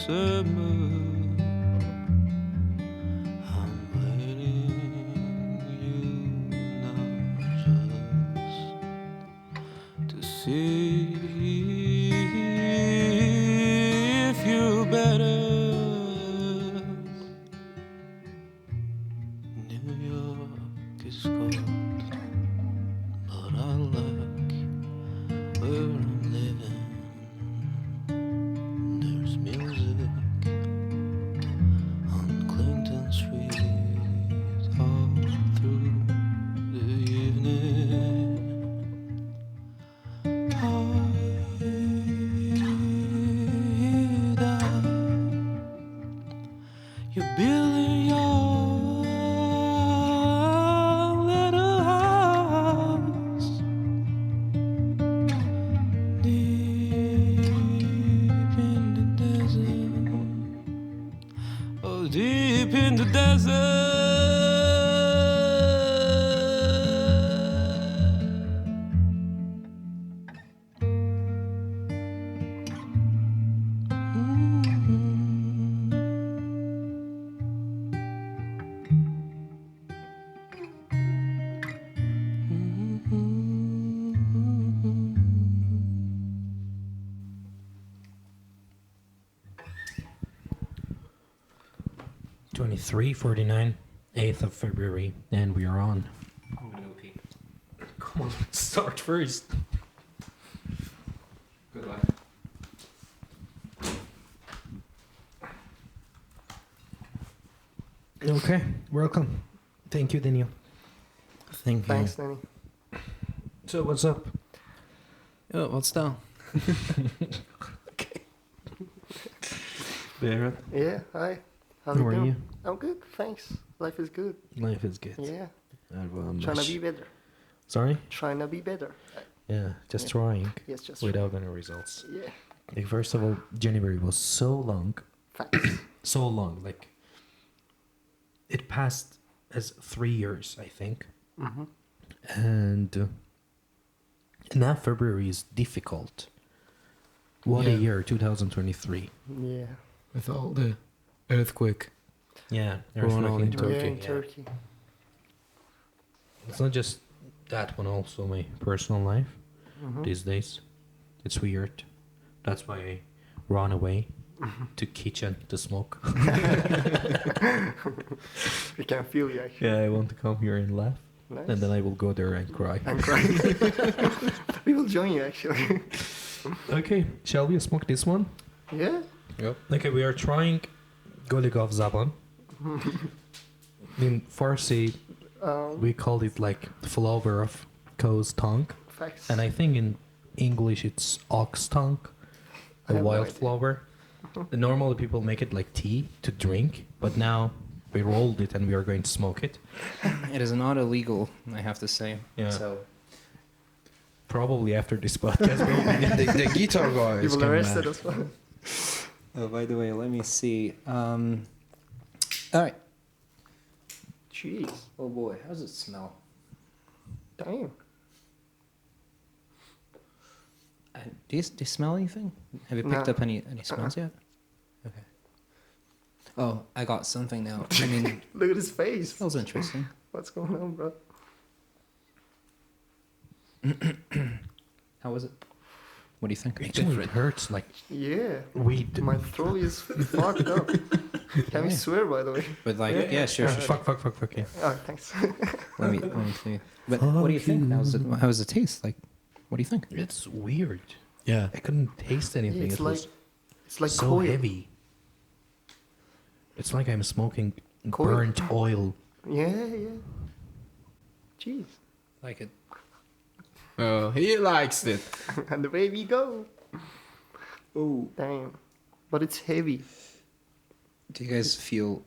summer. I'm waiting you now just to see if you're better. New York is cold, but I like where I'm living. There's music on Clinton Street all through the evening. You're building your little house deep in the desert. Oh, deep in the desert. $23.49, 8th of February, and we are on. Come on, start first. Good luck. Okay, welcome. Thank you, Daniel. Thank you. Thanks, Danny. So, what's up? Ja, what's down? Okay. Barrett, Yeah, hi. how are you? I'm good, thanks. Life is good. Life is good. Yeah, Everyone trying to wish- be better. Sorry? Trying to be better. Yeah, just Yeah. trying Yes, just without any results. yeah. Like, first of all, January was so long. Facts. So long. Like, it passed as 3 years, I think. Mm-hmm. And now February is difficult. What a Yeah. year, 2023. Yeah. With all the earthquake. Yeah, Going on in Turkey. Yeah, in yeah. Turkey. It's not just that one, also my personal life Mm-hmm. these days. It's weird. That's why I run away to kitchen to smoke. We can feel you actually. Yeah, I want to come here and laugh. Nice. And then I will go there and cry. I'm crying. We will join you actually. Okay, shall we smoke this one? Yeah. Yep. Okay, we are trying Goligov Zaban. In Farsi, we call it like flower of cow's tongue. Facts. And I think in English it's ox tongue, I a have no wildflower. Normally people make it like tea to drink, but now we rolled it and we are going to smoke it. It is not illegal, I have to say. Yeah. So Probably after this podcast. maybe. The guitar guy You is will coming arrest it back. as well. oh, by the way, let me see. All right. Jeez. Oh boy, how does it smell? Damn. Do you smell anything? Have you picked No. up any smells yet? Okay. Oh, I got something now. I mean, Look at his face. smells interesting. What's going on, bro? How was it? What do you think? Actually, it hurts like Yeah. weed. My throat is fucked up. Can we swear, by the way? But like, yeah, sure. Fuck, yeah. Oh, thanks. Let me see. But what do you think? How's it taste? Like, what do you think? It's weird. Yeah. I couldn't taste anything. it's It like was it's like so coil. heavy. It's like I'm smoking Coil. burnt oil. Yeah, yeah. Jeez. Like it? Oh, he likes it. And the way we go. Oh, damn. But it's heavy. Do you guys feel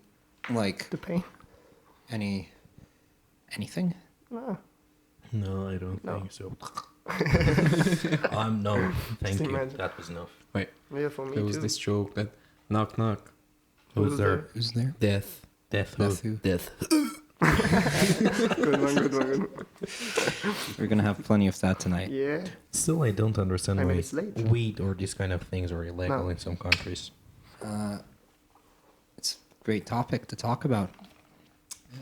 like The pain. anything? No. No, I don't No. think so. No, thank Just you. imagine. That was enough. Wait, Yeah, for me there was too. this joke that knock knock. Who's there? Who's there? Death. Death. Death Who? who? Death. Good one, good one, good one. We're gonna have plenty of that tonight. Yeah. Still, I don't understand I mean, why it's late. weed or these kind of things are illegal No. in some countries. It's a great topic to talk about.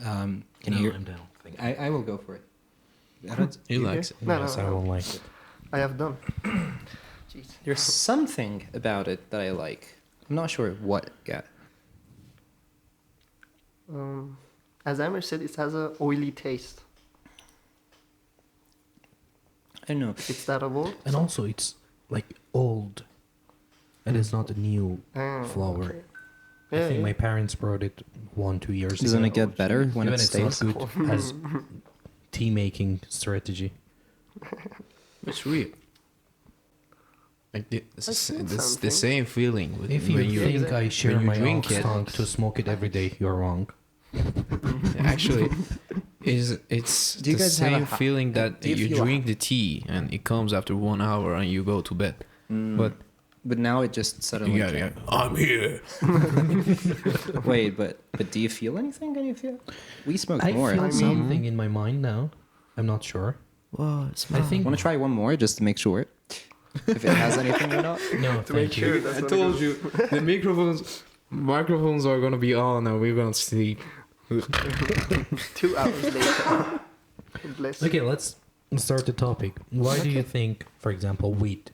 Can you No, hear? I'm down. Thank you. I will go for it. Arad? He likes it. No, Yes, no, I no. will like it. I have done. Jeez. There's something about it that I like. I'm not sure what yet. As Amir said, it has a oily taste. I don't know. It's that a word? And also, it's like old. And it's not a new flower. Okay. I Yeah, think yeah. my parents brought it 1-2 years Doesn't ago. it get better when Even it it's not stays? good as tea making strategy. It's weird. Like I've seen the something. same feeling with If you when you think exactly. I share when you my drink ox it. tongue to smoke it every day, you're wrong. actually it's Do you the guys have a same ha- feeling that do you you feel a- drink the tea and it comes after 1 hour and you go to bed. But But now it just suddenly. yeah, I'm here. Wait, but do you feel anything? Can you feel? We smoke I more. feel I mean- something in my mind now. I'm not sure. Well, I think. Want to try one more just to make sure if it has anything or not? No, To make thank you. sure that's I what told it you the microphones are gonna be on and we're gonna sleep. is. 2 hours later. Bless. Okay, let's start the topic. Why do you think, for example, weed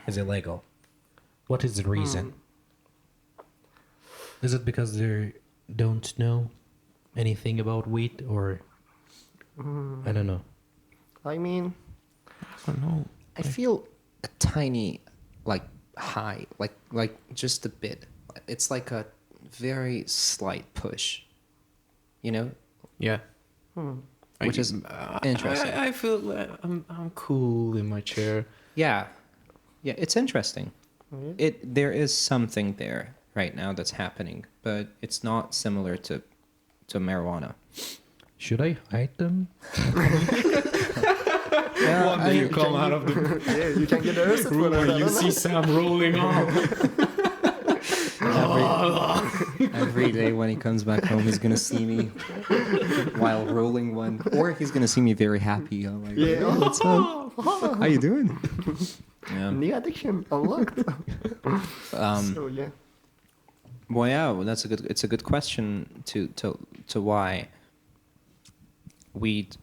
is illegal? What is the reason? Is it because they don't know anything about weed, or I don't know. I mean, I don't know. I feel a tiny, like high, like just a bit. It's like a very slight push. You know, Yeah. Which is interesting. I feel like I'm cool in my chair. yeah, it's interesting. Really? There is something there right now that's happening, but it's not similar to marijuana. Should I hide them? Yeah, One day you come out of the Yeah, you can get arrested for room that. I and you don't see know. Sam rolling off. every day when he comes back home, he's gonna see me while rolling one, or he's gonna see me very happy. I'm like, Yeah. "Oh, what's up? How you doing?" Yeah. New addiction unlocked. Um, So yeah. Well, yeah, well, it's a good question to why weed,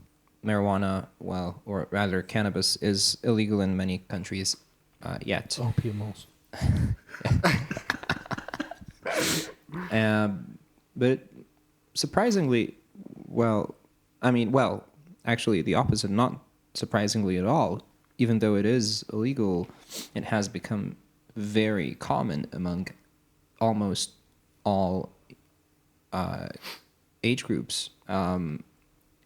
marijuana, well, or rather cannabis is illegal in many countries yet. Opium also. But surprisingly, actually the opposite, not surprisingly at all. Even though it is illegal, it has become very common among almost all age groups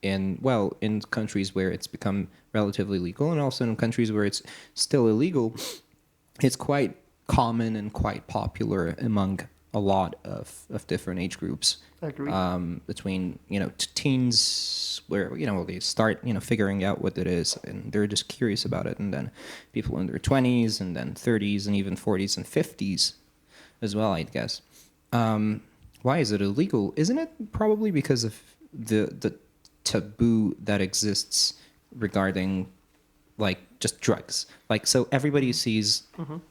in countries where it's become relatively legal, and also in countries where it's still illegal. It's quite common and quite popular among a lot of different age groups. Agree. Between teens, where they start figuring out what it is, and they're just curious about it, and then people in their 20s, and then 30s, and even 40s and 50s as well, I guess. Why is it illegal? Isn't it probably because of the taboo that exists regarding like just drugs? Like, so everybody sees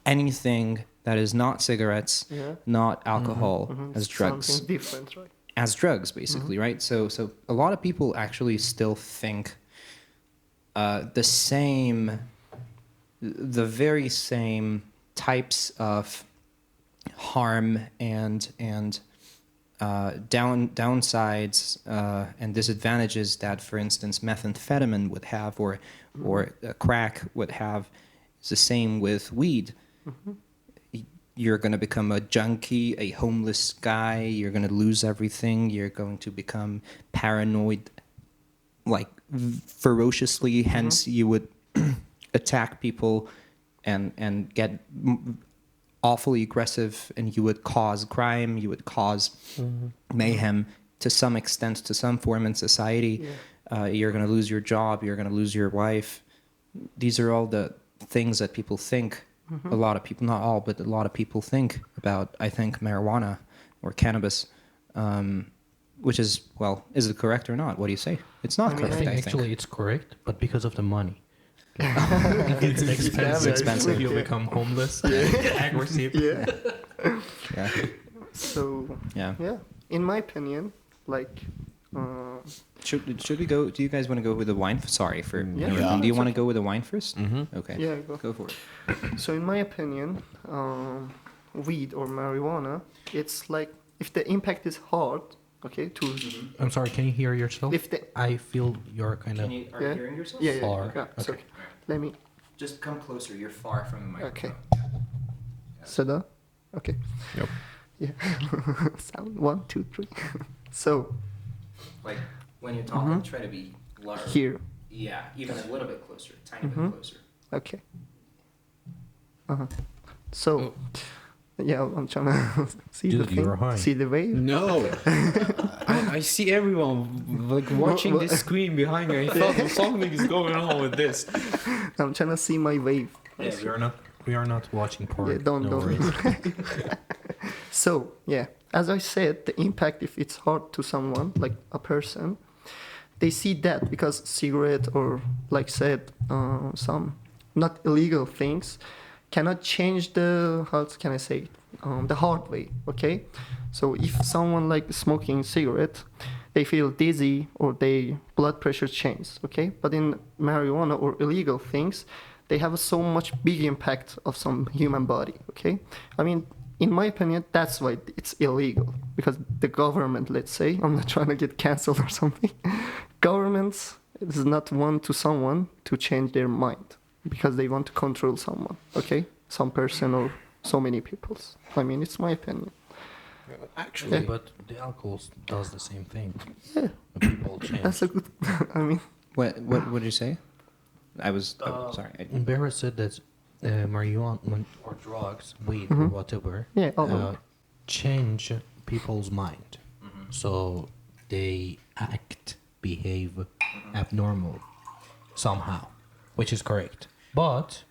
anything that is not cigarettes, Yeah. not alcohol, as drugs. Something different, right? As drugs, basically, right? So a lot of people actually still think the very same types of harm and downsides and disadvantages that, for instance, methamphetamine would have, or crack would have, is the same with weed. You're going to become a junkie, a homeless guy. You're going to lose everything. You're going to become paranoid, like ferociously. Hence, you would attack people and get awfully aggressive, and you would cause crime. You would cause mayhem to some extent, to some form in society. Yeah. You're going to lose your job. You're going to lose your wife. These are all the things that people think. A lot of people, not all, but a lot of people think about, I think, marijuana or cannabis, which is, well, is it correct or not? What do you say? It's not I mean, correct, I think I think. actually it's correct, but because of the money. It's expensive. It's expensive. You Yeah. become homeless and aggressive. Yeah. Yeah. So Yeah. yeah, in my opinion, like, Should we go? Do you guys want to go with the wine? Sorry for Yeah. interrupting. Do you It's want to okay. go with the wine 1st? Mm-hmm. Okay. yeah, go. Go for it. So in my opinion, weed or marijuana, it's like if the impact is hard, okay, to I'm sorry, can you hear yourself? if the I feel you're kind of... Are Yeah. you hearing yourself? yeah, Far. so Okay. let me Just come closer. You're far from the microphone. okay. So the okay. Yep. Yeah. Sound 1, 2, 3. So Like when you're talking, try to be lower. here, Yeah, even a little bit closer, tiny Mhm. bit closer. okay. So yeah, I'm trying to see Dude, the you're thing, high. see the wave. No. I see everyone like watching What- this screen behind me. I thought something is going on with this. I'm trying to see my wave. Yeah, we are not watching porn. Yeah, don't. worries. So yeah, as I said, the impact if it's hard to someone like a person, they see that because cigarette or like said some not illegal things cannot change the how can I say it, the hard way. Okay, so if someone like smoking cigarette, they feel dizzy or they blood pressure changes. Okay, but in marijuana or illegal things, they have so much big impact of some human body. Okay, I mean, in my opinion, that's why it's illegal, because the government, let's say, I'm not trying to get cancelled or something, governments is not want to someone to change their mind because they want to control someone. Okay, some person or so many peoples. I mean, it's my opinion. Actually, Yeah, but the alcohol does the same thing. Yeah. People change. That's a good. I mean, What did you say? I was sorry. Barra said that marijuana or drugs, weed or whatever, yeah, all of change people's mind. So they act, behave abnormal somehow, which is correct. But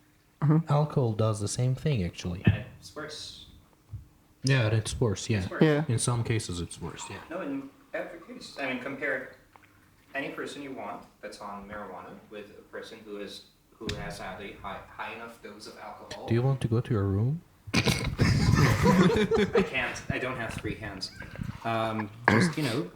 alcohol does the same thing actually. And it's worse. Yeah, and it's worse. Yeah, Yeah. in some cases it's worse. Yeah. No, in every case. I mean, compare any person you want that's on marijuana with a person who has had a high enough dose of alcohol. Do you want to go to your room? I can't. I don't have 3 hands.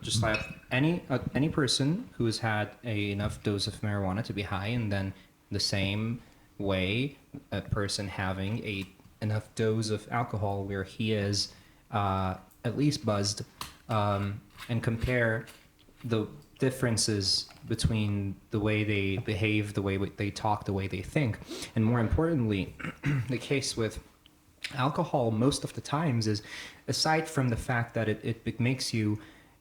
Just like any person who has had enough dose of marijuana to be high, and then the same way a person having enough dose of alcohol where he is at least buzzed, and compare the differences between the way they behave, the way they talk, the way they think, and more importantly, the case with alcohol most of the times is, aside from the fact that it makes you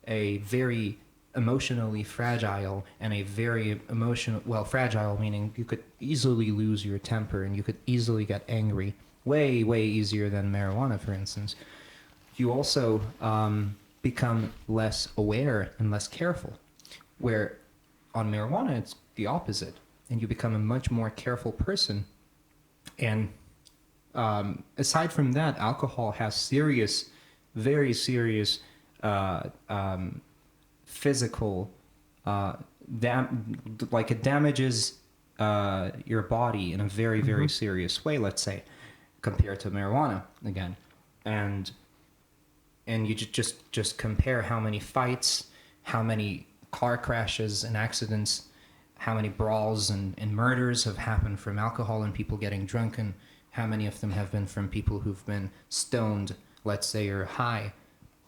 a very emotionally fragile and a very fragile meaning you could easily lose your temper and you could easily get angry, way easier than marijuana, for instance. You also become less aware and less careful, where on marijuana it's the opposite, and you become a much more careful person. And aside from that, alcohol has very serious physical it damages your body in a very serious way, let's say, compared to marijuana again. And you just compare how many fights, how many car crashes and accidents, how many brawls and murders have happened from alcohol and people getting drunken, how many of them have been from people who've been stoned, let's say, or high.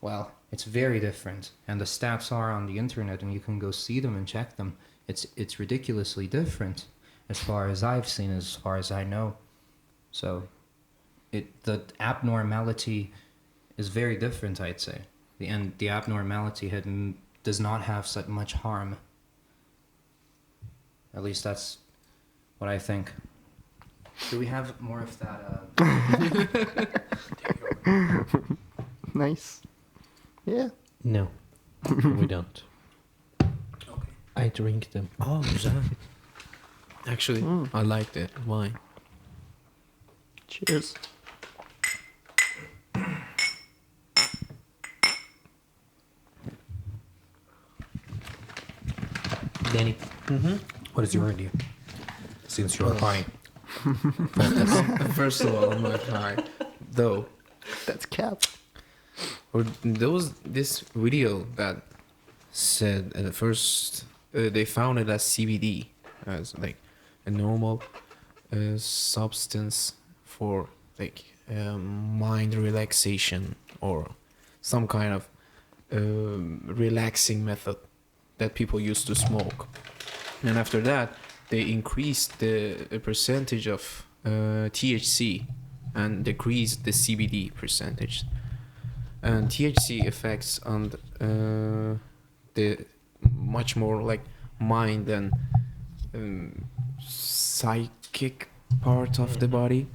Well, it's very different, and the stats are on the internet, and you can go see them and check them. It's ridiculously different, as far as I've seen, as far as I know. So, the abnormality is very different, I'd say. The abnormality does not have such much harm. At least that's what I think. Do we have more of that? nice. Yeah. No, we don't. Okay. I drink them. oh, actually, I liked it. Why? Cheers. Danny, what is your idea? Since you're high. First of all, I'm not high, though. That's cap. Or there was this video that said at first they found it as CBD, as like a normal substance for like mind relaxation or some kind of relaxing method that people used to smoke. And after that, they increased the percentage of THC and decreased the CBD percentage. And THC effects on the much more like mind and psychic part of the body.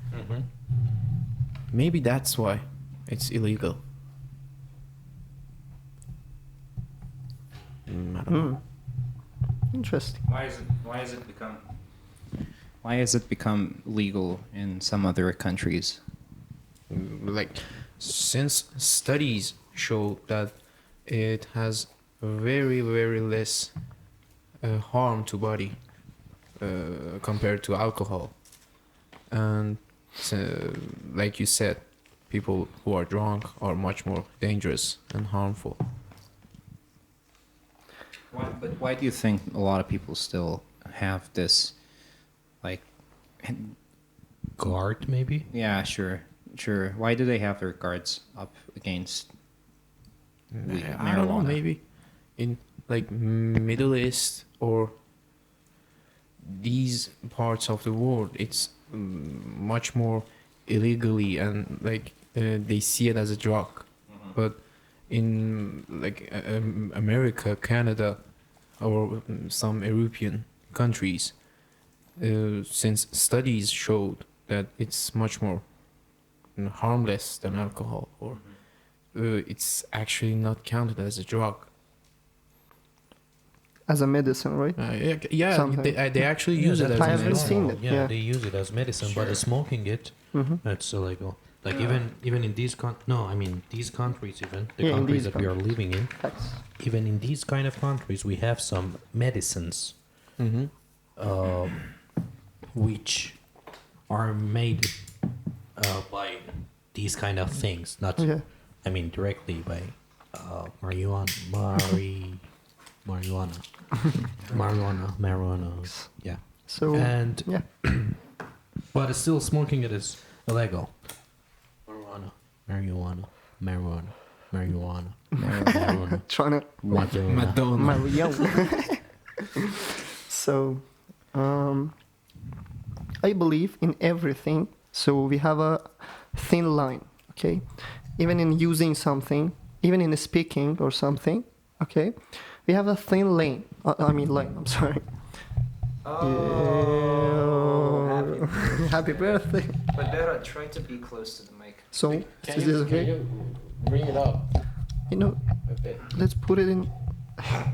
Maybe that's why it's illegal. I don't know. Interesting. Why has it become legal in some other countries? Like, since studies show that it has very, very less harm to body compared to alcohol. And so, like you said, people who are drunk are much more dangerous and harmful. Why do you think a lot of people still have this, like, Guard, maybe? yeah, sure. Why do they have their guards up against I don't know, marijuana? maybe in like Middle East or these parts of the world, it's much more illegally and like they see it as a drug. But in like America, Canada, or some European countries, since studies showed that it's much more harmless than alcohol, or it's actually not counted as a drug. As a medicine, right? Yeah, Something. they actually use it as I a haven't medicine. seen it. Yeah, Yeah. they use it as medicine, but smoking it, that's illegal. Like even in these these countries, even the Yeah, in countries these that we are living in, Facts. even in these kind of countries, we have some medicines, which are made by these kind of things, not Yeah. I mean directly by marijuana, yeah. So And yeah. but it's still smoking it is illegal. Marijuana. Trying to Madonna. Mario. So, I believe in everything. So we have a thin line, okay? Even in using something, even in speaking or something, okay? We have a thin lane. Line. I'm sorry. Oh, Happy birthday. But Vera, try to be close to the mic. So, is this okay? Bring it up You know, a bit? let's put it in.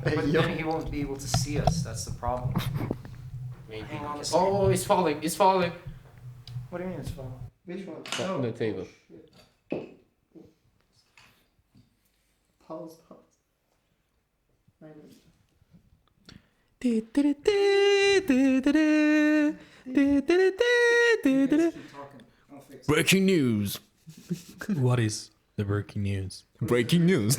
But Yo. then he won't be able to see us. That's the problem. Maybe. Hang on a second. Oh, it's falling! It's falling! What do you mean it's falling? Which one? On the table. Pause. Breaking news! What is the breaking news? Breaking news!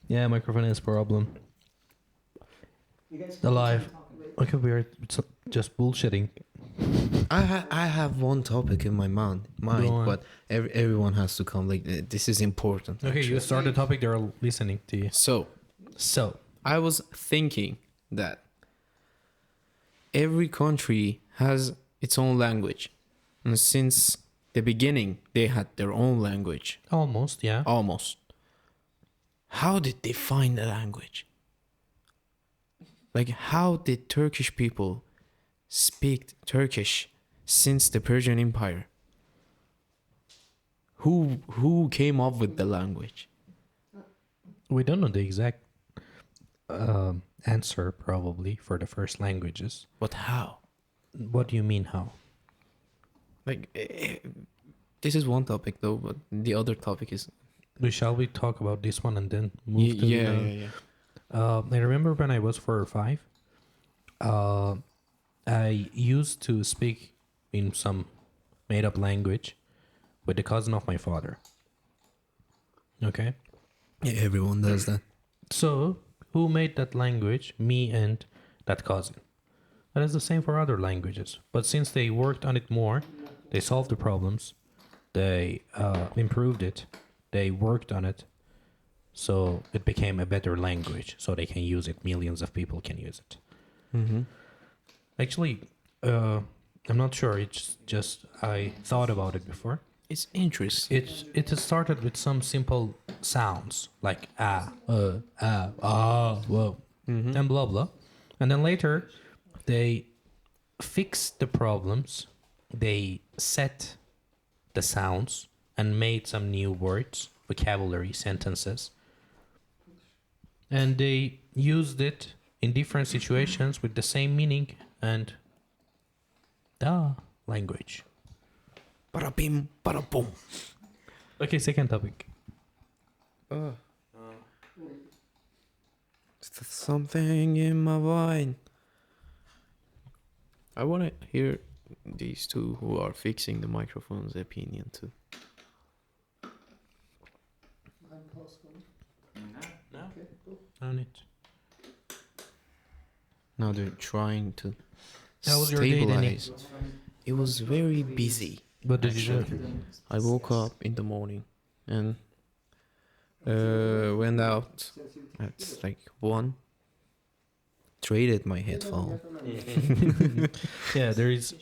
Yeah, microphone is problem. Alive. Okay, we are just bullshitting. I have one topic in my mind, Go on. but everyone has to come. Like, this is important. Okay, you actually. start the topic. They're listening to you. So I was thinking that every country has its own language, and since the beginning they had their own language. Almost, yeah. Almost. How did they find the language? Like, how did Turkish people speak Turkish since the Persian Empire? Who came up with the language? We don't know the exact answer probably for the first languages. But how? What do you mean how? Like, this is one topic though, but the other topic is Shall we talk about this one and then move to yeah. I remember when I was 4 or 5, I used to speak in some made-up language with the cousin of my father. Okay? Yeah, everyone does that. So, who made that language? Me and that cousin. And it's the same for other languages. But since they worked on it more, they solved the problems, they improved it, they worked on it, so it became a better language, so they can use it. Millions of people can use it. Mm-hmm. Actually, I'm not sure. It's just I thought about it before. It's interesting. It has started with some simple sounds like whoa, Mm-hmm. and blah blah, and then later they fixed the problems. They set the sounds and made some new words, vocabulary, sentences, and they used it in different situations with the same meaning and the language. Bada bim, bada boom. Okay, second topic. Something in my wine. I want to hear these two who are fixing the microphone's opinion too. No, on it. Now they're trying to How was your day, Danny? stabilize. It was very busy. What did you do? I woke up in the morning and went out at like 1. Traded my headphone. Yeah, there is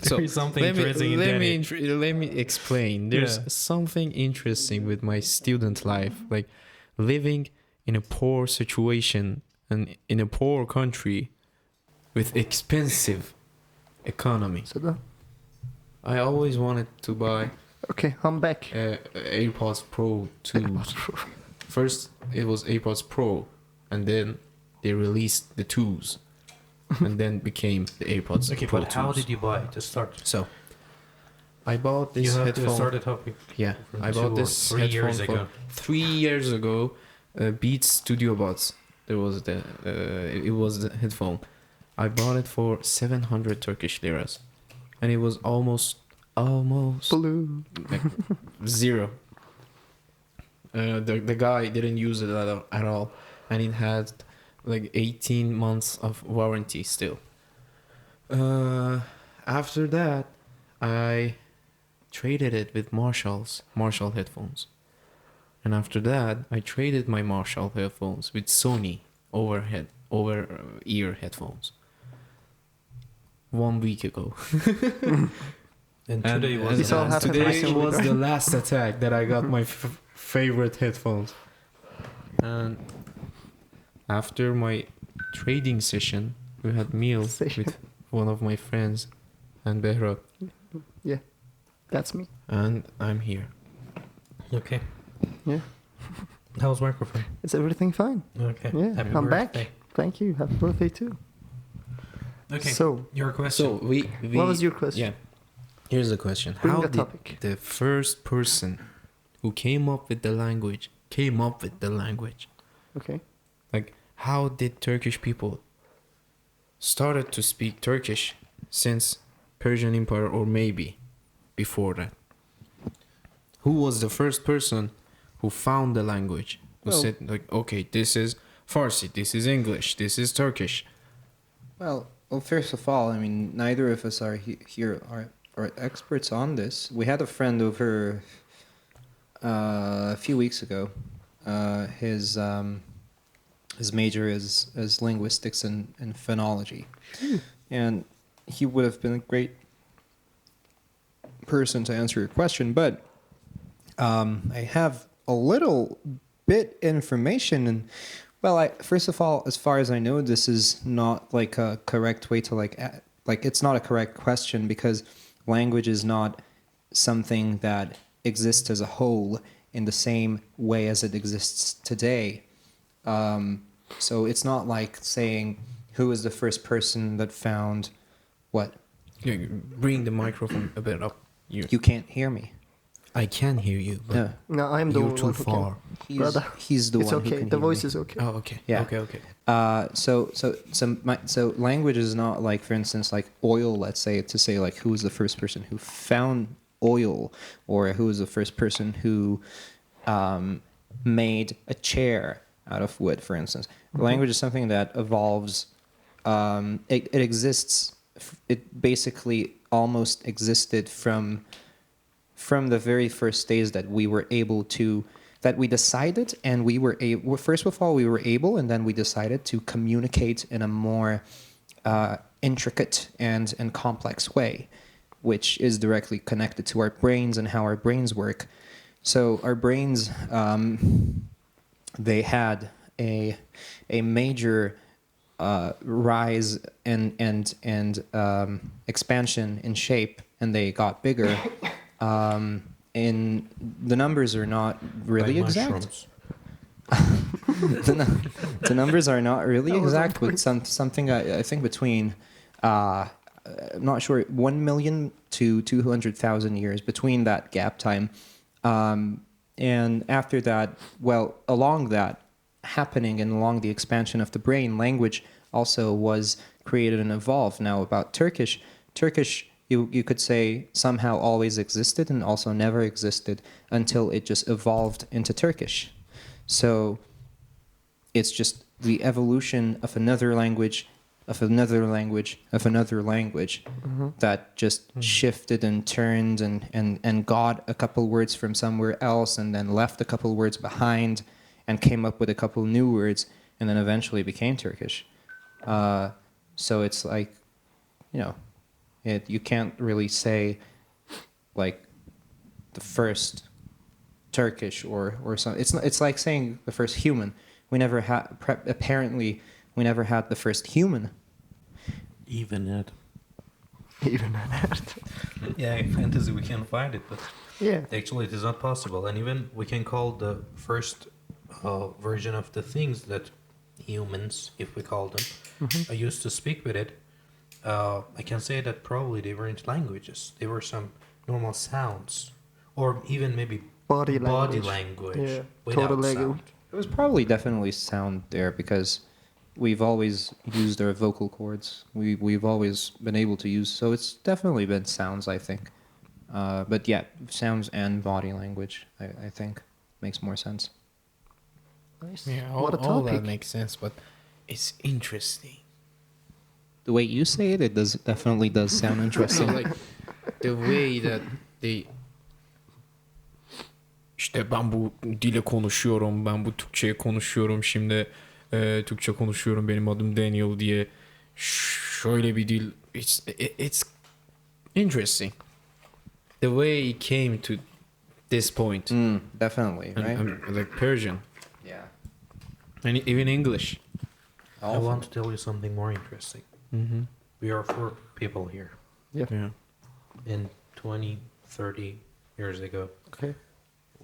So, something let me, interesting in let Danny. me let me explain. There's Yeah. something interesting with my student life, like living in a poor situation and in a poor country with expensive economy. So the, I always wanted to buy okay, I'm back. AirPods Pro 2. First, it was AirPods Pro, and then they released the 2s, and then became the AirPods Okay, Pro but 2s. how did you buy it to start? So, I bought this You have headphone. to start the topic Yeah, from I 2 bought or this 3 headphone years ago. 3 years ago. Beats Studio Buds. There was it was the headphone. I bought it for 700 Turkish liras, and it was almost Blue. like zero. The guy didn't use it at all, and it had like 18 months of warranty still. After that, I traded it with Marshall headphones. And after that, I traded my Marshall headphones with Sony over ear headphones. 1 week ago. And today was This all happened today recently, was right? the last attack that I got my favorite headphones. And after my trading session, we had meals Session. with one of my friends and Behrad, That's me. and I'm here. Okay. Yeah. How's microphone? Is everything fine? Okay. Yeah, Happy I'm back. birthday. Thank you. Happy birthday too. Okay. So, Your question. So we what was your question? Yeah. Here's the question: Bring how the did topic. the first person who came up with the language Okay. Like, how did Turkish people started to speak Turkish since Persian Empire, or maybe before that? Who was the first person who found the language? Who Well- said like, okay, this is Farsi, this is English, this is Turkish. Well, first of all, I mean, neither of us are here are experts on this. We had a friend over a few weeks ago. His major is linguistics and phonology, and he would have been a great person to answer your question. But I have a little bit information, and well, first of all, as far as I know, this is not like a correct way to like it's not a correct question, because language is not something that exists as a whole in the same way as it exists today. So it's not like saying who is the first person that found what. Yeah, bring the microphone a bit up. You can't hear me. I can hear you, but No, No, I'm the you're one too who can. far. Brother, he's the It's one who okay. can The hear voice me. is okay. Oh, okay. Yeah. Okay. So language is not like, for instance, like oil. Let's say, to say like who is the first person who found oil, or who was the first person who made a chair out of wood, for instance. Language is something that evolves. It exists. It basically almost existed from the very first days that we were able to, that we decided, and we were able. First of all, we were able, and then we decided to communicate in a more intricate and complex way, which is directly connected to our brains and how our brains work. So our brains, they had a major rise and expansion in shape, and they got bigger. And the numbers are not really Like exact. mushrooms. The numbers are not really exact, but something I think between I'm not sure, 1 million to 200,000 years, between that gap time. And after that, well, along that happening and along the expansion of the brain, language also was created and evolved. Now, about Turkish, you could say somehow always existed and also never existed until it just evolved into Turkish. So it's just the evolution of another language, of another language, of another language, that just shifted and turned and got a couple words from somewhere else and then left a couple words behind and came up with a couple new words and then eventually became Turkish. So it's like, you know, you can't really say like the first Turkish or something. It's like saying the first human. We never had, apparently we never had the first human. Even it. Even on Earth. Yeah, in fantasy we can find it, but Yeah. actually it is not possible. And even we can call the first version of the things that humans, if we call them, used to speak with it. I can say that probably they weren't languages. They were some normal sounds, or even maybe Body language. Yeah. without Total language. sound. There was probably definitely sound there because we've always used our vocal cords. We've always been able to use, so it's definitely been sounds, I think. But yeah, sounds and body language, I think, makes more sense. Nice. Yeah, What a all topic. that makes sense, but it's interesting. The way you say it, it definitely does sound So interesting. like the way that they işte ben bu dile konuşuyorum, ben bu Türkçe'ye konuşuyorum şimdi, Türkçe konuşuyorum, benim adım Daniel diye, şöyle bir dil, it's interesting the way it came to this point. Definitely, right? And like Persian Yeah. and even English. I want to tell you something more interesting. We are 4 people here. Yeah. In 20, 30 years ago, Okay.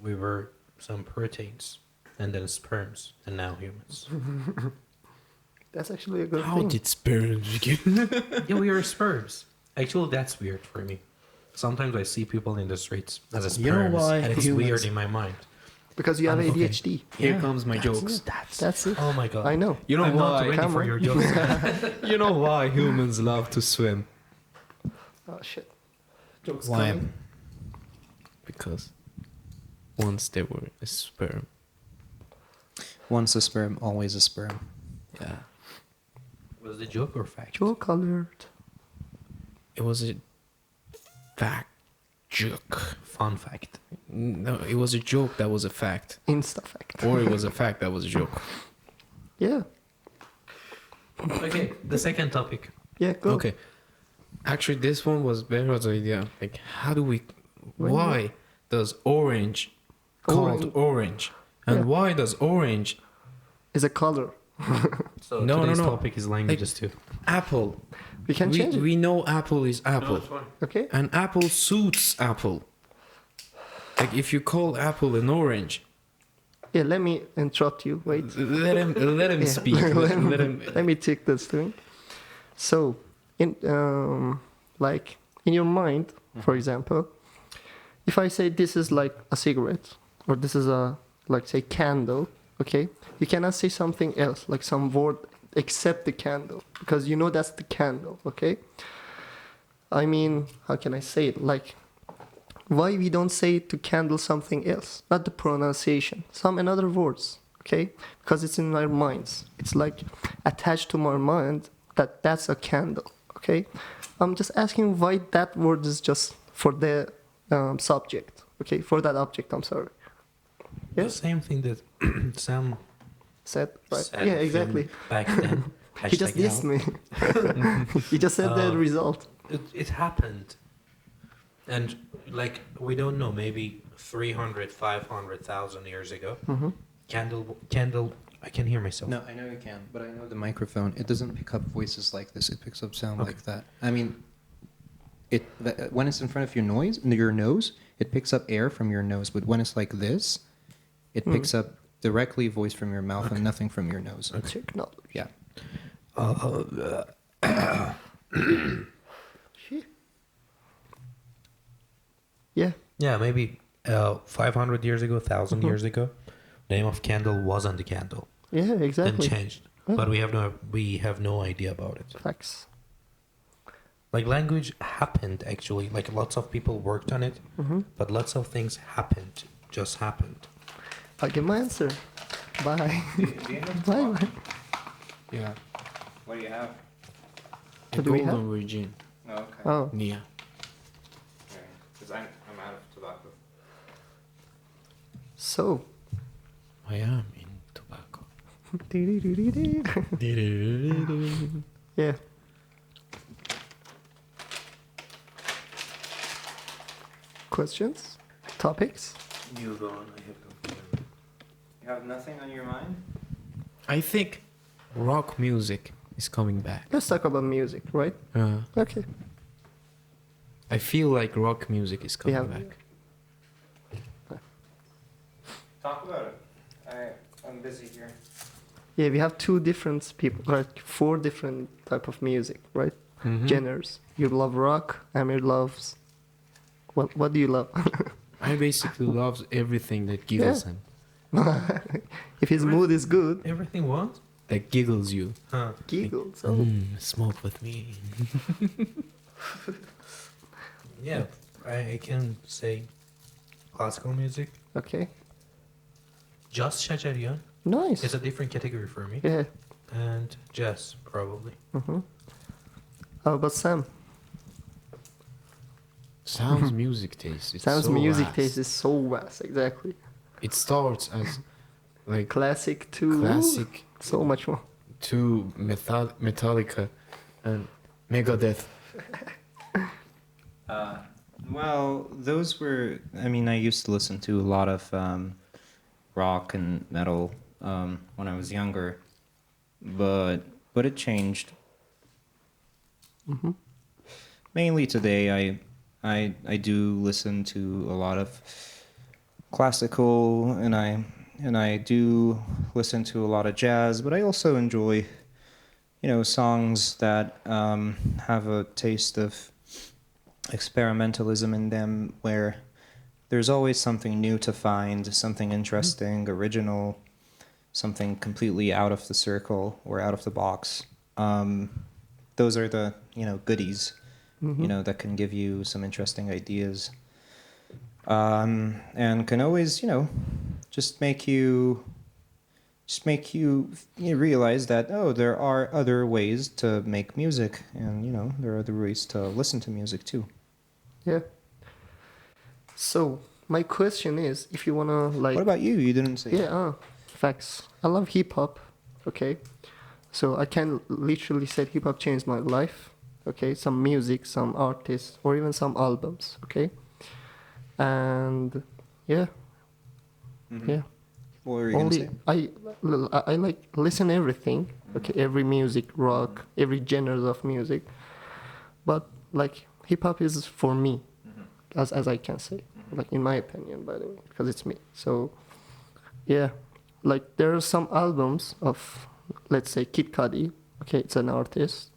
we were some proteins, and then sperms, and now humans. That's actually a good How thing. did sperms begin? Yeah, we are sperms. Actually, that's weird for me. Sometimes I see people in the streets as a sperms, You know why and it's humans- weird in my mind. Because you have Okay. ADHD. Here Yeah, comes my jokes. That's it. Oh my god! I know. You know I'm not why? ready for Cameron. your jokes. You know why humans love to swim? Oh shit. Jokes Why? coming. Because once they were a sperm. Once a sperm, always a sperm. Yeah. Was the joke or fact? Joke alert. It was a fact joke. Fun fact. No, it was a joke that was a fact. Insta fact. Or it was a fact that was a joke. Yeah. Okay, the second topic. Yeah. Go. Okay. Actually, this one was Behrad's idea. Like, how do we... Why Why does orange called orange? And Yeah. why does orange... Is a color. So No, today's no, no. topic is languages too. Apple. We can change it. We know apple is apple. Okay. And apple suits apple. Like, if you call apple an orange, Yeah. Let me interrupt you. Wait. let him Yeah. speak. Let him... Let me take this thing. So, in like in your mind, for example, if I say this is like a cigarette or this is a like say candle, okay, you cannot say something else like some word except the candle because you know that's the candle, okay. I mean, how can I say it? Like why we don't say to candle something else, not the pronunciation, some another words, okay? Because it's in our minds. It's like attached to my mind that that's a candle, okay? I'm just asking why that word is just for the subject, okay? For that object, I'm sorry. The Yes? same thing that Sam Said, right? said Yeah, a few exactly. back then. He just Hashtag dissed out. me. He just said the Um, result. It happened. And like we don't know, maybe 300, 500,000 years ago, Mm-hmm. candle. I can hear myself. No, I know you can, but I know the microphone. It doesn't pick up voices like this. It picks up sound like that. I mean, when it's in front of your nose, it picks up air from your nose. But when it's like this, it picks up directly voice from your mouth and nothing from your nose. Technology. Yeah. Yeah. Yeah, maybe 500 years ago, 1,000 Mhm. years ago, the name of candle wasn't a candle. Yeah, Then exactly. changed, Yeah. but we have no idea about it. Facts. Like language happened actually. Like lots of people worked on it, Mm-hmm. but lots of things happened. Just happened. I'll give my answer. Bye. Bye. Bye. Yeah. What do you have? A What do we golden virgin. Oh, okay. Oh. Yeah. Because I'm out of tobacco. So. I am in tobacco. Yeah. Questions? Topics? You go on. I have no. You have nothing on your mind? I think rock music is coming back. Let's talk about music, right? Okay. I feel like rock music is coming have- back. Talk about it. I'm busy here. Yeah, we have two different people, like 4 different type of music, right? Mhm. Genres. You love rock. Amir loves. What do you love? I basically love everything that giggles him. If his mood is good, Everything what? That giggles you. Huh. giggles. Oh. Smoke with me. Yeah, I can say classical music. Okay. Just Shajarian Nice. is a different category for me. Yeah. And jazz, probably. Mm-hmm. How about Sam? Sam's music taste. It's Sam's so music vast. taste is so vast. Exactly. It starts as like Classic to classic so much more. to Metallica and Megadeth. Well, those were. I mean, I used to listen to a lot of rock and metal when I was younger, but it changed. Mm-hmm. Mainly today, I do listen to a lot of classical, and I do listen to a lot of jazz, but I also enjoy, songs that have a taste of experimentalism in them, where there's always something new to find, something interesting, original, something completely out of the circle or out of the box. Those are the goodies, Mm-hmm. that can give you some interesting ideas, and can always just make you realize that there are other ways to make music, and there are other ways to listen to music too. Yeah. So my question is, if you wanna like, What about you? You didn't say. yeah, facts. I love hip hop. Okay, so I can literally say hip hop changed my life. Okay, some music, some artists, or even some albums. Okay, and yeah, Mhm. yeah. What were you gonna Only say? I like listen everything. Okay, every music, rock, every genres of music, but like hip hop is for me, as I can say, like in my opinion, by the way, because it's me. So yeah, like there are some albums of, let's say, Kid Cudi. Okay, it's an artist,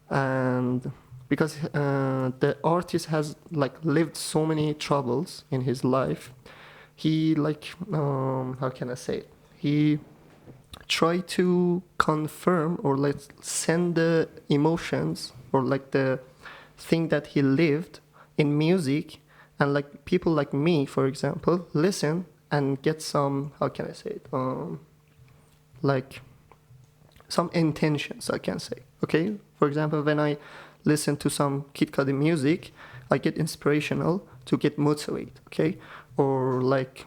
and because the artist has like lived so many troubles in his life, he like how can I say it? He tried to confirm or let's send the emotions or like the thing that he lived in music, and like people like me, for example, listen and get some, how can I say it, like some intentions, I can say. Okay, for example, when I listen to some Kid Cudi music, I get inspirational to get motivated. Okay, or like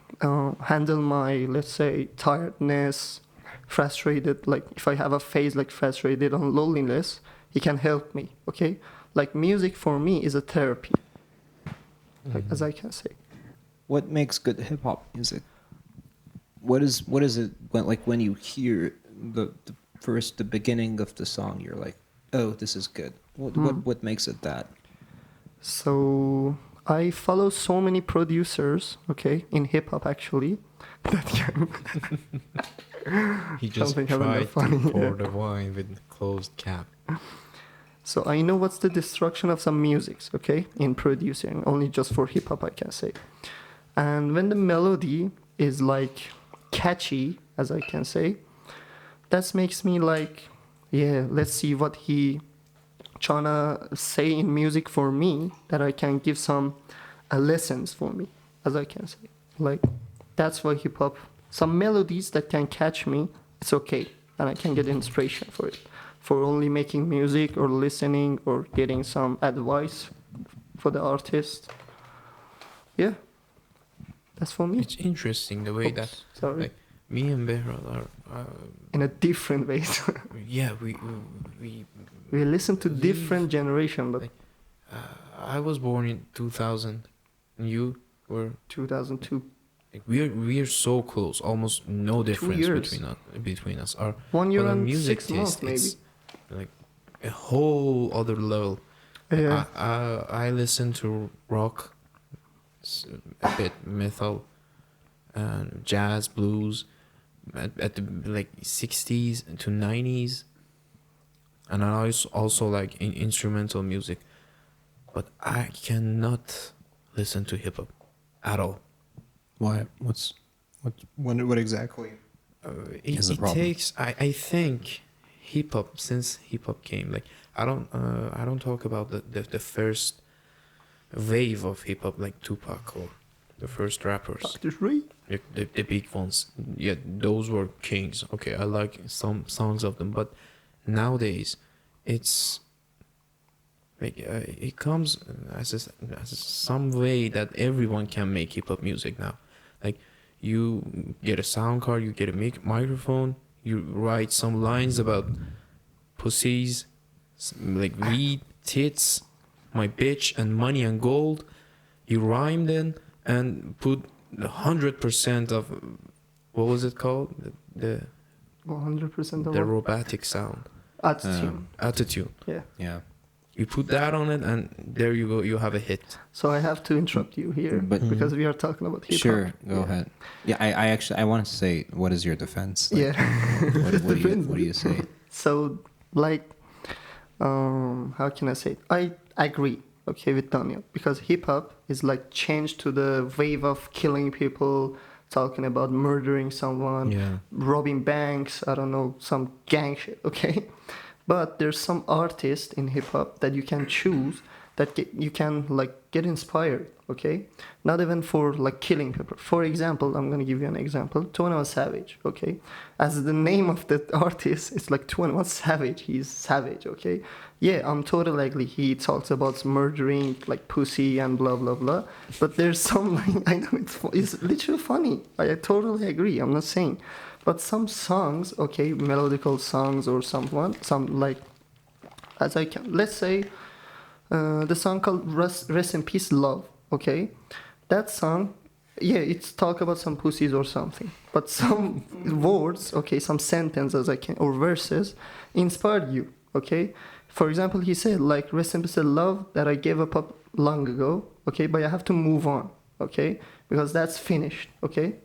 handle my, let's say, tiredness, frustrated. Like if I have a phase like frustrated on loneliness, he can help me. Okay, like music for me is a therapy, like, as I can say. What makes good hip hop music? What is it when you hear the beginning of the song, you're like, oh, this is good. What makes it that? So I follow so many producers, okay, in hip hop actually, that can. He just Something happened tried there funny, to pour yeah. the wine with closed cap. So I know what's the destruction of some musics, okay, in producing, only just for hip hop I can say. And when the melody is like catchy, as I can say, that makes me like, yeah, let's see what he tryna say in music for me, that I can give some lessons for me, as I can say. Like, that's why hip hop, some melodies that can catch me, it's okay, and I can get inspiration for it. For only making music or listening or getting some advice for the artist. Yeah, that's for me. It's interesting the way that Oops, sorry. like me and Behral are. In a different way. Yeah, we We listen to different generation, but like, I was born in 2000, and you were 2002. like we're so close, almost no difference years. between us. Our 1 year our and music 6 months, taste, maybe. it's like a whole other level. Yeah. I listen to rock, a bit metal, and jazz, blues, at the like 60s to 90s, and I also like instrumental music, but I cannot listen to hip hop at all. Why? What exactly? Is the It problem? takes I think hip hop, since hip hop came, like I don't talk about the first wave of hip hop like Tupac or the first rappers, Dr. Dre. the big ones. Yeah, those were kings. Okay, I like some songs of them, but nowadays it's like it comes as some way that everyone can make hip hop music now. Like you get a sound card, you get a microphone, you write some lines about pussies, like weed, tits, my bitch, and money and gold. You rhyme then and put 100% of what was it called, the 100% of the what? robotic sound, Attitude. attitude. Yeah. Yeah. You put that on it, and there you go. You have a hit. So I have to interrupt you here But- because we are talking about hip hop. Sure, go ahead. Yeah, I actually I wanted to say, what is your defense? Like, Yeah. what do you say? So, like, how can I say it? I agree, okay, with Daniel, because hip hop is like changed to the wave of killing people, talking about murdering someone, Yeah. robbing banks, I don't know, some gang shit, okay? But there's some artists in hip hop that you can choose that you can like get inspired, okay? Not even for like killing people. For example, I'm gonna give you an example. 21 Savage, okay? As the name of the artist, it's like 21 Savage. He's savage, okay? Yeah, I'm totally agree. He talks about murdering like pussy and blah blah blah. But there's some like, I know it's literally funny. I totally agree. I'm not saying. But some songs, okay, melodical songs or some like, as I can, let's say, the song called Rest in Peace Love, okay? That song, yeah, it's talk about some pussies or something. But some words, okay, some sentences I can, or verses, inspired you, okay? For example, he said, like, Rest in Peace Love that I gave up long ago, okay? But I have to move on, okay? Because that's finished, okay?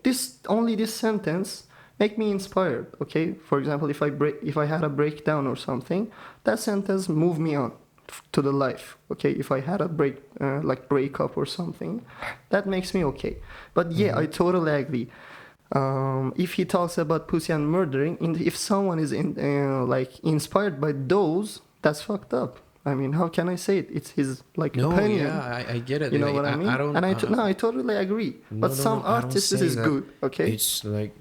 Only this sentence make me inspired, okay? For example, if I had a breakdown or something, that sentence move me on to the life, okay? If I had a breakup or something, that makes me okay. But yeah, I totally agree. If he talks about pussy and murdering, if someone is like inspired by those, that's fucked up. I mean, how can I say it? It's his like No, opinion. yeah, I get it. You know like, what I mean? I don't. And no, I totally agree. But some I don't artists, this say is that good. Okay. It's like,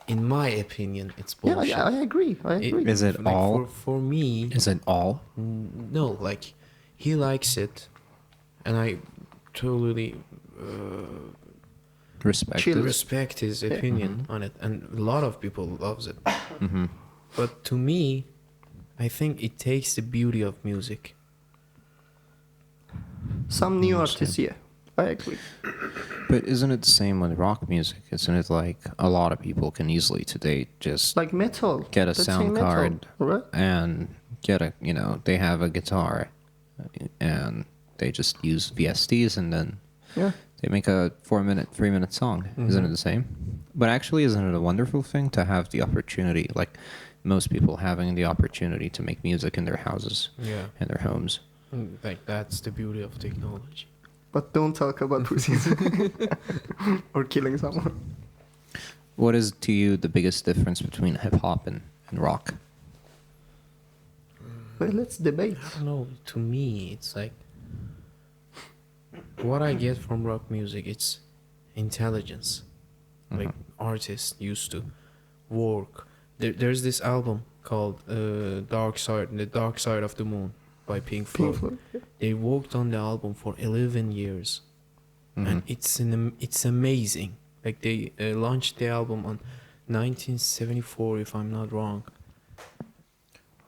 in my opinion, it's Yeah, bullshit. yeah, I agree. I agree. Is it like, all? for me? Is it all? No, like he likes it, and I totally Respect Chill. it. respect his opinion on it, and a lot of people loves it. Mm-hmm. But to me, I think it takes the beauty of music. Some new Understand. artists, yeah, I agree. But isn't it the same with rock music? Isn't it like a lot of people can easily today just Like metal. get a let's say sound metal, card right? and get a, they have a guitar and they just use VSTs and then Yeah. they make a 4-minute, 3-minute song. Isn't it the same? But actually, isn't it a wonderful thing to have the opportunity, like most people having the opportunity to make music in their houses, Yeah, in their homes? like that's the beauty of technology. But don't talk about pussies or killing someone. What is to you the biggest difference between hip hop and rock? Well, let's debate. I don't know. To me, it's like what I get from rock music. It's intelligence. Like artists used to work. There's this album called The Dark Side of the Moon by Pink Floyd. Pink Floyd. Yeah. They worked on the album for 11 years, and it's amazing. Like they launched the album on 1974, if I'm not wrong.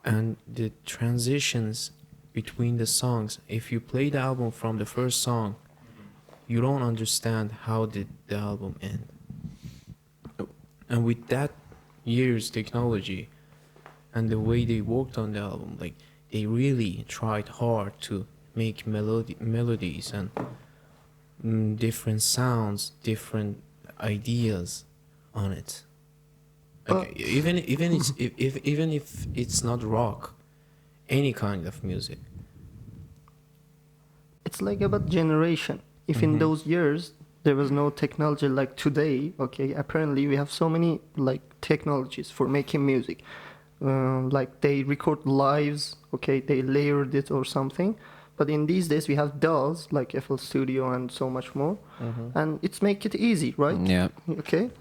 And the transitions between the songs, if you play the album from the first song, you don't understand how did the album end. And with that year's technology and the way they worked on the album, like they really tried hard to make melodies and different sounds, different ideas on it. Like, even if it's not rock, any kind of music. It's like about generation. If in those years there was no technology like today, okay, apparently we have so many like technologies for making music. Like they record lives, okay, they layered it or something. But in these days we have DAWs like FL Studio and so much more, and it's make it easy, right? Yeah. Okay,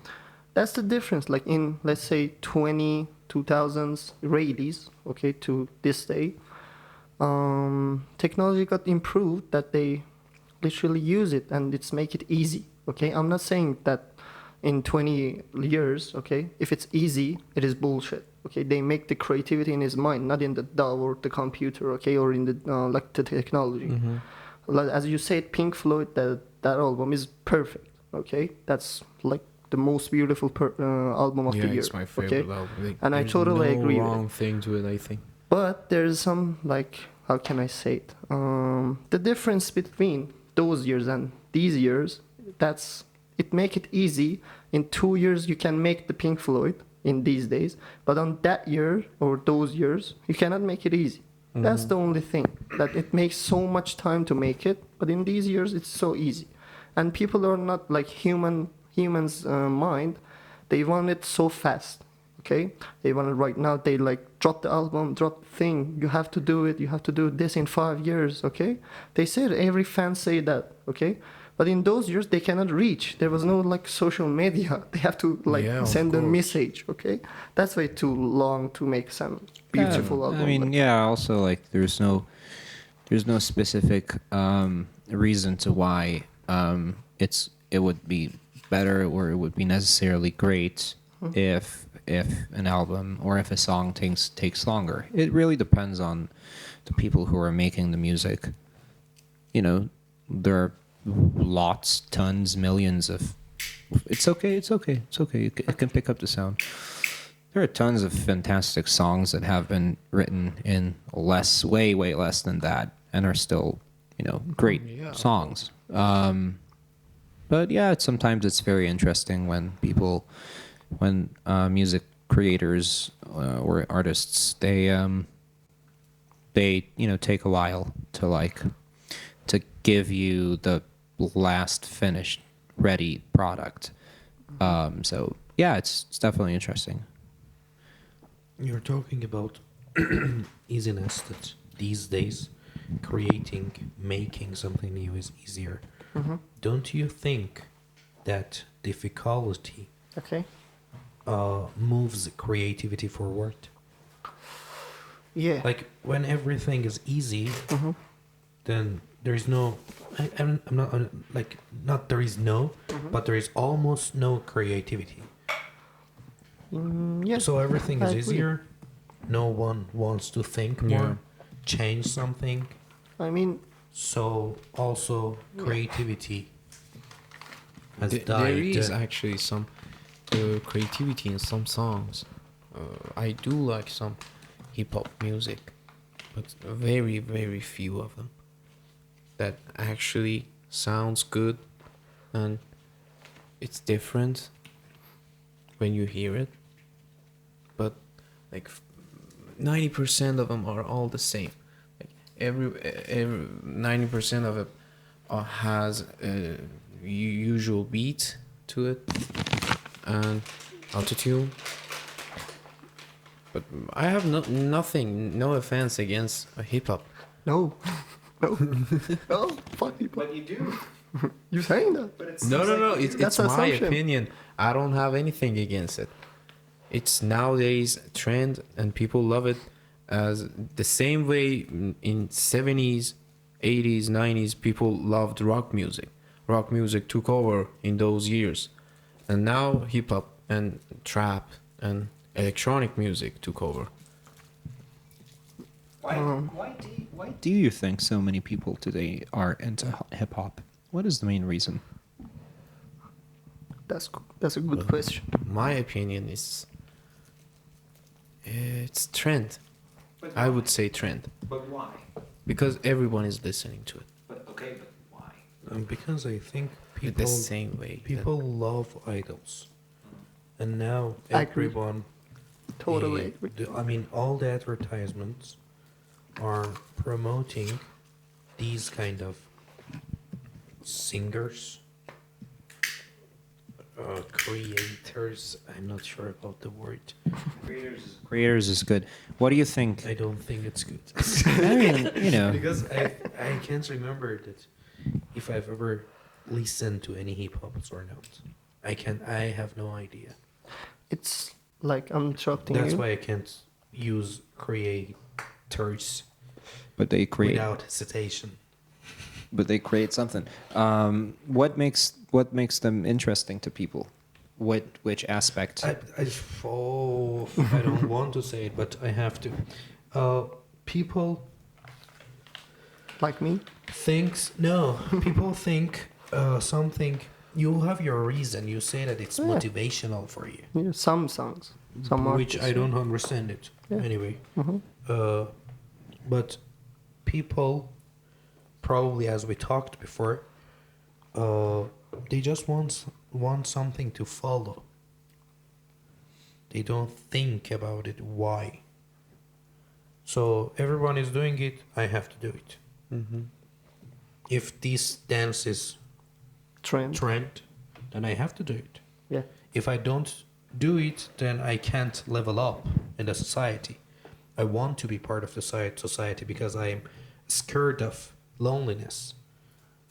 that's the difference. Like in let's say 2000s release, okay, to this day, technology got improved that they literally use it and it's make it easy. Okay, I'm not saying that in 20 years, okay, if it's easy, it is bullshit. Okay, they make the creativity in his mind, not in the DAW or the computer, okay, or in the like the technology. Like, as you said, Pink Floyd, that album is perfect. Okay, that's like the most beautiful album of the year. It's my favorite okay? album. Like, And I there's totally no agree with wrong thing to it, I think. But there's some like, how can I say it? The difference between those years and these years, it make it easy. In 2 years you can make the Pink Floyd in these days, but on that year or those years you cannot make it easy. That's the only thing, that it makes so much time to make it, but in these years it's so easy. And people are not like humans mind, they want it so fast. Okay, they want it right now. They like drop the album, drop the thing. You have to do it. You have to do this in 5 years. Okay, they said every fan say that. Okay, but in those years they cannot reach. There was no like social media. They have to like Yeah, of send a course. message. Okay, that's way too long to make some beautiful album. I mean, like- yeah. Also, like, there's no specific reason to why it would be better or it would be necessarily great if an album or if a song takes longer. It really depends on the people who are making the music. You know, there are lots, tons, millions of. It's okay. It can pick up the sound. There are tons of fantastic songs that have been written in way less than that, and are still, great Yeah. songs. But yeah, sometimes it's very interesting when music creators or artists they take a while to give you the last finished ready product. So yeah, it's definitely interesting. You're talking about easiness that these days making something new is easier. Mm-hmm. Don't you think that difficulty Okay. moves creativity forward? Yeah. Like when everything is easy, Mm-hmm. then there is no. I'm not like not there is no, but there is almost no creativity. Yeah. So everything I is agree. easier. No one wants to think Yeah. more, change something. I mean, So also creativity has There died. is actually some creativity in some songs. I do like some hip hop music, but very, very few of them that actually sounds good and it's different when you hear it. But like 90% of them are all the same. Like every 90% of it has a usual beat to it and autotune. But I have no offense against hip hop. no. No. No. Fuck people. But you do. You saying that? But it's No. It's That's my assumption. opinion. I don't have anything against it. It's nowadays trend and people love it as the same way in 70s, 80s, 90s people loved rock music. Rock music took over in those years. And now hip hop and trap and electronic music took over. Why do you think so many people today are into hip hop? What is the main reason? That's a good question. My opinion is it's trend. I would say trend But why? because everyone is listening to it But why? Because I think in the same way. that- people love idols, and now I agree. everyone. Totally agree. I mean, all the advertisements are promoting these kind of singers, creators. I'm not sure about the word. Creators is good. What do you think? I don't think it's good. I mean, you know. Because I can't remember that if I've ever listened to any hip hops or not. I have no idea. It's like I'm interrupting That's you. why I can't use creators But they create. without hesitation. But they create something. What makes them interesting to people? Which aspect? I don't want to say it, but I have to. People Like me. people think something. You have your reason. You say that it's Yeah. motivational for you, Yeah, some songs. Some which artists, I don't understand it. Yeah. Anyway, Mhm. but people, probably as we talked before, they just want something to follow. They don't think about it why. So everyone is doing it, I have to do it. Mhm. If this dance is Trend. trend, then I have to do it. Yeah. If I don't do it, then I can't level up in the society. I want to be part of the society because I'm scared of loneliness.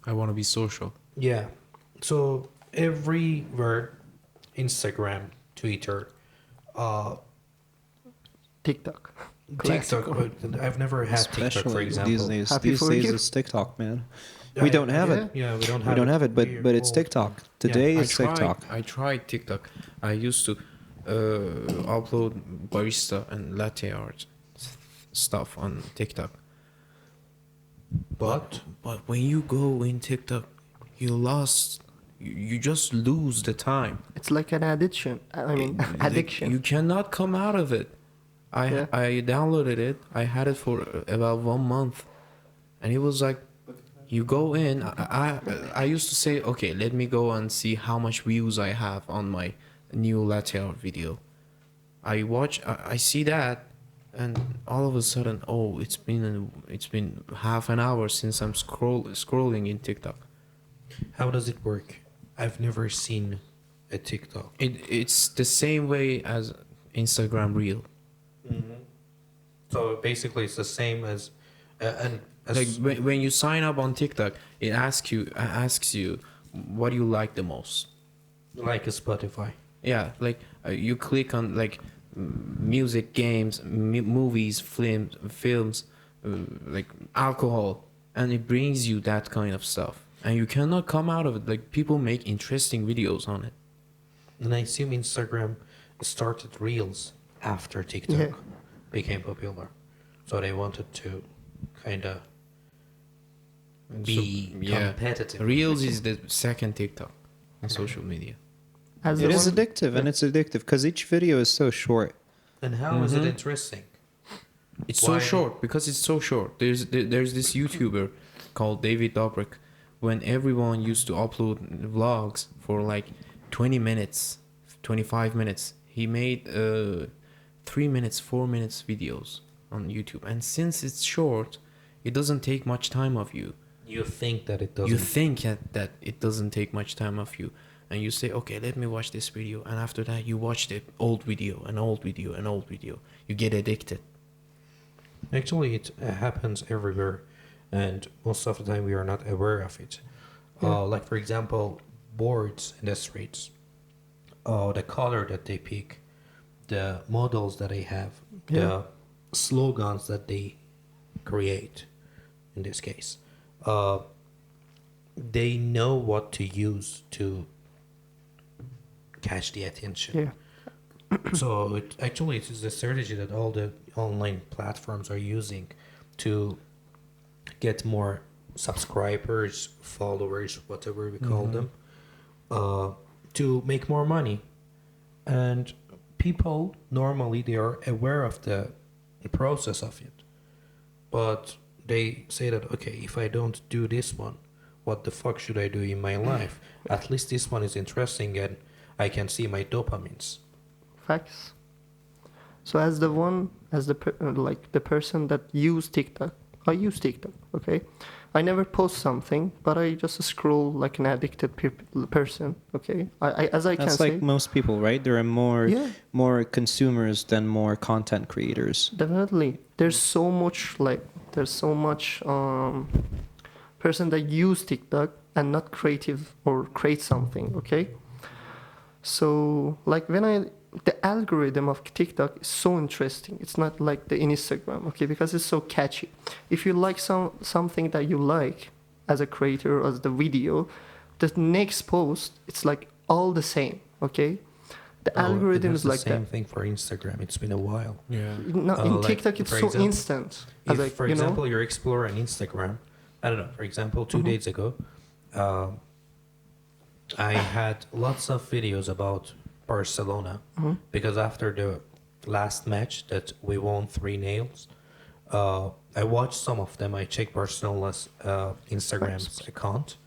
I want to be social. Yeah. So everywhere, Instagram, Twitter, TikTok. TikTok. I've never had TikTok, for example. these days. Happy These for days you. it's TikTok, man. We don't have it. Yeah, we don't have We don't have it, We're but it's old. TikTok. Today I it's TikTok. tried TikTok. I used to upload barista and latte art stuff on TikTok. But when you go in TikTok, you just lose the time. It's like an addiction. I mean, Like, addiction. you cannot come out of it. Yeah. I downloaded it. I had it for about 1 month, and it was like, you go in. I used to say, okay, let me go and see how much views I have on my new latte art video. I see that, and all of a sudden, oh, it's been half an hour since I'm scrolling in TikTok. How does it work? I've never seen a TikTok. It's the same way as Instagram Reel. So basically, it's the same as, and as Like when you sign up on TikTok, it asks you what you like the most. like a Spotify. Yeah, like you click on like music, games, movies, films, like alcohol, and it brings you that kind of stuff, and you cannot come out of it. Like people make interesting videos on it. And I assume Instagram started Reels after TikTok Yeah. became popular, so they wanted to kind of And be competitive. Reels is the second TikTok on social media. As It the is one- addictive, and it's addictive because each video is so short. And how is it interesting? It's Why? so short because it's so short. There's this YouTuber called David Dobrik. When everyone used to upload vlogs for like 20 minutes, 25 minutes, he made 3 minutes, 4 minutes videos on YouTube. And since it's short, it doesn't take much time of you. You think that it doesn't? You think that it doesn't take much time of you, and you say, okay, let me watch this video, and after that you watch the old video, an old video, an old video. You get addicted. Actually, it happens everywhere, and most of the time we are not aware of it. Like for example, boards in the streets, the color that they pick, the models that they have, the slogans that they create. In this case, they know what to use to catch the attention. Yeah. So it is a strategy that all the online platforms are using to get more subscribers, followers, whatever we call them, to make more money. And people normally they are aware of the process of it, but they say that okay, if I don't do this one, what the fuck should I do in my life? At least this one is interesting and I can see my dopamines. Facts. So as the one, as the like the person that use TikTok, I use TikTok. Okay, I never post something, but I just scroll like an addicted person. Okay, I as I That's can like say, most people, right? There are Yeah. more consumers than more content creators. definitely. There's so much person that use TikTok and not creative or create something. Okay, so like the algorithm of TikTok is so interesting. It's not like the Instagram, okay, because it's so catchy. If you like something that you like as a creator, as the video, the next post it's like all the same, okay. The algorithm is like the same that. thing for Instagram. It's been a while. Yeah. No, in like, TikTok it's for so example, instant. If, Like, for example, you're exploring Instagram, I don't know. For example, 2 days ago, I had lots of videos about Barcelona because after the last match that we won 3-0, I watched some of them. I checked Barcelona's Instagram's account,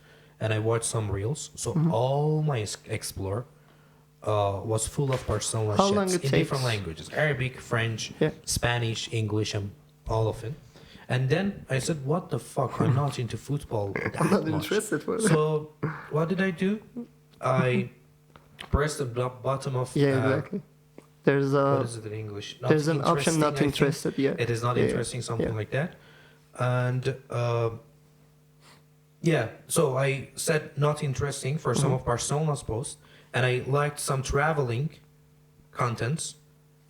and I watched some reels. So all my explore was full of Barcelona How shits long it in takes? different languages: Arabic, French, Yeah. Spanish, English, and all of it. And then I said, "What the fuck? I'm not into football that I'm not much." interested for that. So what did I do? I pressed the bottom of Yeah, exactly. There's what a is it in English? Not there's an option interesting, not I think. interested. Yeah, It is not Yeah, interesting, something yeah. like that. And yeah, so I said not interesting for some of Barcelona's posts, and I liked some traveling contents,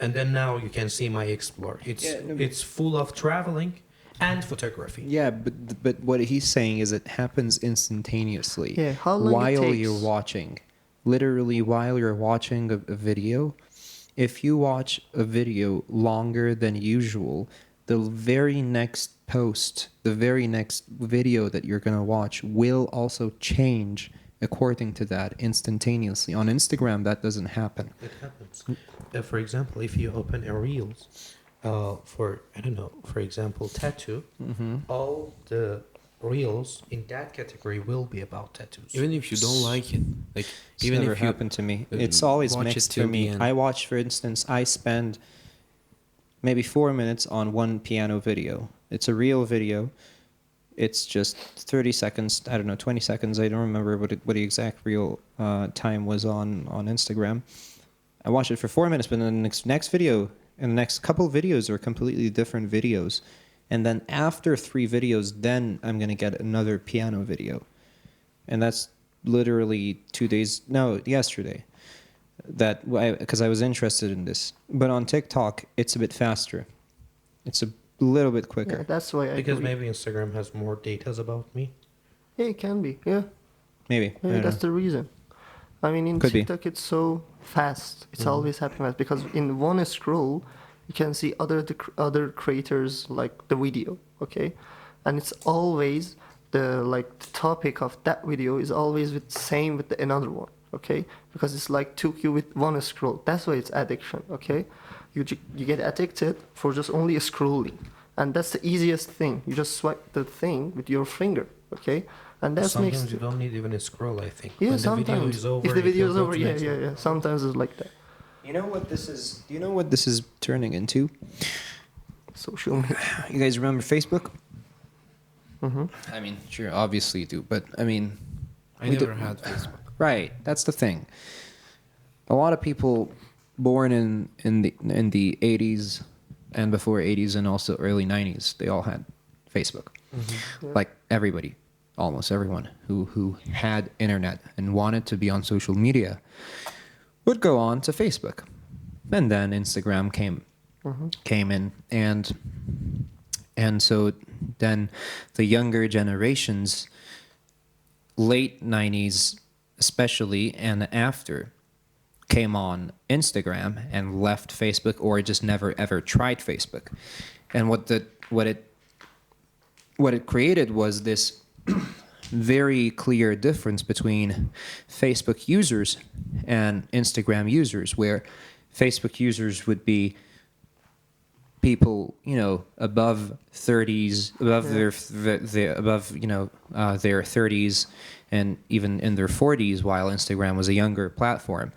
and then now you can see my explore. It's full of traveling and photography. Yeah, but what he's saying is it happens instantaneously. Yeah, how long it while takes. you're watching, literally while you're watching a video. If you watch a video longer than usual, the very next post, the very next video that you're gonna watch will also change according to that instantaneously. On Instagram, that doesn't happen. It happens. For example, if you open a Reels for, I don't know, for example, tattoo, all the Reels in that category will be about tattoos. Even if you don't like it, like It's even never if you happened to me. uh, It's always watch it mixed till for me. the end. I watch, for instance, I spend maybe 4 minutes on one piano video. It's a real video. It's just 30 seconds. I don't know, 20 seconds. I don't remember what the exact real time was on Instagram. I watched it for 4 minutes, but then the next video And the next couple videos are completely different videos. And then after 3 videos, then I'm going to get another piano video. And that's literally yesterday. Because I was interested in this. But on TikTok, it's a bit faster. It's a little bit quicker. Yeah, that's why I Because agree. maybe Instagram has more data about me. Yeah, it can be. Yeah, Maybe. I yeah, don't that's know. the reason. I mean, in Could be. TikTok, it's so fast. It's always happening fast because in one scroll, you can see other creators like the video, okay, and it's always the topic of that video is always with same with another one, okay, because it's like took you with one scroll. That's why it's addiction, okay. You get addicted for just only scrolling, and that's the easiest thing. You just swipe the thing with your finger, okay, and that Sometimes makes you don't need even a scroll, I think. yeah, When sometimes. the video is over, If the you video can is go over, to yeah, next yeah, one. yeah. Sometimes it's like that. You know what this is? Do you know what this is turning into? Social media. You guys remember Facebook? Mm-hmm. I mean, sure, obviously you do, but I mean, I we never do- had Facebook. right? That's the thing. A lot of people born in the 80s and before 80s and also early 90s, they all had Facebook. Yeah. Like everybody, almost everyone who had internet and wanted to be on social media would go on to Facebook, and then Instagram came in, and so then the younger generations, late 90s especially and after, came on Instagram and left Facebook or just never ever tried Facebook. And what it created was this very clear difference between Facebook users and Instagram users, where Facebook users would be people, above 30s, above their 30s, and even in their 40s, while Instagram was a younger platform.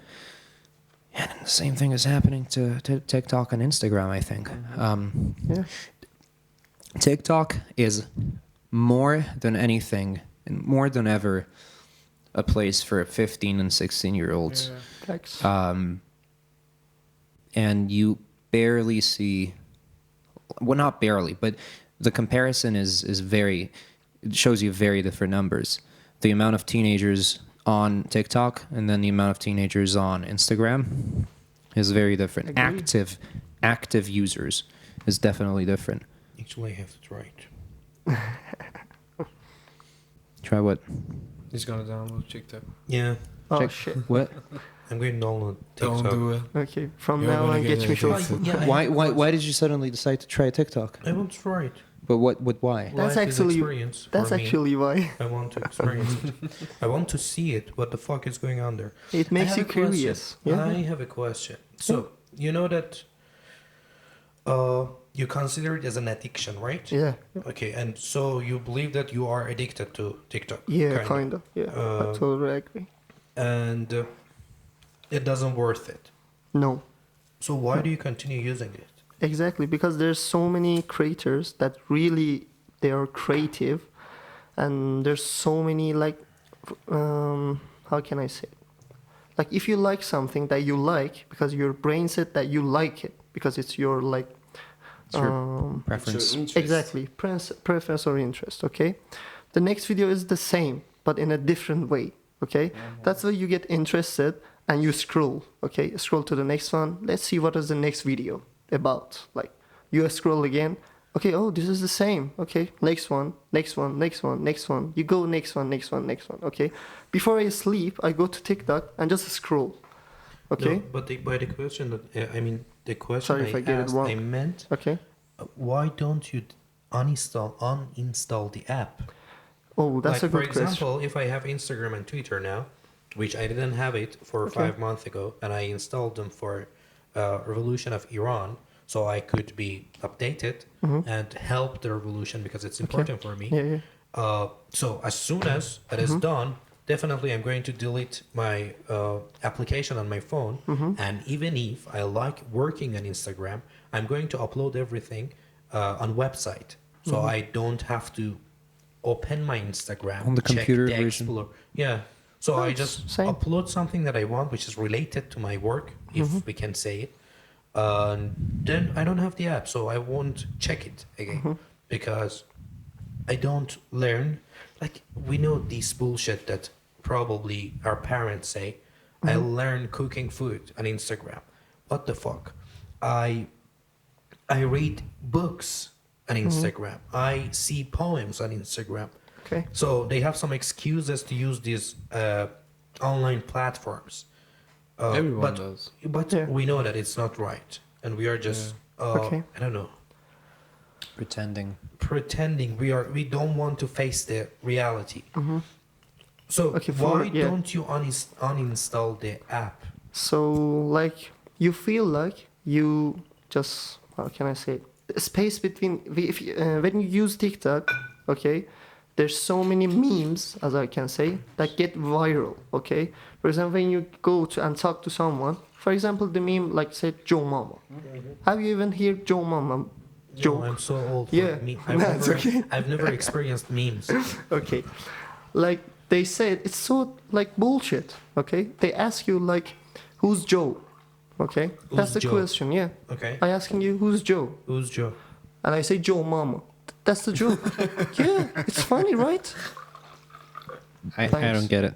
And the same thing is happening to TikTok and Instagram, I think. Yeah. TikTok is more than anything and more than ever a place for 15 and 16-year-olds. Facts. And you barely see, well, not barely, but the comparison is very, it shows you very different numbers. The amount of teenagers on TikTok and then the amount of teenagers on Instagram is very different. Agreed. Active users is definitely different. Actually, I have to try it. Try what? He's gonna download TikTok. Yeah, Oh check- shit. What? I'm going to download TikTok. Don't do it. Okay. From You're now gonna on, get get me addicted. short. Yeah, Why did you suddenly decide to try TikTok? I want to try it. But why? That's Life is actually- experience That's for me. actually why. I want to experience it. I want to see it. What the fuck is going on there? It I makes have you a question. curious. Yeah. I have a question. So you know that you consider it as an addiction, right? Yeah. Okay, and so you believe that you are addicted to TikTok. Yeah. kinda. Kind of. Yeah. I totally agree. And it doesn't worth it. No. So why do you continue using it? Exactly, because there's so many creators that really they are creative, and there's so many how can I say it? Like if you like something that you like because your brain said that you like it because it's your It's your preference. exactly preference or interest. Okay, the next video is the same but in a different way. Okay, that's why you get interested and you scroll. Okay, scroll to the next one. Let's see what is the next video about. Like you scroll again. Okay, oh, this is the same. Okay, next one, next one, next one, next one. You go next one, next one, next one. Okay, before I sleep, I go to TikTok and just scroll. Okay, No, but by the question that the question Sorry if I get it asked, wrong. I meant okay. why don't you uninstall the app? Oh, that's like a for good question. example, if I have Instagram and Twitter now, which I didn't have it for Okay. 5 months ago, and I installed them for revolution of Iran, so I could be updated and help the revolution because it's important for me. Mm-hmm. Yeah, yeah. So as soon as it is done, definitely I'm going to delete my application on my phone. And even if I like working on Instagram, I'm going to upload everything on website, so I don't have to open my Instagram On the check computer the version. Explorer. Yeah. So I Nice. just Same. upload something that I want, which is related to my work, if we can say it. Then I don't have the app, so I won't check it again because I don't learn. Like we know this bullshit that probably our parents say. I learn cooking food on Instagram. What the fuck? I read books on Instagram. I see poems on Instagram. Okay. So they have some excuses to use these online platforms. Everyone but, does. But Yeah. we know that it's not right, and we are just Okay. I don't know, Pretending. pretending. We don't want to face the reality. So Okay, why yeah. don't you uninstall the app? So like you feel like you just, how can I say it? The space between when you use TikTok, okay, there's so many memes, as I can say, that get viral. Okay, for example, when you go to and talk to someone, for example, the meme like said Joe Mama. Have you even heard Joe Mama No, joke? I'm so old. For Yeah, that's okay. I've never experienced memes. Okay, like they said it's so like bullshit. Okay, they ask you like, who's Joe? Okay, that's the Joe? question. Yeah, Okay, I asking you who's Joe, who's Joe? and I say Joe Mama. That's the joke. Yeah, it's funny, right? I Thanks. don't get it.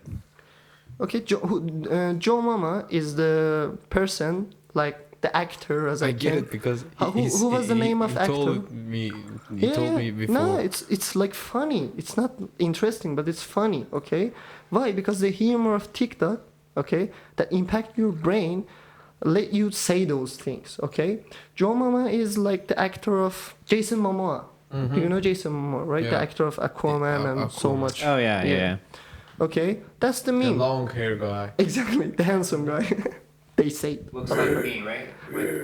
Okay, Joe Mama is the person, like the actor, as I, I get can. it because Who was the name of he actor? told me. He told me before. No, it's like funny. It's not interesting, but it's funny. Okay, why? Because the humor of TikTok, okay, that impact your brain, let you say those things. Okay, Joe Mama is like the actor of Jason Momoa. You know Jason Momoa, right? The Yeah. actor of Aquaman and so Aquaman. much. Oh yeah, yeah. Okay, that's the The meme. long hair guy. Exactly, the handsome guy. They say. Looks like me, right?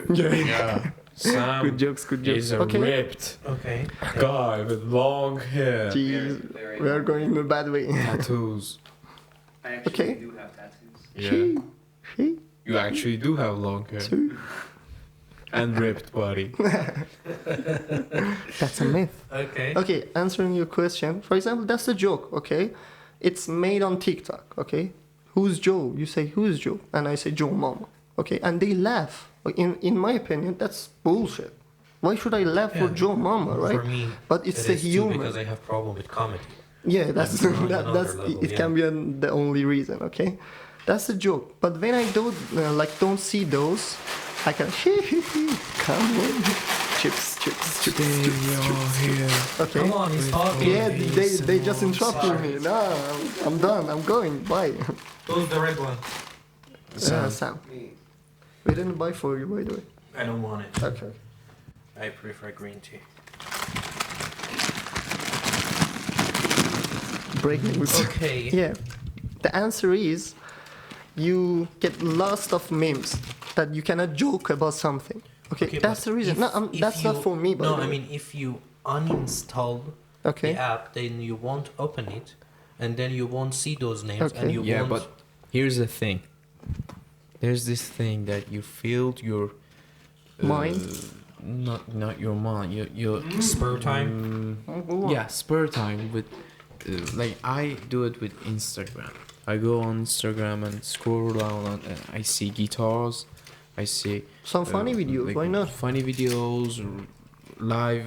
Yeah. Yeah. Sam Good jokes, good jokes. is a Okay. ripped Okay. guy with long hair, Jeez, we are going in a bad way. tattoos. I actually Okay. do have tattoos. Yeah. She. You actually do have long hair and ripped body. That's a myth. Okay. Okay, answering your question. For example, that's the joke, okay? It's made on TikTok, okay? Who's Joe? You say, who's Joe? And I say, Joe Mama. Okay, and they laugh. In my opinion, that's bullshit. Why should I laugh for Yeah. Joe Mama, right? For me, But it's it the is too, humor. because I have problem with comedy. Yeah, that's That's on that's another level, it. yeah. Can be the only reason, okay? That's the joke. But when I don't see those, I can come on, chips. Okay. Come on, he's talking. Yeah, they just interrupted me. No, I'm done. I'm going. Bye. Who's the red one? Sam. We didn't buy for you, by the way. I don't want it. Okay. I prefer green tea. Breaking news. Okay. Yeah. The answer is you get lots of memes that you cannot joke about something. Okay, that's but the reason. if- No, if that's you- not for me, by No, the I way. mean, if you uninstall Okay. the app, then you won't open it, and then you won't see those names, Okay. and you Yeah, won't. but here's the thing. There's this thing that you filled your Mind? not your mind. Your Spare time. yeah, spare time with like I do it with Instagram. I go on Instagram and scroll down and I see guitars. I see Some funny videos. like Why not? funny videos, live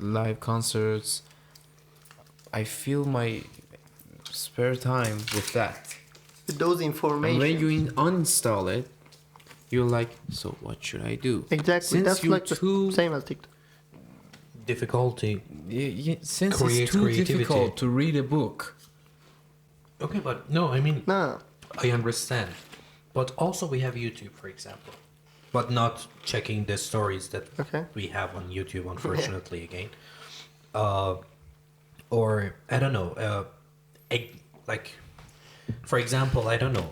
live concerts. I fill my spare time with that. With those And information. when you uninstall it, you're like, so what should I do? Exactly. Since That's you're like the too same as TikTok. Difficulty. since Create it's too creativity. difficult to read a book. Okay, but no, I mean, No. I understand. But also we have YouTube, for example. But not checking the stories that Okay. we have on YouTube, unfortunately, again. Or, I don't know, like, for example, I don't know.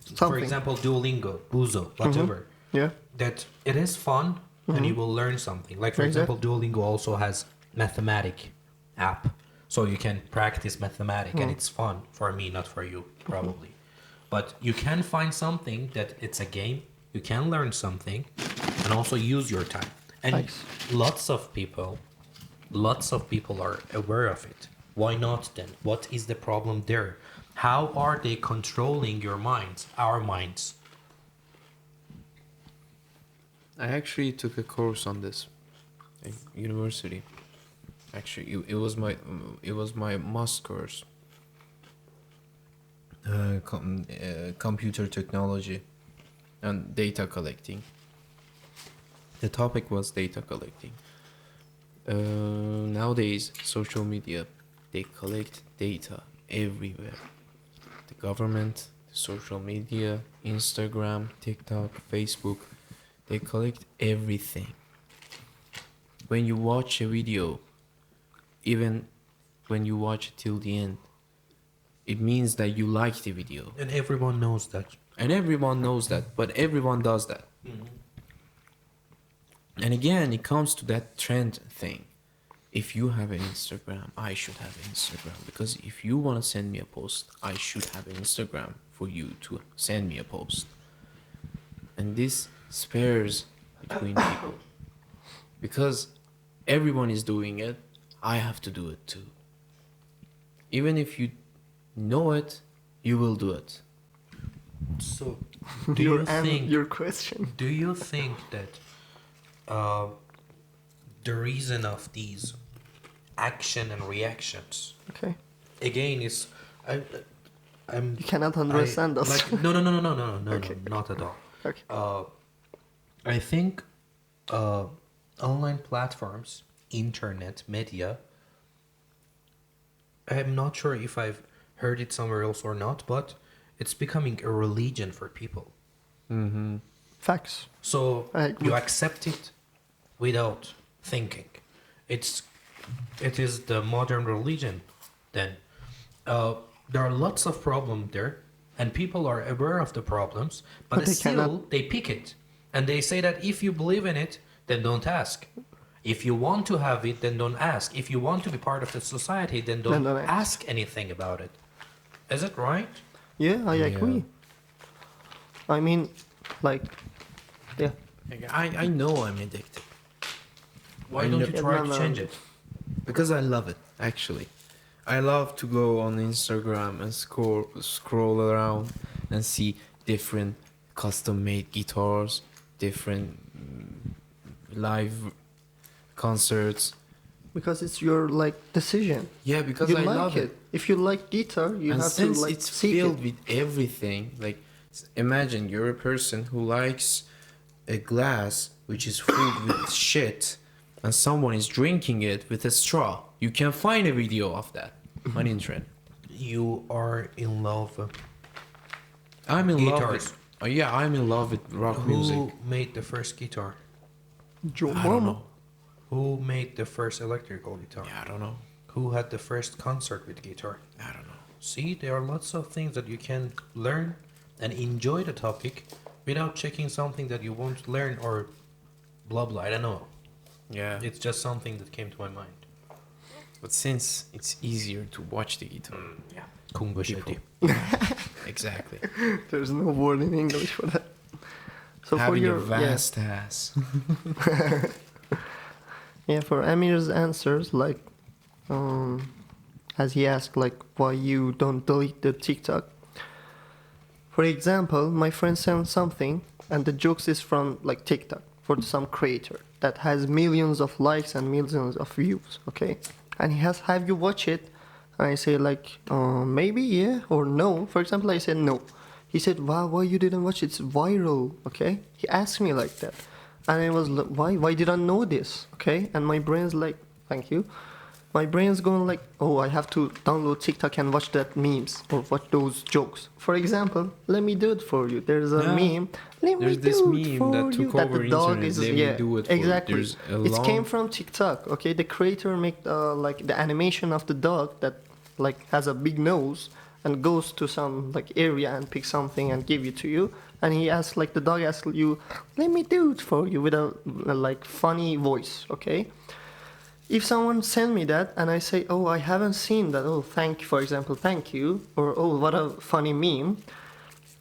For Something. example, Duolingo, Buzo, whatever. Yeah. That it is fun and you will learn something. Like, for Exactly. example, Duolingo also has mathematic app. So you can practice mathematic and it's fun for me, not for you, probably. But you can find something that it's a game, you can learn something and also use your time. And Nice. lots of people are aware of it. Why not then? What is the problem there? How are they controlling your minds, our minds? I actually took a course on this in university. Actually, it was my must course. Computer technology and data collecting. The topic was data collecting. Nowadays, social media, they collect data everywhere. The government, the social media, Instagram, TikTok, Facebook, they collect everything. When you watch a video, even when you watch it till the end, it means that you like the video. And everyone knows that. And everyone knows that, but everyone does that. And again, it comes to that trend thing. If you have an Instagram, I should have Instagram. Because if you want to send me a post, I should have Instagram for you to send me a post. And this spares between people. Because everyone is doing it, I have to do it too. Even if you know it, you will do it. So, do you think your question? Do you think that the reason of these action and reactions Okay. again is I'm You cannot understand us. like no Okay. not at all. Okay. I think online platforms, internet media. I'm not sure if I've heard it somewhere else or not, but it's becoming a religion for people. Facts. So I agree. you accept it without thinking. It is the modern religion. Then there are lots of problems there, and people are aware of the problems, but, But they still cannot- they pick it, and they say that if you believe in it, then don't ask. If you want to have it, then don't ask. If you want to be part of the society, then don't don't ask anything about it. Is it right? Yeah, I agree. I mean, like, yeah. I know I'm addicted. Why I don't know- you Yeah, try no, to no. change it? Because I love it, actually. I love to go on Instagram and scroll around and see different custom-made guitars, different live concerts. Because it's your like decision. Yeah, because You I like love it. If you like guitar, you And have to since like it's seek filled it. with everything, like imagine you're a person who likes a glass which is filled with shit, and someone is drinking it with a straw. You can find a video of that on internet. You are in love. I'm in love Guitars. with. Yeah, I'm in love with rock music. Who made the first guitar? Joe I don't Mama. know. Who made the first electrical guitar? Yeah, I don't know. Who had the first concert with guitar? I don't know. See, there are lots of things that you can learn and enjoy the topic without checking something that you won't learn or blah blah. I don't know. Yeah, It's just something that came to my mind. but since it's easier to watch the guitar, Yeah. Kung Basheti. exactly. There's no word in English for that. So Having for your a vast ass. for Amir's answers, like, as he asked, like, why you don't delete the TikTok. For example, my friend sent something, and the jokes is from like TikTok for some creator that has millions of likes and millions of views. Okay, and he has, have you watched it? And I say like, maybe yeah or no. For example, I said no. He said, wow, why you didn't watch it? It's viral. Okay, he asked me like that, and I was like, why did I know this? Okay, and my brain's like, thank you. My brain's going like, oh, I have to download TikTok and watch that memes or watch those jokes. For example, let me do it for you. There's a Yeah. meme. Let There's me this do meme it for that took you. That over the dog internet. is Let me yeah, do it for you. exactly. There's a It came long- from TikTok. Okay, the creator make like the animation of the dog that like has a big nose and goes to some like area and pick something and give it to you. And he asks like the dog asks you, let me do it for you with a like funny voice. Okay. If someone send me that and I say, oh, I haven't seen that, oh, thank you, for example, thank you, or oh, what a funny meme,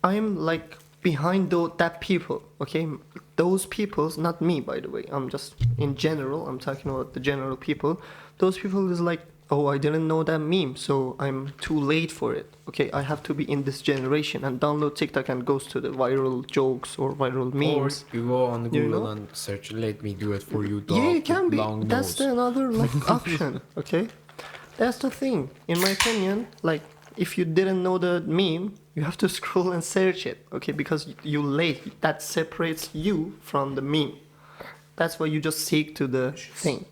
I'm like behind that people, okay? Those people's, not me, by the way, I'm just in general, I'm talking about the general people. Those people is like oh, I didn't know that meme, so I'm too late for it. Okay, I have to be in this generation and download TikTok and goes to the viral jokes or viral memes. Or you go on You Google know? and search, let me do it for you, dog. Yeah, it with can be. long That's nose. another like option. Okay, that's the thing. In my opinion, like if you didn't know the meme, you have to scroll and search it. Okay, because you late. That separates you from the meme. That's why you just seek to the thing.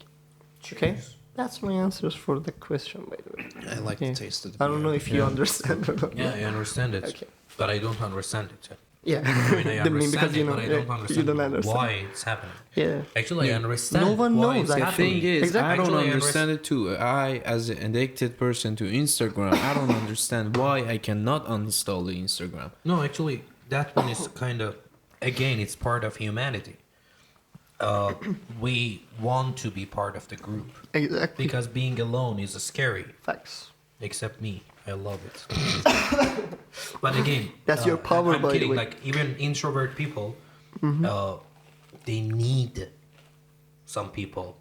Okay, that's my answers for the question, by the way. I like Yeah. the taste of the I don't know if you Yeah. understand or not. Yeah, I understand it, Okay. but I don't understand it. Yeah. I mean, I The meme, understand because you it, know, but I yeah, don't understand, you don't understand. why it's happening. Yeah. Actually, I understand No one why knows, it's The happening. thing is, Exactly. I don't Actually, I understand it too. I, as an addicted person to Instagram, I don't understand why I cannot uninstall the Instagram. No, actually, that one is kind of, again, it's part of humanity. We want to be part of the group Exactly. because being alone is scary. Facts. Except me, I love it. But again, That's your power, I'm by the kidding. way. Like even introvert people, they need some people,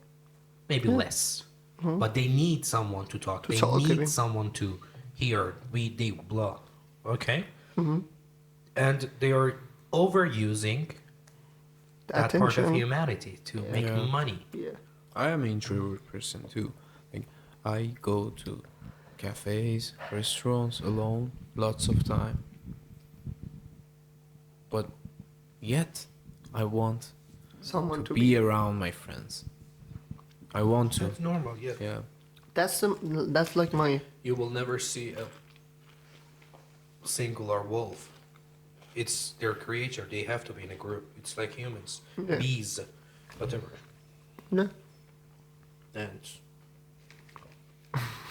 maybe less, but they need someone to talk. They talk, need okay. someone to hear. They blah, okay, and they are overusing that part of Attention. humanity to make Yeah. money. Yeah. I am an introvert person too. Like I go to cafes, restaurants alone, lots of time. But yet, I want Someone to be around my friends. I want to. That's normal, yeah. Yeah. That's like my You will never see a singular wolf. It's their creature. They have to be in a group. It's like humans, Yeah. bees, whatever. yeah. And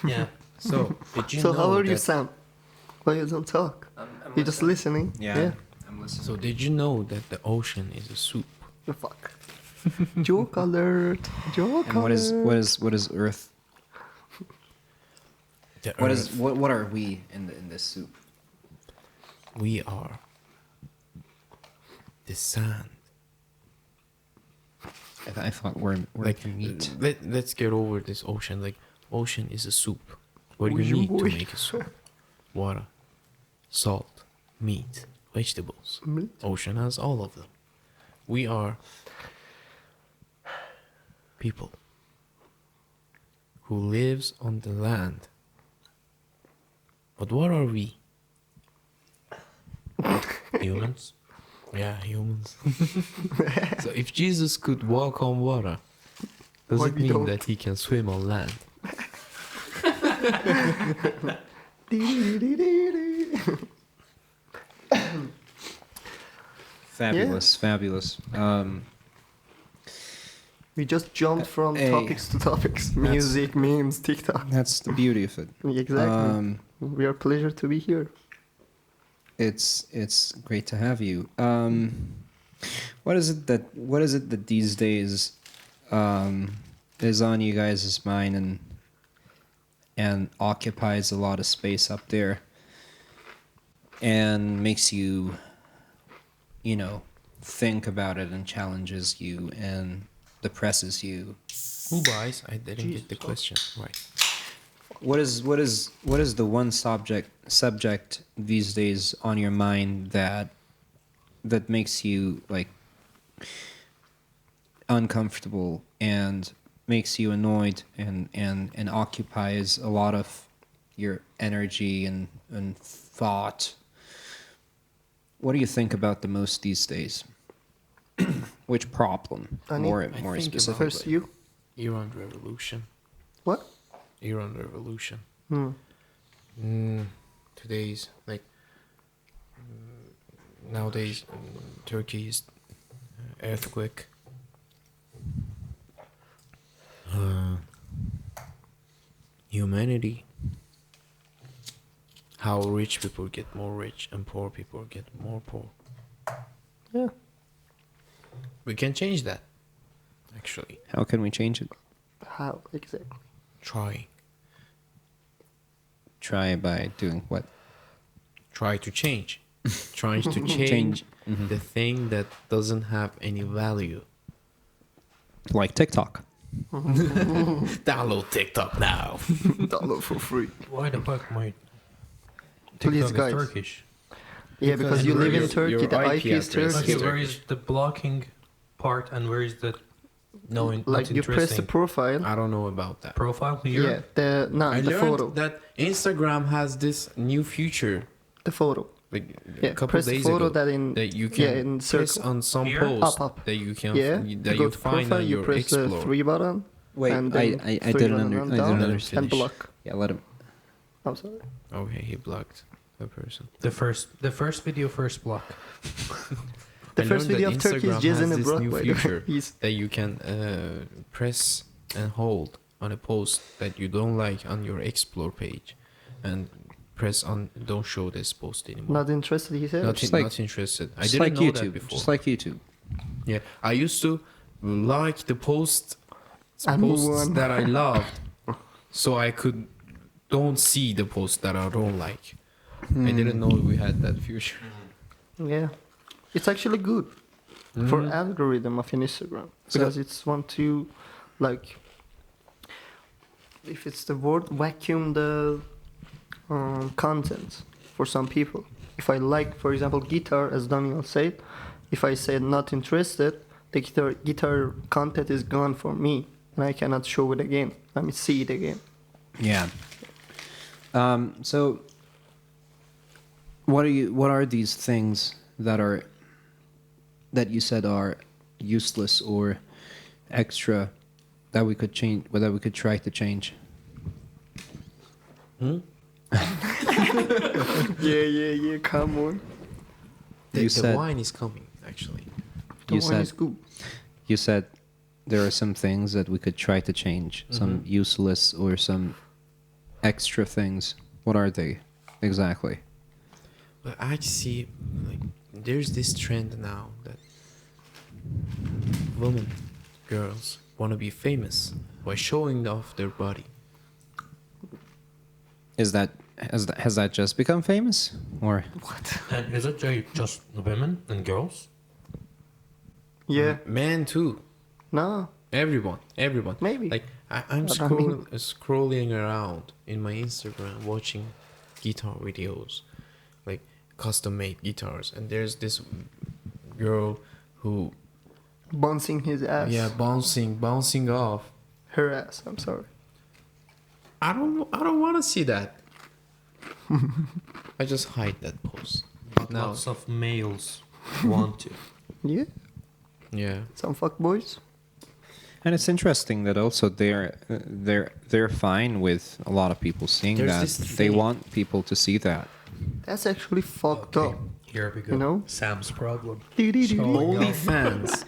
yeah, So did you So know how are you, that- Sam? Why you don't talk? I'm You're just listening. Yeah. I'm listening. So did you know that the ocean is a soup? The fuck. Joke alert. Joke And alert. what is Earth? The What is earth, what are we in this soup? we are the sand. I thought we're Like the meat. let's get over this ocean. Like ocean is a soup. What do you Ocean need to boy. make a soup? Water, salt, meat, vegetables. Meat. Ocean has all of them. We are people who lives on the land. But what are we? humans. Yeah, humans. So if Jesus could walk on water, does Why it we mean don't? that he can swim on land? Fabulous, fabulous. We just jumped from Hey. topics to topics. Music, memes, TikTok. That's the beauty of it. Exactly. We are pleasure to be here. It's great to have you. What is it that these days is on you guys' mind and occupies a lot of space up there and makes you think about it and challenges you and depresses you? Who buys? I didn't get the question right. What is the one subject these days on your mind that makes you like uncomfortable and makes you annoyed and occupies a lot of your energy and thought? What do you think about the most these days? Which problem? Ani, More I think about specifically. First you. Iran Revolution. What? Iran Revolution. Hmm. Today's like nowadays Turkey's earthquake. Humanity. How rich people get more rich and poor people get more poor. Yeah. We can change that. Actually, How can we change it? How exactly? try By doing what? try to change. Trying to change, Change. Mhm. the thing that doesn't have any value. Like TikTok. Download TikTok now. Download for free. Why the fuck my Please, TikTok is guys. Turkish? Yeah, because you live in your Turkey, the IP IP is address Turkey. Okay, is where is the blocking part and where is the Like not you press the interesting profile. I don't know about that. profile here? Yeah, the I the learned photo. that Instagram has this new feature, The photo. like Yeah, a couple press the days photo ago, that in that you can in press circle. on some Here? post Up. that you can Yeah, that you go you to find profile, on you your press the Explore. 3 button. Wait, and then I 3 didn't button I down didn't Let him understand. and finish. block. Yeah, let him. I'm sorry. Okay, he blocked the person. The first video first block. The I first learned video that of Turkey is Instagram Jason has and this Brock, new by the way. feature He's that you can press and hold on a post that you don't like on your Explore page, and press on don't show this post anymore. not interested, he said. Not, Just like- not interested. I Just didn't like know YouTube. that before. Just like YouTube. Yeah, I used to like the posts And move posts on. that I loved, so I could don't see the posts that I don't like. I didn't know we had that feature. Yeah. It's actually good for algorithm of Instagram. So- Because it's want to, like, if it's the word, vacuum the content for some people. If I like, for example, guitar, as Daniel said, if I said not interested, the guitar content is gone for me, and I cannot show it again. Let me see it again. Yeah. So, what are these things that you said are useless or extra that we could change, or that we could try to change? Yeah, come on. The, You the said- wine is coming, actually. The You wine said is good. you said there are some things that we could try to change, some useless or some extra things. What are they exactly? But I see, like, there's this trend now that women, girls, want to be famous by showing off their body. Has that just become famous, or And is it just women and girls? Yeah. Men too. No. Everyone. Maybe. Like I'm But I mean- scrolling around in my Instagram, watching guitar videos, like custom-made guitars, and there's this girl who, Bouncing his ass. bouncing off. Her ass. I'm sorry. I don't want to see that. I just hide that post. But No. lots of males want to. Yeah. Yeah. Some fuck boys. and it's interesting that also they're fine with a lot of people seeing There's that. this They thing. want people to see that. That's actually fucked up. Here we go. You know? Sam's problem. OnlyFans.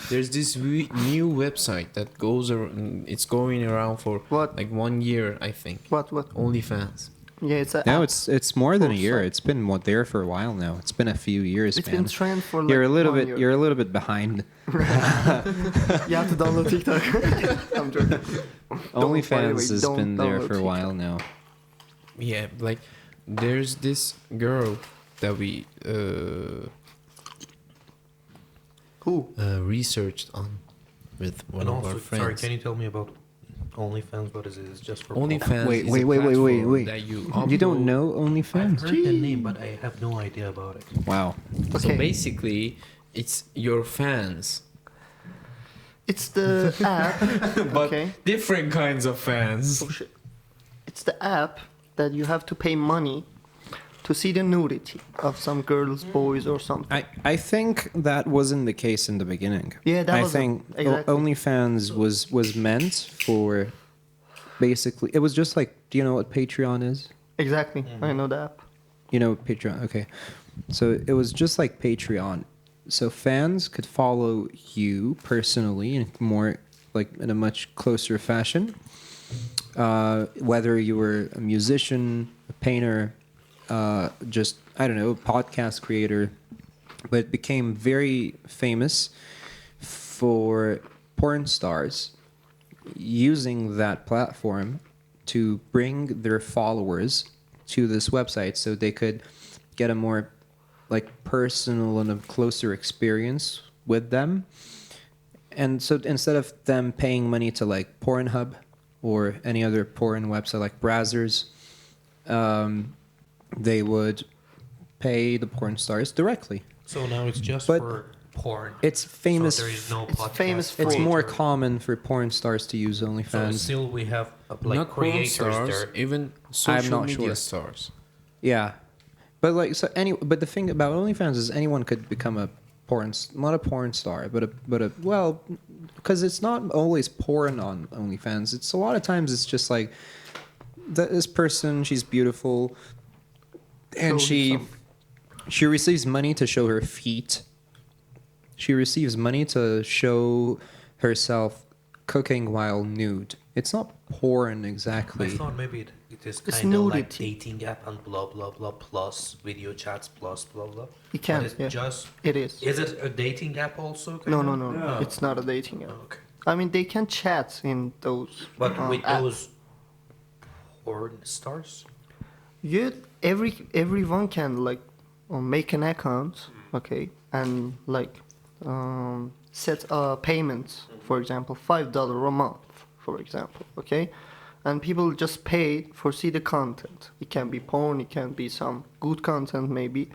There's this new website that goes around. It's going around for What? like 1 year, I think. What? OnlyFans. Yeah, it's a. No, app. it's more than a Oh, year. sorry. It's been there for a while now. It's been a few years, It's man. been trend for like You're a little 1 bit. year. You're a little bit behind. You have to download TikTok. I'm joking. Don't, by the way, OnlyFans has don't been there download for a TikTok. while now. Yeah, like there's this girl that we Who? researched on with one And of also, our friends. sorry, can you tell me about OnlyFans? What is it? It's just for OnlyFans Wait, is wait, a wait, wait, wait, platform wait. that you You don't upload- know I've OnlyFans? heard the name, but I have no idea about it. Wow. So Okay. basically, it's your fans, It's the app. but Okay. different kinds of fans. Oh shit. It's the app that you have to pay money to see the nudity of some girls, boys, or something. I think that wasn't the case in the beginning. Yeah, that I wasn't- think exactly. OnlyFans was meant for basically. It was just like, do you know what Patreon is? Exactly. I know the app. You know Patreon, okay. So it was just like Patreon. So fans could follow you personally in more like in a much closer fashion. Whether you were a musician, a painter, just I don't know, a podcast creator, but it became very famous for porn stars using that platform to bring their followers to this website so they could get a more like personal and a closer experience with them. and so instead of them paying money to like Pornhub or any other porn website like Brazzers, they would pay the porn stars directly. So now it's just But for porn. It's famous. So there is no It's podcast. famous for- It's more creator. common for porn stars to use So OnlyFans. still we have like Not porn creators stars, there. even social not media sure. stars. Yeah, but like so but the thing about OnlyFans is anyone could become a not a porn star, but a well, because it's not always porn on OnlyFans. It's a lot of times it's just like this person, she's beautiful, and Show she some- she receives money to show her feet. She receives money to show herself cooking while nude. It's not porn I exactly. thought maybe it is It's kind of like nudity. dating app and blah blah blah plus video chats plus blah blah. You can, But it's yeah. just It is. is it a dating app also? kind No, of? no, no, it's not a dating app. Oh, okay. I mean, they can chat in those. But with apps. those porn stars? Everyone can like make an account, okay, and like set a payment. For example, $5 a month, for example, okay, and people just pay for see the content. It can be porn, it can be some good content, maybe.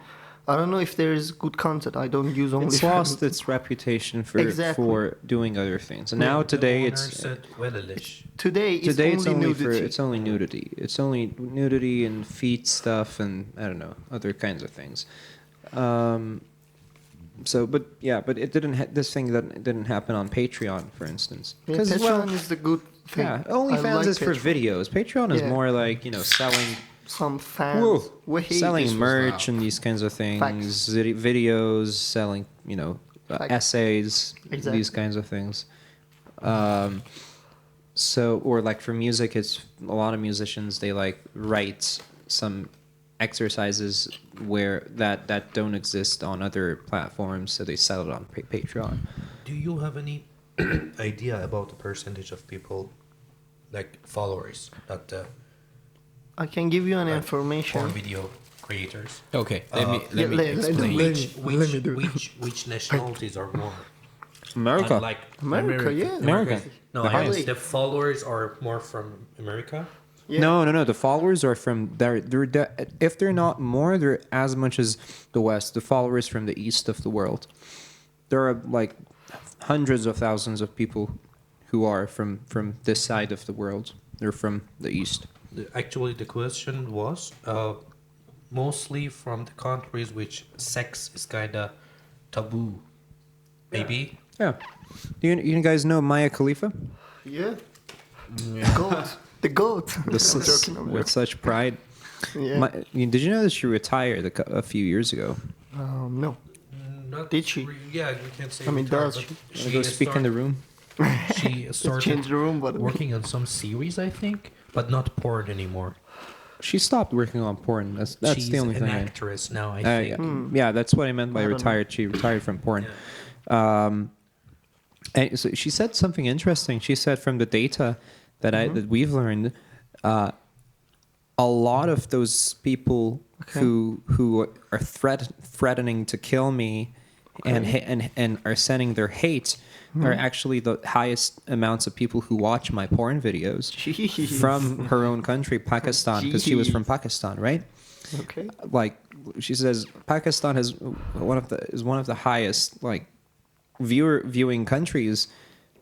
I don't know if there is good content. I don't use It's OnlyFans. lost its reputation Exactly. for doing other things. And now The today owner it's said wellish. Today it's only nudity. it's only nudity. It's only nudity and feet stuff and I don't know other kinds of things. But it didn't. This thing that didn't happen on Patreon, for instance. Yeah, 'Cause, Patreon is the good thing. yeah, I OnlyFans like is for Patreon. videos. Patreon is Yeah. more like selling. Some fans. Whoa. Wait, this Selling was merch loud. and these kinds of things, Facts. videos, selling, Facts. essays, Exactly. these kinds of things. Or like for music, it's a lot of musicians, they like write some exercises where that don't exist on other platforms, so they sell it on Patreon. Do you have any idea about the percentage of people, like followers, that I can give you an like information. porn video creators? Okay, let me yeah, let- explain. Which nationalities are more? America. Like America, yeah. America. no, The I mean highest. the followers are more from America. Yeah. No. The followers are from if they're not more, they're as much as the West. The followers from the east of the world. There are like hundreds of thousands of people who are from this side of the world. They're from the east. Actually, the question was mostly from the countries which sex is kind of taboo. Maybe. Yeah. Do you guys know Maya Khalifa? Yeah. Goat. The goat. I'm joking, I'm With joking. such pride. Yeah. Did you know that she retired a few years ago? No. Not Did she? Yeah, you can say. I mean, retired, does but Wanna go speak in the room? She Let's started change the room, but working on some series, I think, but not porn anymore. She stopped working on porn. That's She's the only an thing. actress now, I Yeah. think. Yeah, that's what I meant by I don't know. retired. She retired from porn. Yeah. And so she said something interesting. She said from the data that that we've learned, a lot of those people who are threatening to kill me and are sending their hate are actually the highest amounts of people who watch my porn videos Jeez. from her own country, Pakistan, because she was from Pakistan, right? Okay. Like she says, Pakistan is one of the highest like viewing countries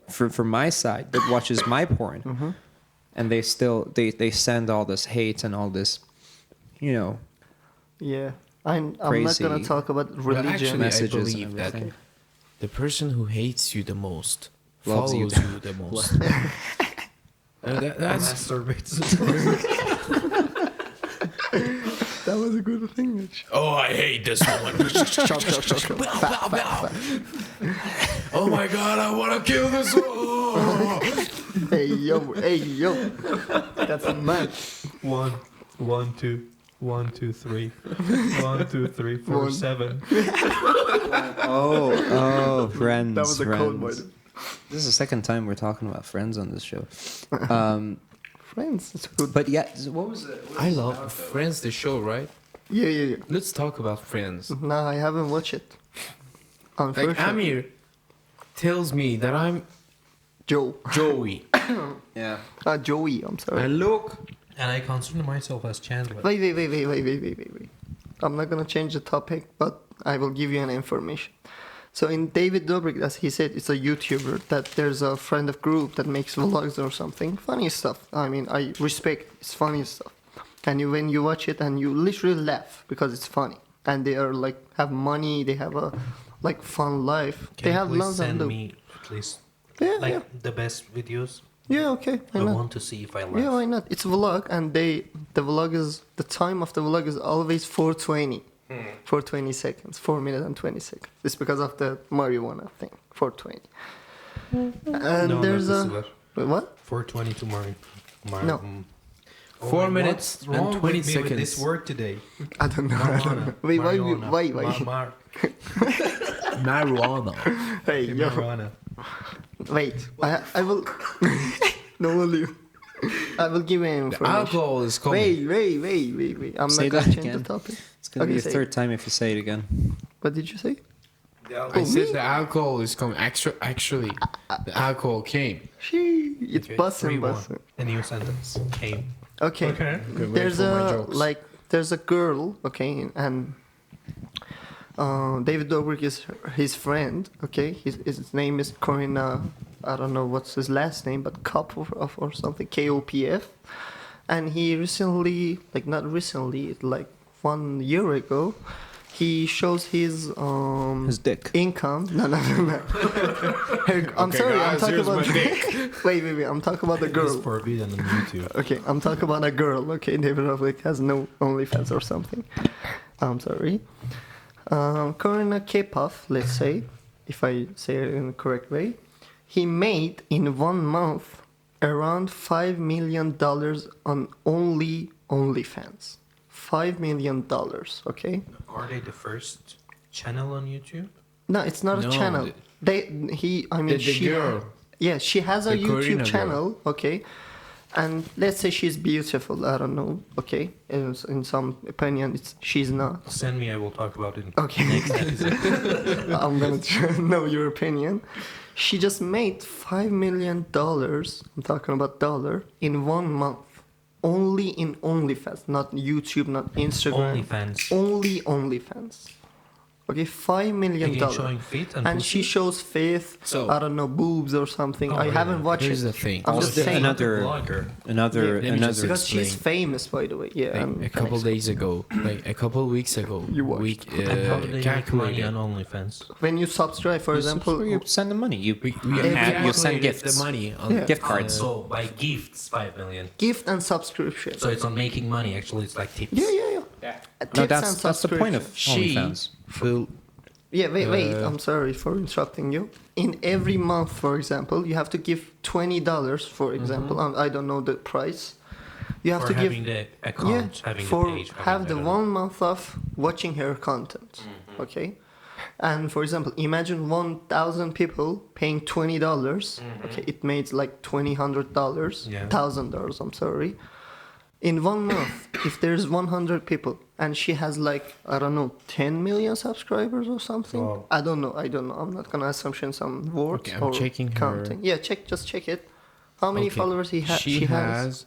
for my side that watches my porn, and they still they send all this hate and all this, Yeah. I'm not Crazy. gonna talk about religion. Actually, I messages and believe that everything. the person who hates you the most Loves you. follows you the most. That's Masturbates. That was a good thing. Mitch. oh, I hate this one. Oh my god, I want to kill this one. Hey yo. That's a match. 1, 2, 1, 2, 3, 1, 2, 3, 4, One. 7. Oh, Friends. That was a Friends. code word. This is the second time we're talking about Friends on this show. Friends. It's good. But yeah, what was it? I love Friends, the show, right? Yeah. Let's talk about Friends. No, I haven't watched it. Like Unfortunately. Amir, tells me that I'm Joe. Joey. Yeah. Joey, I'm sorry. I look. And I consider myself as Chandler. Wait. I'm not gonna change the topic, but I will give you an information. So in David Dobrik, as he said, it's a YouTuber that there's a friend of group that makes vlogs or something. Funny stuff. I mean, I respect. It's funny stuff. And when you watch it and you literally laugh because it's funny. And they are like have money. They have a like fun life. Can they you have please lots send of me, please, yeah, like yeah, the best videos? yeah. Okay, why I not? want to see if I laugh. Yeah, why not? It's a vlog, and the vlog is the time of the vlog is always 4:20. 4:20 seconds, 4 minutes and 20 seconds. It's because of the marijuana thing. 4:20. And No, there's not a the cigar. wait, what? 420 tomorrow. No. 4 minutes what's wrong and 20 with me with this seconds. word today? I don't know. Marijuana. Wait, Marijuana. why? Marijuana. Hey, yo, Marijuana. wait. I will. No, will you? I will give you The information. alcohol is coming. Wait. I'm Say not gonna that change again. the topic. It's gonna be Okay, the say third time if you say it again. What did you say? I said the alcohol is coming. Actually, the alcohol came. It's Okay, busting. 3-1. A new sentence came. Okay. Okay. Okay, wait There's for my a jokes. there's a girl, okay, and David Dobrik is his friend, okay. His name is Corinna. I don't know what's his last name, but or something, KOPF. And he recently, like not recently, like 1 year ago, he shows his His dick. income. No. I'm Okay, sorry, I'm guys, talking here's about. my dick. Wait. I'm talking about the It's girl. forbidden on YouTube. Okay, I'm talking about a girl. Okay, David Dobrik has no OnlyFans or something. I'm sorry. Corinna K-Puff, let's say, if I say it in the correct way, he made in 1 month around $5 million on OnlyFans. $5 million, okay? Are they the first channel on YouTube? No, it's not a No, channel. The girl. Yeah, she has a The Korean YouTube girl. channel, okay? And let's say she's beautiful, I don't know, okay? In some opinion, she's not. Send me, I will talk about it. Okay. Next episode. I'm gonna know your opinion. She just made $5 million, I'm talking about dollar, in 1 month. Only in OnlyFans, not YouTube, not Instagram. OnlyFans. Only OnlyFans. Okay, $5 million. Again, showing feet and And pussy? she shows faith, So- I don't know, boobs or something. Oh, I really? haven't watched Here's it. the thing. I'm Also, just saying. another- Blogger. Another, Yeah, let me just another. Because she's explain. famous, by the way. Yeah. Like a couple days ago, like a couple weeks ago, You watched. we And how do they make money calculated. on OnlyFans? When you subscribe, for example, you send the money. You We you send calculated gifts. the money on Yeah. Gift cards. So by gifts, 5 million. gift and subscription. So it's on making money. Actually, it's like tips. Yeah. No, Tips that's the point of She OnlyFans. will Yeah, wait. Uh, I'm sorry for interrupting you. In every month, for example, you have to give $20. For example, I don't know the price. You have For to give having the account, having for the page. have the having 1 month of watching her content. Okay, and for example, imagine 1,000 people paying $20. Okay, it made like $2,000. Yeah. $1,000. I'm sorry. In 1 month, if there's 100 people and she has like, I don't know, 10 million subscribers or something. Wow. I don't know. I'm not gonna assumption some words Okay, I'm or checking her. counting. Yeah, just check it. How many Okay. followers she has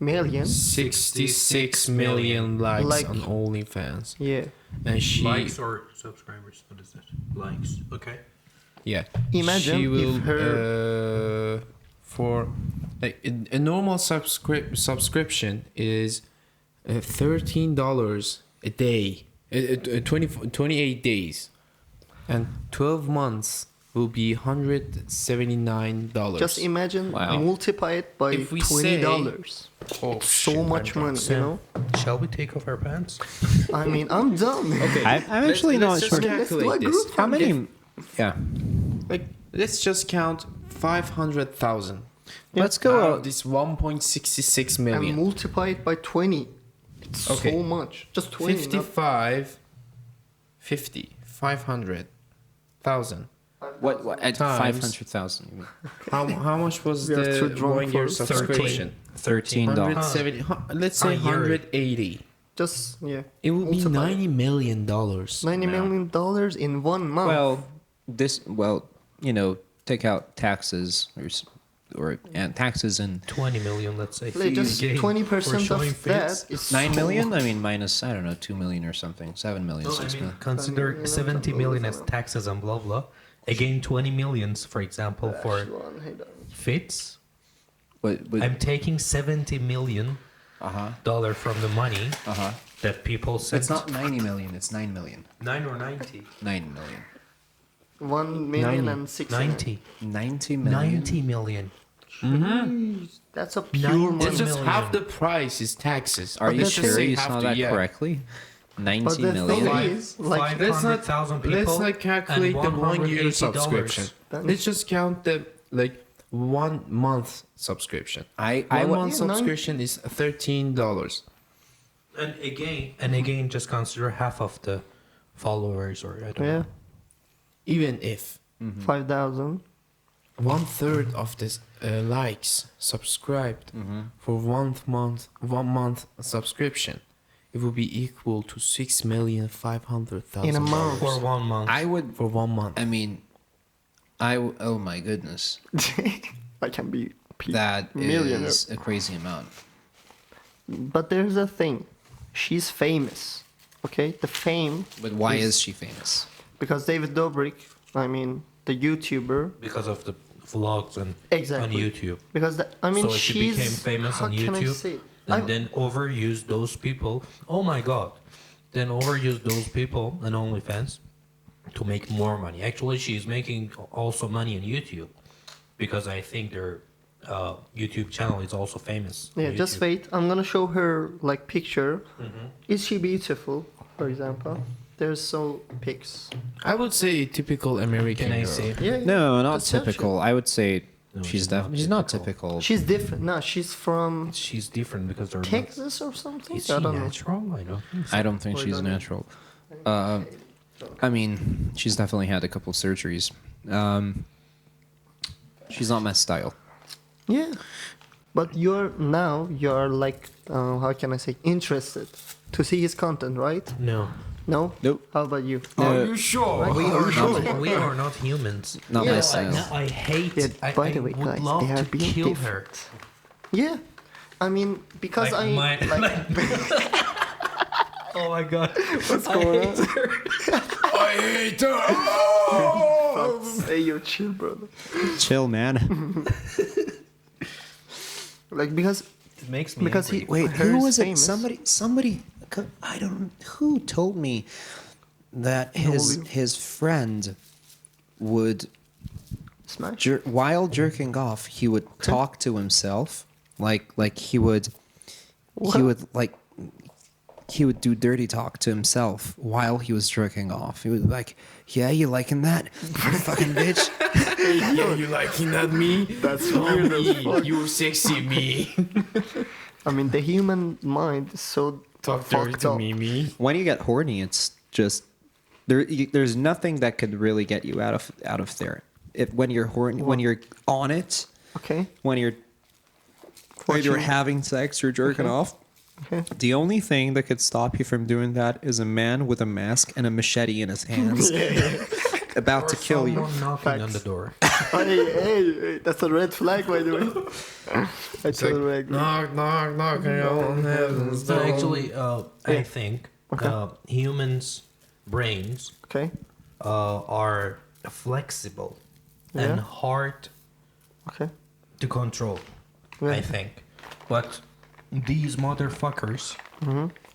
1.66 million. million likes Like- on OnlyFans, Yeah. and she Likes or subscribers? What is that? Likes. Okay. yeah. Imagine she will if her for like a normal subscription is $13 a day, 28 days, and 12 months will be $179. just imagine Wow. multiply it by If we $20. Oh, It's so much money, you know. Shall we take off our pants? I mean, I'm done. Okay, I'm actually not let's sure. just Let's do a calculate this. group How many? Yeah. Like, let's just count 500,000. Let's go. Out of this 1.66 And million. multiply it by 20. It's Okay. so much. Just 20. not- 500,000. What at Times. 500,000? How much was We are too the drunk 1 year for subscription? $13. 170. Let's say A year. 180. Just yeah. It would be multiply it. $90 million. $90 million in 1 month. Well, take out taxes and taxes and 20 million, let's say. Like, just Again, 20% for showing of that fits. is 9 so- million. I mean, minus I don't know 2 million or something. 7 million. No, 6 I mean, million. consider 70 million as taxes and blah blah. Again, 20 millions, for example, for fits. But I'm taking 70 million dollar from the money that people sent. it's not 90 million. It's 9 million. 9 or 90. 9 million. 1 million and 6 90. 90 million. 90 million. That's a pure 90 money. It's just million. half the price is taxes. Are you Let's just sure say you half saw the- that yeah. correctly? 90 But the thing million. is, like, Let's not 500,000 people. let's not calculate the 1 year $180. subscription. Then- Let's just count the 1 month subscription. I One would- month Yeah, nine- subscription is $13. And again, just consider half of the followers, or I don't yeah, know. Even if 5,000. 1/3 of the likes subscribed for 1 month subscription, it will be equal to $6,500,000 In a month. For 1 month. I would. For 1 month. I mean, oh my goodness, I can be that millionaire. is a crazy amount. But there's a thing. She's famous. Okay? The fame. But why is she famous? Because David Dobrik, I mean, the YouTuber. Because of the vlogs and Exactly. on YouTube. Because, I mean, So she she's. became famous how on can I YouTube, say it? and then overused those people. Oh my god! Then overused those people and OnlyFans to make more money. Actually, she's making also money on YouTube because I think their YouTube channel is also famous. on Yeah, just YouTube. wait. I'm gonna show her like picture. Is she beautiful? For example, there's so pics. I would say typical American Can I girl. see? Yeah, No, not Just search typical. I would say No, she's definitely she's not typical. She's different. No, she's from She's different because they're Texas or something. Not, is she I don't know. natural? I don't think so. I don't think Or she's don't know. natural. I mean, she's definitely had a couple of surgeries. She's not my style. Yeah, but you're like how can I say interested to see his content, right? No. No. Nope. How about you? Are you sure? We are not humans. Not Yeah, my I style. I hate. Yeah, I, by I the way, would guys, love they are to being kill different. her. Yeah, I mean because Like I my- Oh my god. what's going on? I hate her. Hey, you chill, brother. Chill, man. Like because It makes me Because angry. he- Wait, Her who is was it? famous. Somebody. I don't. Who told me that his friend would smash. while jerking off, he would talk to himself, like he would he would do dirty talk to himself while he was jerking off. He was like, "Yeah, you liking that, you fucking bitch?" Yeah, you liking that me? That's Oh, weird as me. fuck. You sexy me. I mean, the human mind is so Talk dirty fucked to up. me. When you get horny, it's just there's nothing that could really get you out of there. When you're horny, when you're on it, Okay. when you're having sex or jerking off. Okay. The only thing that could stop you from doing that is a man with a mask and a machete in his hands, about to kill you. Someone knocking on Facts. the door. Hey, that's a red flag, by the way. I tell you, like, Knock, knock, knocking on heaven's So door. actually, I think humans' brains okay. are flexible Yeah. and hard Okay. to control. Yeah. I think, but these motherfuckers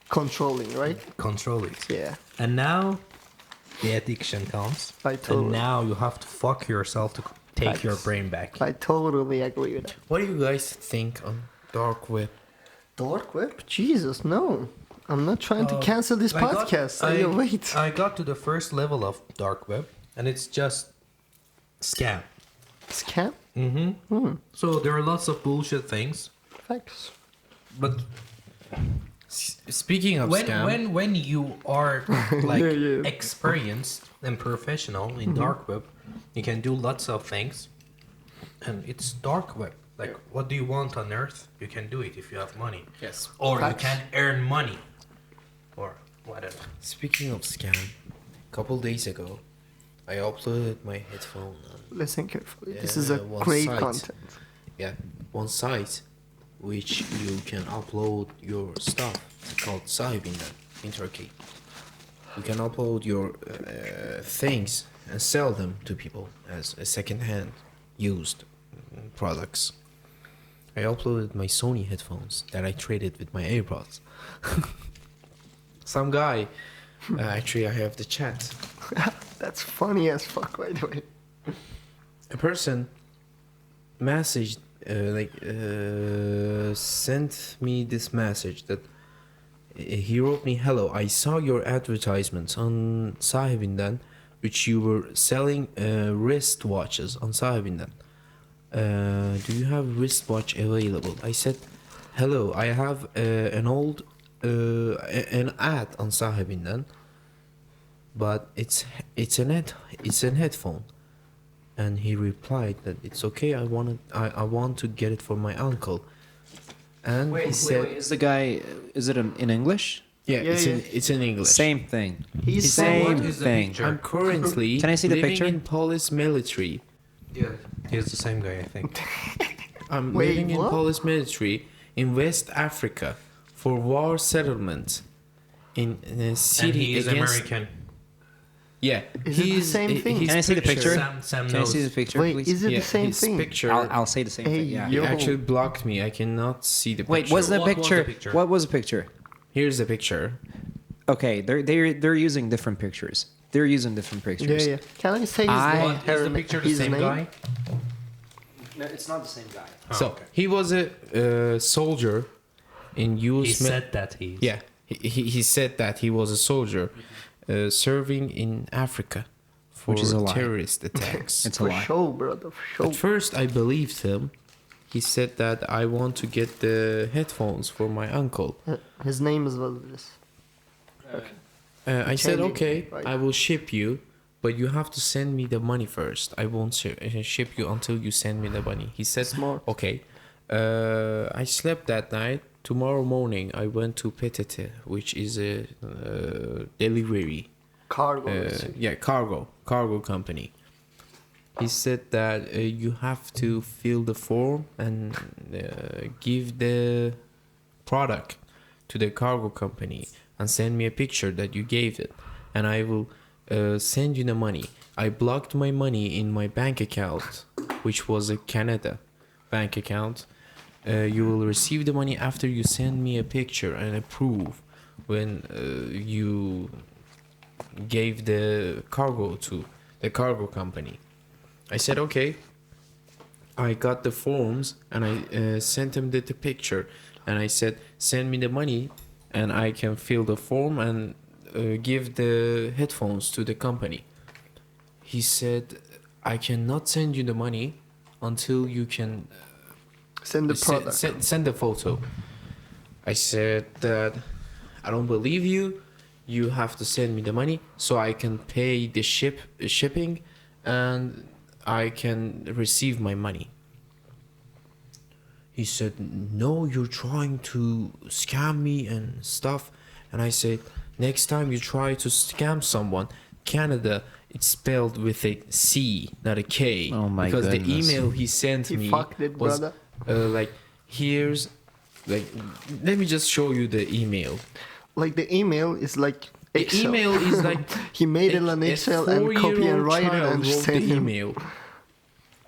Controlling, right? control it. Yeah. And now the addiction comes. I totally- And now you have to fuck yourself to take Facts. your brain back. I totally agree with that. What do you guys think on dark web? Dark web? Jesus, no. I'm not trying to cancel this podcast. Wait. I got to the first level of dark web, and it's just scam. Scam? So there are lots of bullshit things, Facts. but Speaking of scam, when you are like Yeah. experienced and professional in dark web, you can do lots of things, and it's dark web. Like, what do you want on Earth? You can do it if you have money. Yes. Or Facts. you can earn money. Whatever. Speaking of scam, a couple days ago, I uploaded my headphone on Listen carefully. This is a one great site. content. Yeah, one site which you can upload your stuff. It's called Sahibinden in Turkey. You can upload your things and sell them to people as a second-hand used products. I uploaded my Sony headphones that I traded with my AirPods. Some guy, actually I have the chat. That's funny as fuck, by the way. A person messaged, sent me this message that he wrote me, "Hello, I saw your advertisements on Sahibinden, which you were selling wristwatches on Sahibinden. Do you have wristwatch available?" I said, "Hello, I have an old an ad on Sahibinden, but it's an headphone." And he replied that it's okay. I want to get it for my uncle. And he said, Is the guy? Is it in English? yeah, Yeah, it's in English. Same thing. He's Same What is the thing. picture? I'm currently Can I see the living picture? in Polish military. Yeah, he's the same guy, I think. I'm Wait, living in what? Polish military in West Africa for war settlement in a And city he is against. American. Yeah, Is it the same thing? his Can I see the picture? Sam Can I knows. see the picture, Wait, please? is it Yeah, the same his thing? picture. I'll say the same Hey, thing. Yeah. He yo. actually blocked me. I cannot see the Wait, picture. was the What was the picture? picture? What was the picture? Here's the picture. Okay, they're using different pictures. They're using different Yeah, pictures. yeah. Can I say his I- name? What, is the picture the his same name? guy? No, it's not the same guy. So okay. he was a soldier in U.S. He said that he's... Yeah, he said that he was a soldier serving in Africa for Which is a lie. terrorist attacks. It's a For lie. sure, brother. For sure. At first, I believed him. He said that I want to get the headphones for my uncle. His name is Valdez. I said, Change it, okay, right. I will ship you, but you have to send me the money first. I won't ship you until you send me the money. He said, Smart. okay. I slept that night. Tomorrow morning, I went to PTT, which is a delivery. Cargo. Cargo company. He said that you have to fill the form and give the product to the cargo company and send me a picture that you gave it, and I will send you the money. I blocked my money in my bank account, which was a Canada bank account. You will receive the money after you send me a picture and a proof when you gave the cargo to the cargo company. I said, okay. I got the forms and I sent him the picture, and I said, send me the money and I can fill the form and give the headphones to the company. He said, I cannot send you the money until you can Send the product. send the photo. I said that I don't believe you. You have to send me the money so I can pay the shipping and I can receive my money. He said, no, you're trying to scam me and stuff. And I said, next time you try to scam someone, Canada, it's spelled with a C, not a K. Oh my because goodness. the email he sent He me fucked it, was brother. like, here's, like, let me just show you the email. Like the email is like The Excel. email is like He made it on Excel and copy and write it and wrote send the him. email.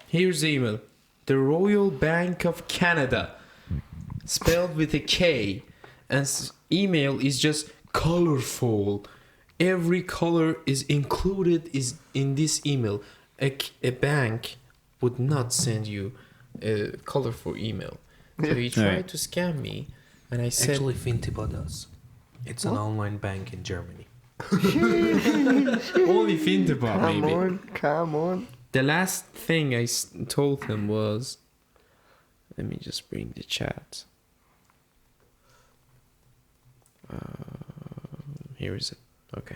Here's the email. The Royal Bank of Canada, spelled with a K, and email is just colorful. Every color is included is in this email. A bank would not send you a colorful email. So he tried Alright. to scam me, and I said, Actually, Fintiba does. It's an online bank in Germany. only Fintiba, maybe. Come on. The last thing I told him was, let me just bring the chat. Here is it. Okay.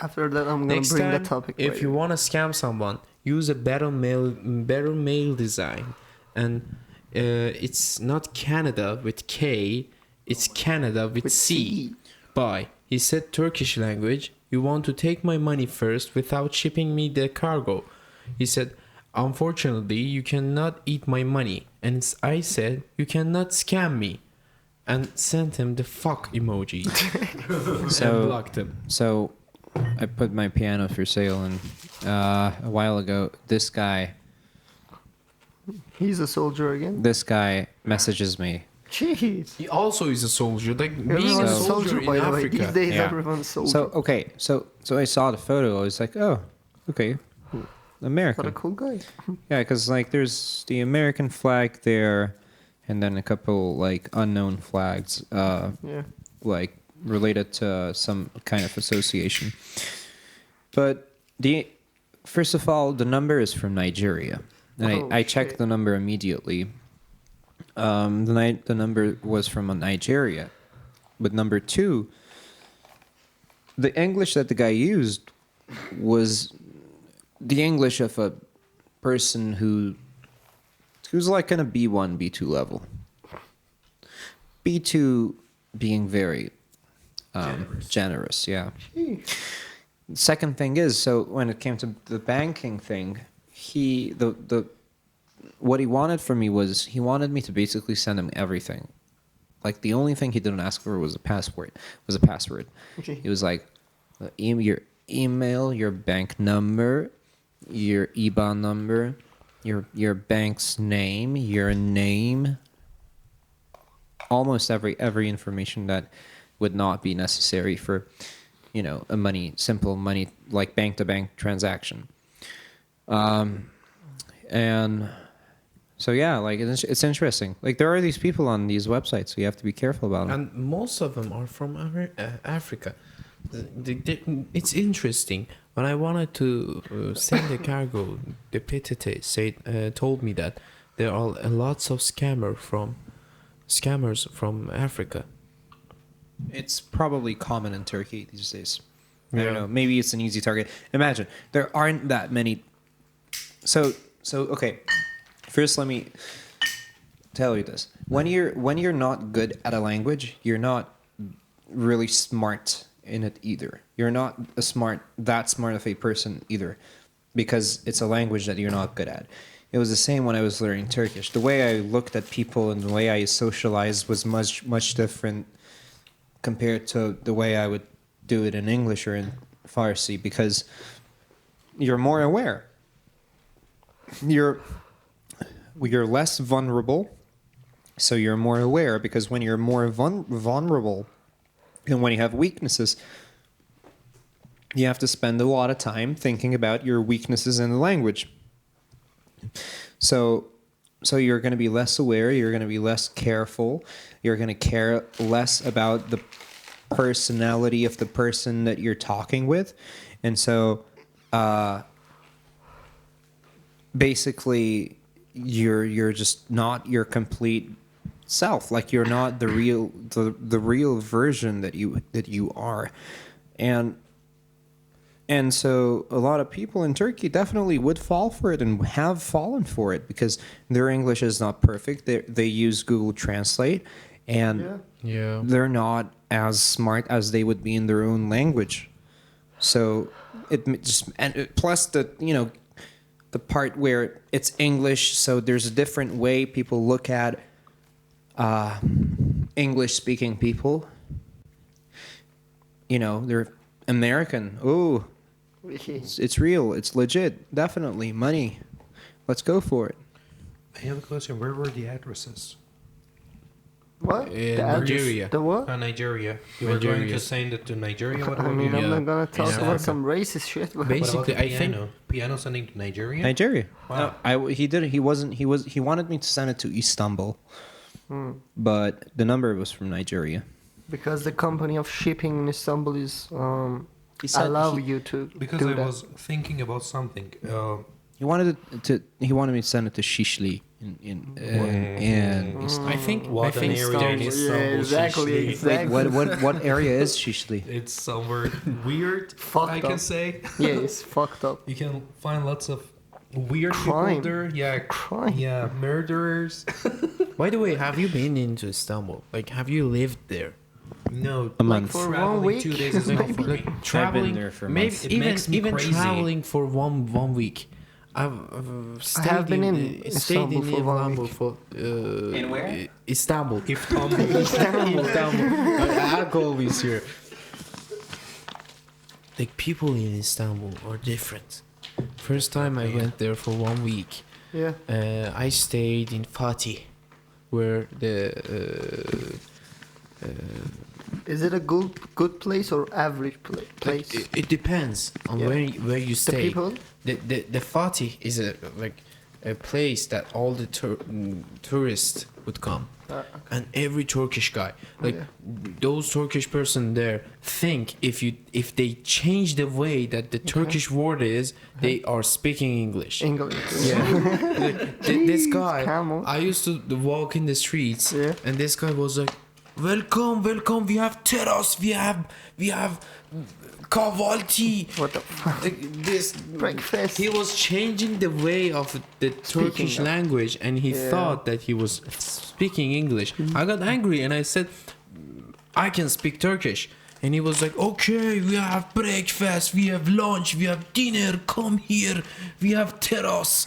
After that, I'm gonna Next bring time, that topic. if right you away. want to scam someone, use a better mail design, and it's not Canada with K. It's Canada with C. Bye. He said Turkish language. You want to take my money first without shipping me the cargo. He said, unfortunately, you cannot eat my money. And I said, you cannot scam me. And sent him the fuck emoji. So- and blocked him. So I put my piano for sale, and a while ago, this guy He's a soldier again. messages me. Jeez. He also is a soldier. Like being Everyone's a a soldier in by the way. Africa. These days, Yeah. everyone's soldier. So okay, so I saw the photo. I was like, oh, okay, what a American. cool guy. Yeah, because like there's the American flag there, and then a couple like unknown flags, Yeah. like related to some kind of association. But first of all, the number is from Nigeria, and Oh, I checked shit. the number immediately. The number was from Nigeria, but number two, the English that the guy used was the English of a person who's like in a B1, B2 level. B2 being very generous, yeah. Second thing is, so when it came to the banking thing, what he wanted from me was he wanted me to basically send him everything. Like the only thing he didn't ask for was a password. Okay. It was like your email, your bank number, your IBAN number, your bank's name, your name. Almost every information that would not be necessary for, a simple money like bank to bank transaction. And so yeah, like it's interesting. Like there are these people on these websites, so you have to be careful about them. And most of them are from Africa. It's interesting. When I wanted to send a cargo, the PTT told me that there are lots of scammers from Africa. It's probably common in Turkey these days. I Yeah. don't know. Maybe it's an easy target. Imagine there aren't that many. So okay. First, let me tell you this: when you're not good at a language, you're not really smart in it either. You're not that smart of a person either, because it's a language that you're not good at. It was the same when I was learning Turkish. The way I looked at people and the way I socialized was much different compared to the way I would do it in English or in Farsi, because you're more aware. You're less vulnerable, so you're more aware, because when you're more vulnerable and when you have weaknesses, you have to spend a lot of time thinking about your weaknesses in the language. So you're going to be less aware, you're going to be less careful, you're going to care less about the personality of the person that you're talking with. And so basically you're just not your complete self. Like you're not the real version that you are. And so a lot of people in Turkey definitely would fall for it and have fallen for it, because their English is not perfect. They use Google Translate, and Yeah. they're not as smart as they would be in their own language. So plus the part where it's English, so there's a different way people look at English-speaking people. They're American. Oh, it's real. It's legit. Definitely money. Let's go for it. I have a question. Where were the addresses? What? In The address- Nigeria. The what? Nigeria. You were going Nigeria. to send it to Nigeria? What I about mean, you? I'm Yeah. not gonna talk Yeah. about some racist shit. But Basically, What about the I think- piano? Piano sending to Nigeria? Nigeria. Wow. He wanted me to send it to Istanbul, but the number was from Nigeria. because the company of shipping in Istanbul is He said allow he- you to Because do I that. was thinking about something. He wanted me to send it to Shishli in Istanbul. I think What an area in Yeah, Istanbul, exactly, Shishli. exactly. What area is Shishli? It's somewhere weird, Fucked I can up. say. Yeah, it's fucked up. You can find lots of weird Crime. people there. Yeah, Crime. yeah, murderers. By the way, have you been into Istanbul? Like, have you lived there? No, A month. for traveling 1 week? 2 days is not for me. Traveling there for a maybe month. It even makes me even crazy. traveling for one week. I've stayed have been in stayed Istanbul in for 1 Istanbul week. for In where? Istanbul. Istanbul. I'll always here. Like, people in Istanbul are different. First time I went there for 1 week. Yeah. I stayed in Fatih, where the Is it a good place or average place? it depends on Yeah. where you The stay. people? The Fatih is a place that all the tourists would come, and every Turkish guy, like Yeah. those Turkish person there, think if they change the way that the Turkish word is, they are speaking English. English. Yeah, this guy. camel. I used to walk in the streets, Yeah. and this guy was like, "Welcome, welcome. We have terrace. We have kahvaltı." What the fuck? This Breakfast. He was changing the way of the Turkish of- language, and he Yeah. thought that he was speaking English. I got angry, and I said, "I can speak Turkish." And he was like, "Okay, we have breakfast, we have lunch, we have dinner. Come here, we have terrace."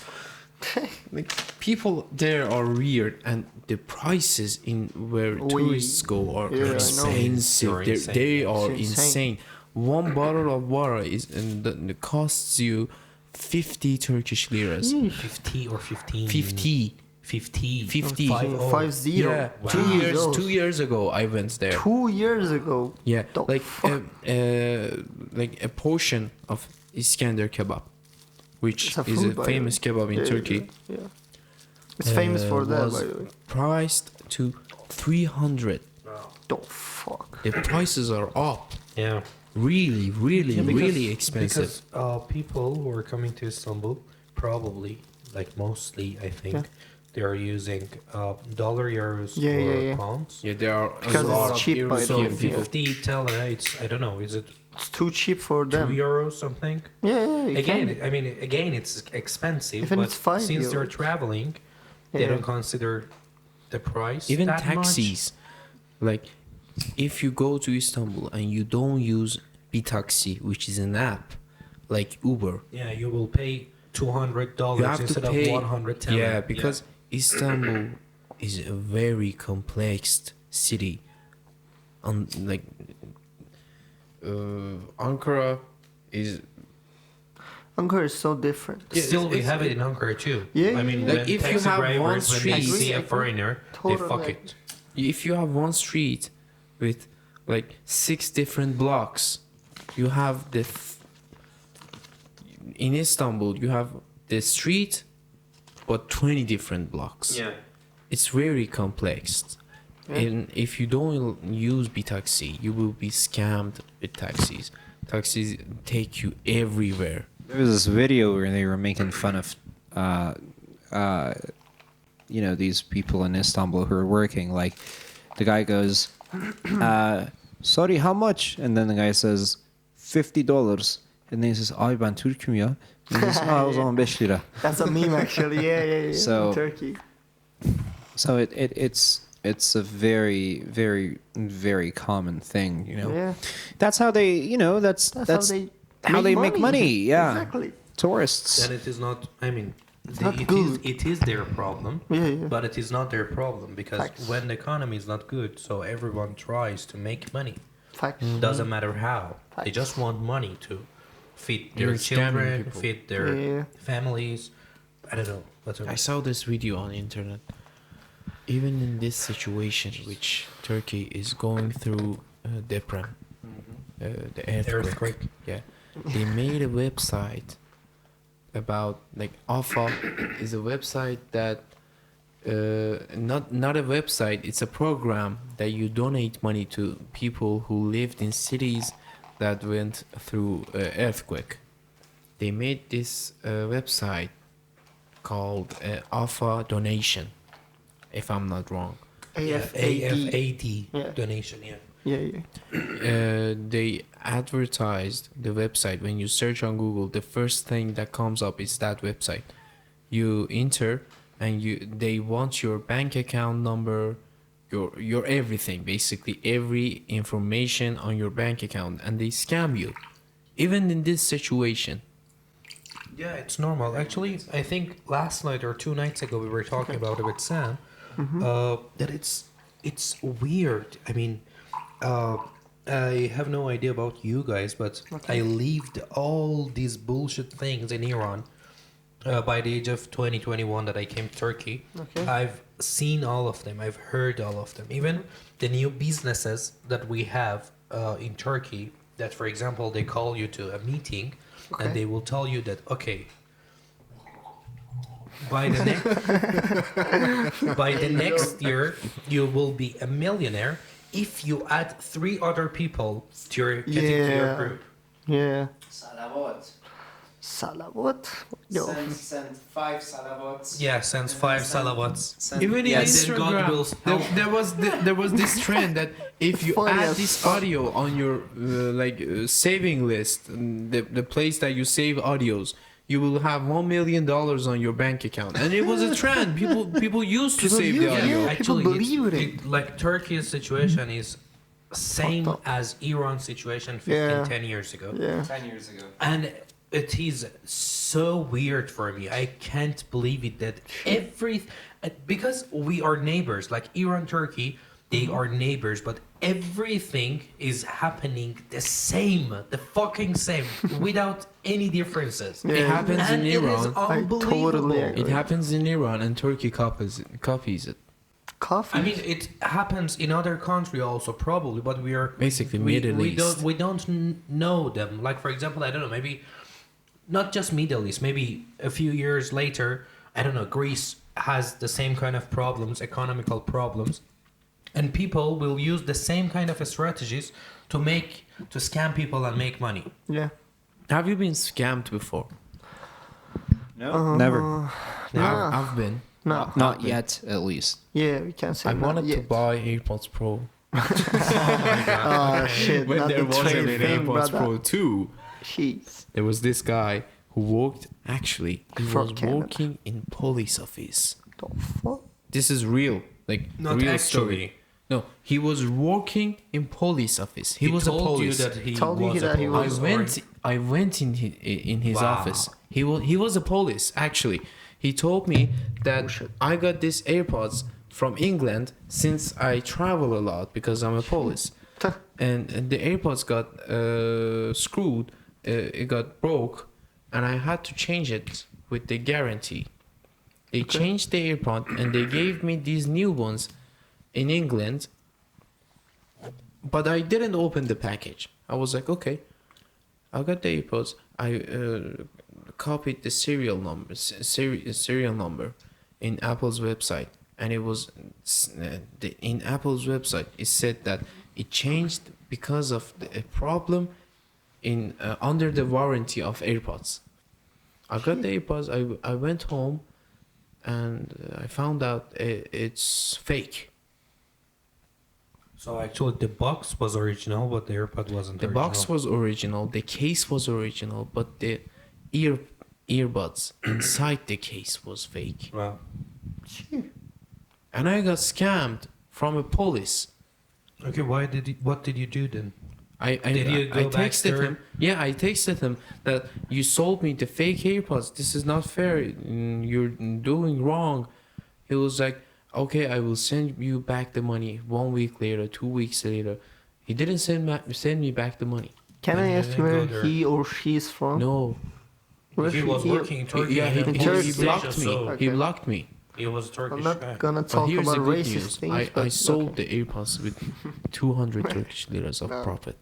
Like, people there are weird, and the prices in where tourists go are Yeah, I know. expensive. They're insane. They are It's insane. insane. One bottle of water is and it costs you 50 Turkish liras. 50 or 15. 50. 50. 50. 5-0. Yeah, Wow. 2 years. Jesus. 2 years ago, I went there. 2 years ago. Yeah, The fuck? like a portion of Iskender kebab, which It's a is food, a by the famous way. kebab in Yeah, Turkey. Yeah. It's famous for that, was by the way. priced to 300. The fuck. The prices are up. Yeah. Really, really, Yeah, because- really expensive. Because people who are coming to Istanbul, probably, like mostly, I think, Yeah. they are using dollar, euros, Yeah, or yeah, yeah. pounds. Yeah, there are Because a lot it's of cheap, by the So way. European people. 50 tell it's, I don't know, is it It's too cheap for 2 them. euros something? Yeah, yeah. You Again, can. I mean, again, it's expensive, Even but it's 5 since they're euros. traveling, they Yeah. don't consider the price. Even that taxis. Like, if you go to Istanbul and you don't use Bitaxi, which is an app like Uber, Much. Yeah, you will pay $200 you have to instead pay. of 110. Yeah, because Istanbul is a very complex city. Like, Ankara is Ankara is so different. Yeah, Still, we it's- have it in Ankara too. Yeah, I mean, yeah, Like, when if you taxi have one drivers, when they street- see a Agree. foreigner, they Totally fuck agree. it. if you have one street with like 6 different blocks, you have in Istanbul you have the street but 20 different blocks. It's very complex. Yeah. And if you don't use Bitaxi, you will be scammed with taxis. Taxis take you everywhere. There was this video where they were making fun of, these people in Istanbul who are working. Like, the guy goes, "Sorry, how much?" And then the guy says, $50. And then he says, "Ay ben Türk'üm ya." And he says, "Ah, o zaman 5 lira." That's a meme, actually. Yeah. So- in Turkey. So it's a very, very, very common thing, Yeah. That's how they, that's how they make money. Yeah. Exactly. Tourists. Then it is not. I mean, not good. it is their problem. Yeah. But it is not their problem because Facts. when the economy is not good, so everyone tries to make money. Facts. Doesn't matter how. They Facts. just want money to feed their You're scamming children, people. feed their Yeah. families. I don't know. I saw this video on the internet. Even in this situation, which Turkey is going through deprem, the earthquake. Yeah, they made a website about like AFA is a website that not a website. It's a program that you donate money to people who lived in cities that went through earthquake. They made this website called AFA Donation, if I'm not wrong. AFAD. AFAD Yeah. donation. Yeah. Yeah. They advertised the website. When you search on Google, the first thing that comes up is that website. You enter, and they want your bank account number, your everything, basically every information on your bank account, and they scam you. Even in this situation. Yeah, it's normal. Actually, I think last night or 2 nights ago we were talking about it with Sam. That it's weird. I mean, I have no idea about you guys, but I lived all these bullshit things in Iran. By the age of 2021 that I came to Turkey, Okay. I've seen all of them. I've heard all of them. Even the new businesses that we have in Turkey, that for example, they call you to a meeting Okay. and they will tell you that, okay, by the next year, you will be a millionaire if you add 3 other people to your, getting to your Yeah. group. Yeah. Salawat. Salawat? Yo. Send 5 salawats. Yeah, sends 5 salawats. Even in Yes. Then God Instagram, will there was this trend that if you Funny add as this fuck. audio on your saving list, the place that you save audios, you will have $1 million on your bank account, and it was a trend. People used to People save the use it. audio. Yeah. Actually, People believe it. like Turkey's situation is same Fucked up. as Iran's situation 15, Yeah. 10 years ago. Yeah. 10 years ago. And it is so weird for me. I can't believe it that because we are neighbors, like Iran, Turkey, they are neighbors, but everything is happening the fucking same, without any differences. It happens And in it is Iran. I totally unbelievable. agree. It happens in Iran, and Turkey copies it. Coffee. I mean, it happens in other country also probably, but we are Basically, we, Middle we East. don't know them. Like for example, I don't know, maybe not just Middle East. Maybe a few years later, I don't know, Greece has the same kind of problems, economical problems, and people will use the same kind of strategies to scam people and make money. yeah. Have you been scammed before? No, never. Nah. I've been. No. Not yet, at least. Yeah, we can say I not wanted to yet. buy AirPods Pro. Oh shit! When not there the wasn't trade an thing, AirPods brother. Pro 2, Jeez. there was this guy who worked, actually, he From was Canada. working in police office. The fuck? This is real, like Not real actually. story. No, he was working in police office. He was a told police. you that he Told you was that a he police. was- I went in his Wow. office. He was a police, actually. He told me that Bullshit. I got these AirPods from England since I travel a lot because I'm a police. And the AirPods got screwed. It got broke, and I had to change it with the guarantee. They changed the AirPod and they gave me these new ones in England. But I didn't open the package. I was like, okay, I got the AirPods. I copied the serial number in Apple's website, and it was in Apple's website. It said that it changed because of a problem in under the warranty of AirPods. I got the AirPods. I went home, and I found out it's fake. So actually, the box was original, but the AirPod wasn't. The original. box was original, the case was original, but the earbuds inside the case was fake. Wow. And I got scammed from a police. Okay, what did you do then? I Did you go I back texted there? him. Yeah, I texted him that you sold me the fake AirPods. This is not fair. You're doing wrong. He was like, okay, I will send you back the money 1 week later, 2 weeks later. He didn't send me back the money. Can When I you ask didn't where go there? he or she is from? No. Where He was working in Turkey. Yeah, and he Turkey. blocked me. So He Okay. blocked me. he was a I'm Turkish not guy. gonna But talk here's about the good racist news. things. I but sold okay. the AirPods with 200 Turkish liras of No. profit.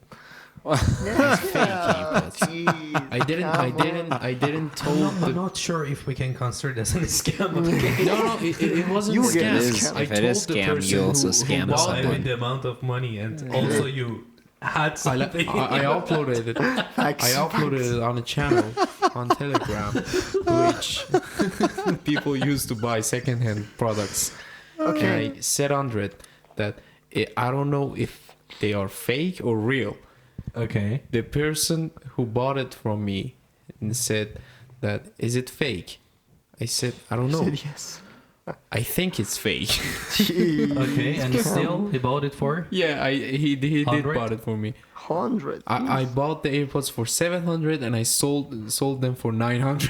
Yeah. AirPods. Jeez, I didn't I'm told not, I'm the not sure if we can consider this a scam. Okay. no, it wasn't You a get scam. it. Is- I if it told is the scam, person you also who scam bought I someone. mean, the amount of money, and also you had something. I uploaded it. I uploaded it on a channel on Telegram, which people use to buy secondhand products. Okay. And I said under it that I don't know if they are fake or real. Okay. The person who bought it from me said that, is it fake? I said, I don't know. Said yes. I think it's fake. Okay, and still he bought it for? Yeah, he did 100? bought it for me. 100. I bought the AirPods for 700 and I sold them for 900.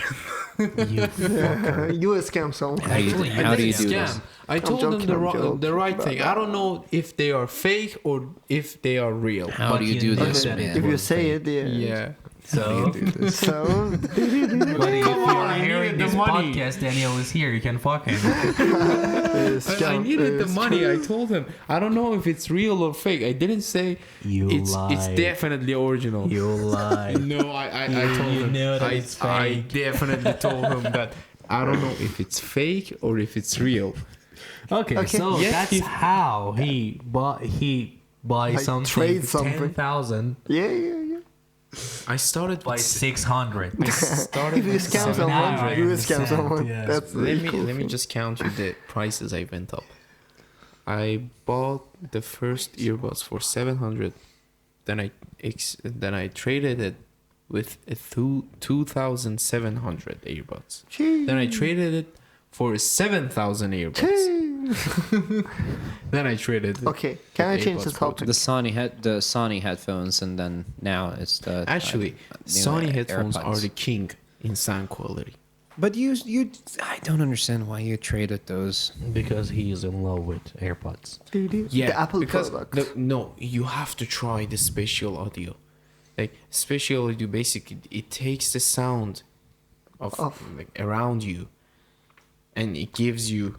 You fucker. You scam someone. Actually, How do you didn't do scam. this? I told joking, them I'm joking, the right but- thing. I don't know if they are fake or if they are real. How But do you you do know this, that man? If you was say fake. it, yeah. Yeah. So, So, but if Come you on, are I hearing needed the this money. podcast, Daniel is here. You can fuck him. I needed the money. I told him. I don't know if it's real or fake. I didn't say You it's lied. definitely original. You lie. No, I told You him. know that I, it's I fake. definitely told him that I don't know if it's fake or if it's real. Okay, Okay. so Yet that's he- how he buys Like something trade for something. 10,000 yeah. I started by with 600. started If you with scam 700. someone, I you scam understand, someone. yes. That's Let really me cool let me thing. just count you the prices I went up. I bought the first earbuds for 700. Then I traded it with a 2,700 earbuds. Then I traded it for 7,000 earbuds. Then I traded it. Okay, can I with change the AirPods Pro. topic? The Sony headphones, and then now it's the Actually, new Sony headphones AirPods. are the king in sound quality. But I don't understand why you traded those. Because he is in love with AirPods. Yeah, the Apple because product. no, you have to try the spatial audio. Like spatial audio, basically, it takes the sound of like around you, and it gives you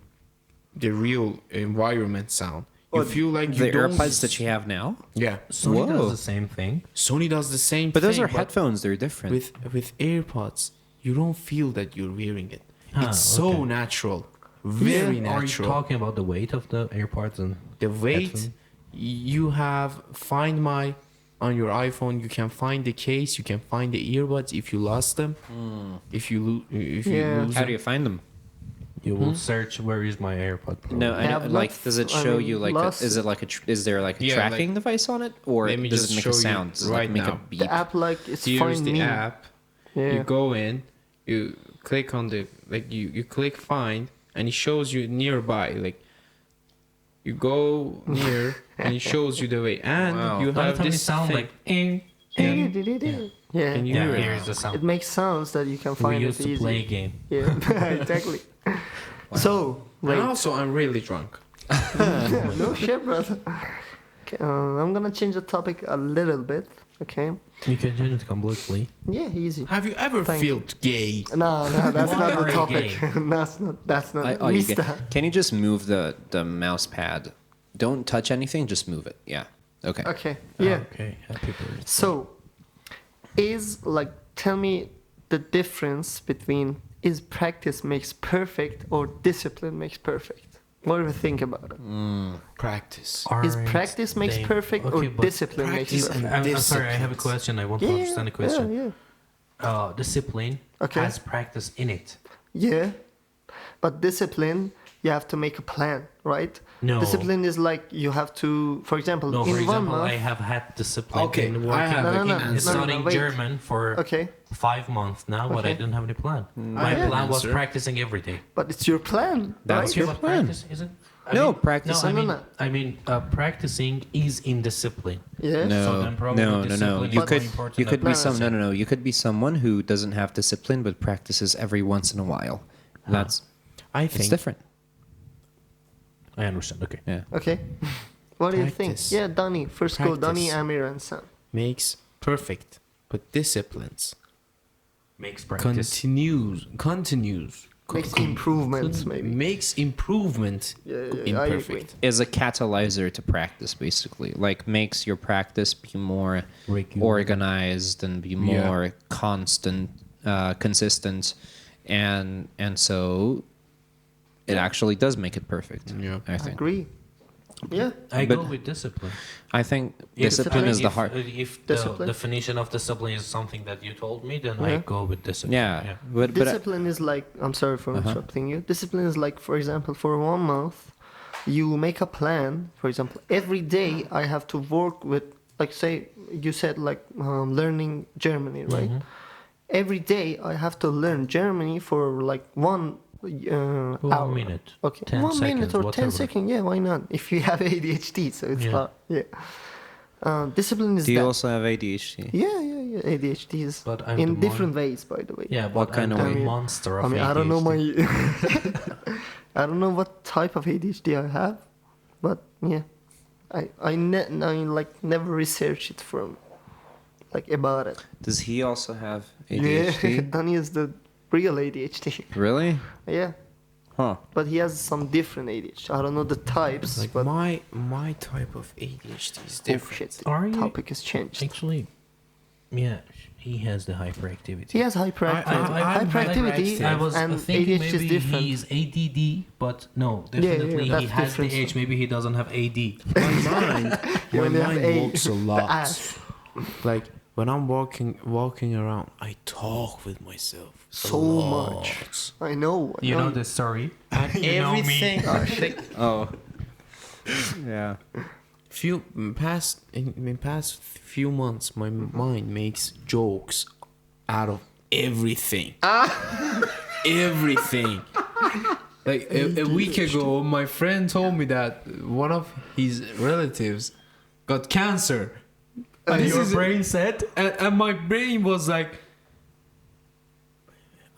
the real environment sound. You feel like you The don't. AirPods that you have now? Yeah, Sony Whoa. does the same thing. Sony does the same. But those thing, are headphones, they're different. With AirPods, you don't feel that you're wearing it. Ah, It's so okay. natural, very Are you natural. talking about the weight of the AirPods and The weight headphone? you have, Find My on your iPhone. You can find the case. You can find the earbuds if you lost them. If you Yeah. lose How them. do you find them? You will search where is my AirPod Pro. No, I Have know, like, lots- does it I show mean, you like? lots- Is it like is there like a Yeah, tracking device on it, or Let me does just it make show a you sound? Does it right like make now. a beep? The app like it's Here's find the me. app. Yeah. You go in. You click on the you click find, and it shows you nearby. Like you go near, and it shows you the way. And Wow. you Don't have tell me this sound thing. like ing, Yeah. ing. Yeah. Can you Yeah, hear it? here's the It sound. makes sounds that you can We find used it to easy. play a game. Yeah, exactly. So, And wait. also, I'm really drunk. No shit, brother. Okay, I'm gonna change the topic a little bit. Okay. You can change it completely. Yeah, easy. Have you ever Thank felt gay? No, that's Why not are the you topic. gay? That's not. Oh, you Missed get, that. can you just move the mouse pad? Don't touch anything. Just move it. Yeah. Okay. Okay. Yeah. Okay, happy birthday. So, tell me the difference between is practice makes perfect or discipline makes perfect? What do you think about it? Practice. Is Aren't practice makes they- perfect Okay, or but discipline makes practice perfect? and I'm sorry, I have a disciplines. question. I want to understand the question. Yeah. Discipline Okay. has practice in it. Yeah. But discipline, you have to make a plan, right? No. Discipline is like you have to, for example, No, in for 1 example, month. I have had discipline Okay, in I working have No, no, no, and no, studying no, wait. German for Okay, 5 months now, but I Okay. didn't have any plan. I My have an plan was answer. practicing every day. but it's your plan. That's right? your But plan. practice isn't. No, practice- No, No, I mean, no. I mean, practicing is in discipline. Yeah. So No, then probably no. discipline You is could more important you could than be some practicing. no. You could be someone who doesn't have discipline but practices every once in a while. That's I it's think different. I understand. Okay. Yeah. Okay. What do you think? Practice. Yeah, Donny. First go, Donny, Practice. Amir, and Sam. makes perfect, but disciplines Makes practice. continues Makes improvements, maybe. makes improvement Yeah, in I agree. perfect. Is a catalyzer to practice, basically. Like makes your practice be more Regular. organized and be Yeah. more consistent, and so it actually does make it perfect. Yeah. I think. Agree. Yeah. I But- go with discipline. I think If- discipline I mean, is the if- hard. If Discipline? the definition of discipline is something that you told me, then I Yeah. go with discipline. Yeah, but Discipline is like, I'm sorry for interrupting you. Discipline is like, for example, for 1 month, you make a plan. For example, every day I have to work with, like, say you said, like, learning Germany, right? Every day I have to learn Germany for like 1 hour. 1 minute. Okay, 10 1 minute seconds, or whatever. 10 seconds. Yeah, why not? If you have ADHD, so it's Yeah. hard. Yeah. Discipline is Do you that. also have ADHD? Yeah. ADHD is But I'm the in different mon- ways, by the way. Yeah, What but kind I'm of the way? monster of I mean, ADHD. I don't know I don't know what type of ADHD I have, but yeah, I like never researched it from, like, about it. Does he also have Yeah, ADHD? Danny is the real ADHD. Really? Yeah, Huh. but he has some different ADHD. I don't know the types, Like but my type of ADHD is oh different. shit, the Are you- topic has changed. Actually, yeah, he has the hyperactivity. He has hyperactivity. I'm Hyperactivity I was and thinking ADHD is maybe different. he's ADD, but no, Yeah, definitely he that's has different the H. stuff. Maybe he doesn't have AD. My mind When you have works a the lot. ass. Like when I'm walking around, I talk with myself So much. I know. You know the story. And You know me. everything. Oh. Yeah. In past few months, my mind makes jokes out of everything. Everything. Like a week ago, my friend told me that one of his relatives got cancer. And This your is- brain said, and my brain was like,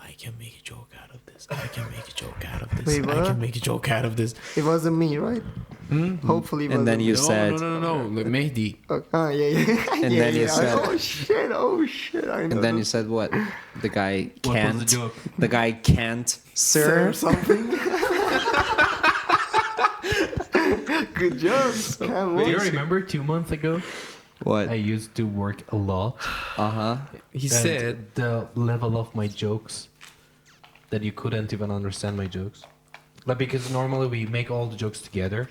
I can make a joke out of this. I can make a joke out of this. Wait, I what? can make a joke out of this. It wasn't me, right? Hopefully, it And then wasn't you me. said, No, Mehdi. Okay. Oh, yeah. And yeah, then you yeah. said- Oh shit! I know. and then you said what? The guy what was can't. the joke? The guy can't, sir sir. something. Good job. Cam, Do you what? remember 2 months ago? What? I used to work a lot. Uh huh. He And said, the level of my jokes that you couldn't even understand my jokes. Like, because normally we make all the jokes together,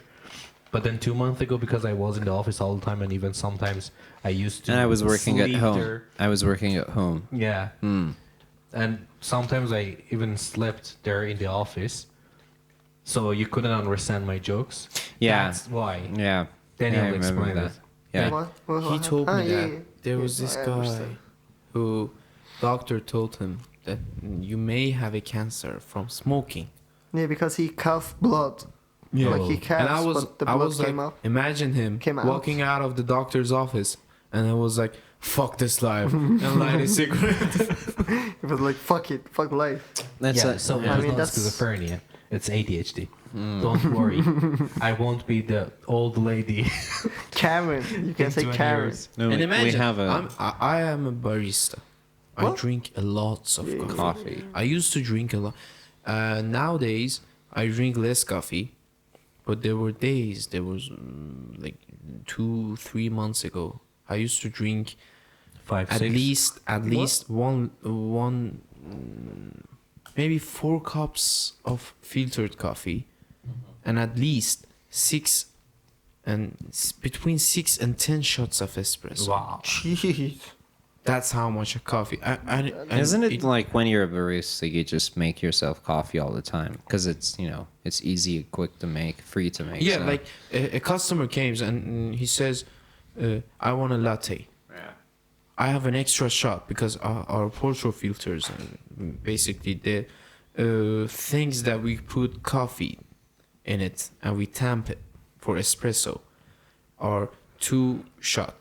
but then 2 months ago, because I was in the office all the time, and even sometimes I used to. And I was working at sleep home. there. I was working at home. Yeah, Hmm. and sometimes I even slept there in the office, so you couldn't understand my jokes. Yeah. That's why. Yeah. Daniel Yeah, I remember explained that. that. Yeah. What he told me yeah, that yeah. there was Yes, this I guy understand. who doctor told him that you may have a cancer from smoking. Yeah, because he coughed blood. Yeah. Like he And I coughs, was, but the I blood was came like, up. imagine him Came out. walking out of the doctor's office, and I was like, "Fuck this life," and light a cigarette. It was like, fuck it, fuck life. That's Yeah, a, so I it's mean, not that's- schizophrenia. It's ADHD. Don't worry. I won't be the old lady. Karen, you can in say 20 Karen. years. no, And we imagine, have a I am a barista. I What? drink a lot of Yeah. coffee. I used to drink a lot. Nowadays, I drink less coffee. But there were days, there was like 2-3 months ago, I used to drink 5, at 6. least one maybe 4 cups of filtered coffee, and at least between 6 and 10 shots of espresso. Wow. Jeez. That's how much of coffee. And Isn't it like when you're a barista, you just make yourself coffee all the time because it's it's easy, quick to make, free to make. Yeah, so- like a customer comes and he says, "I want a latte." I have an extra shot because our portrait filters, basically the things that we put coffee in it and we tamp it for espresso, are 2 shots.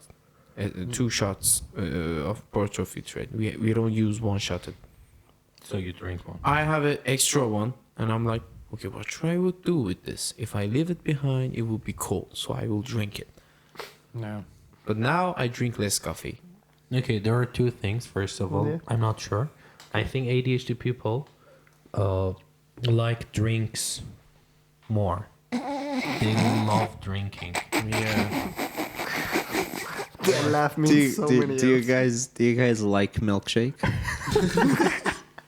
2 shots of portrait filter. We don't use 1 shot. So you drink one. I have an extra one, and I'm like, okay, what should I would do with this? If I leave it behind, it will be cold, so I will drink it. no. But now I drink less coffee. Okay, there are 2 things. First of all, Yeah. I'm not sure. I think ADHD people like drinks more. They love drinking. Yeah. That laugh means Do you, so do, many do you else. guys like milkshake?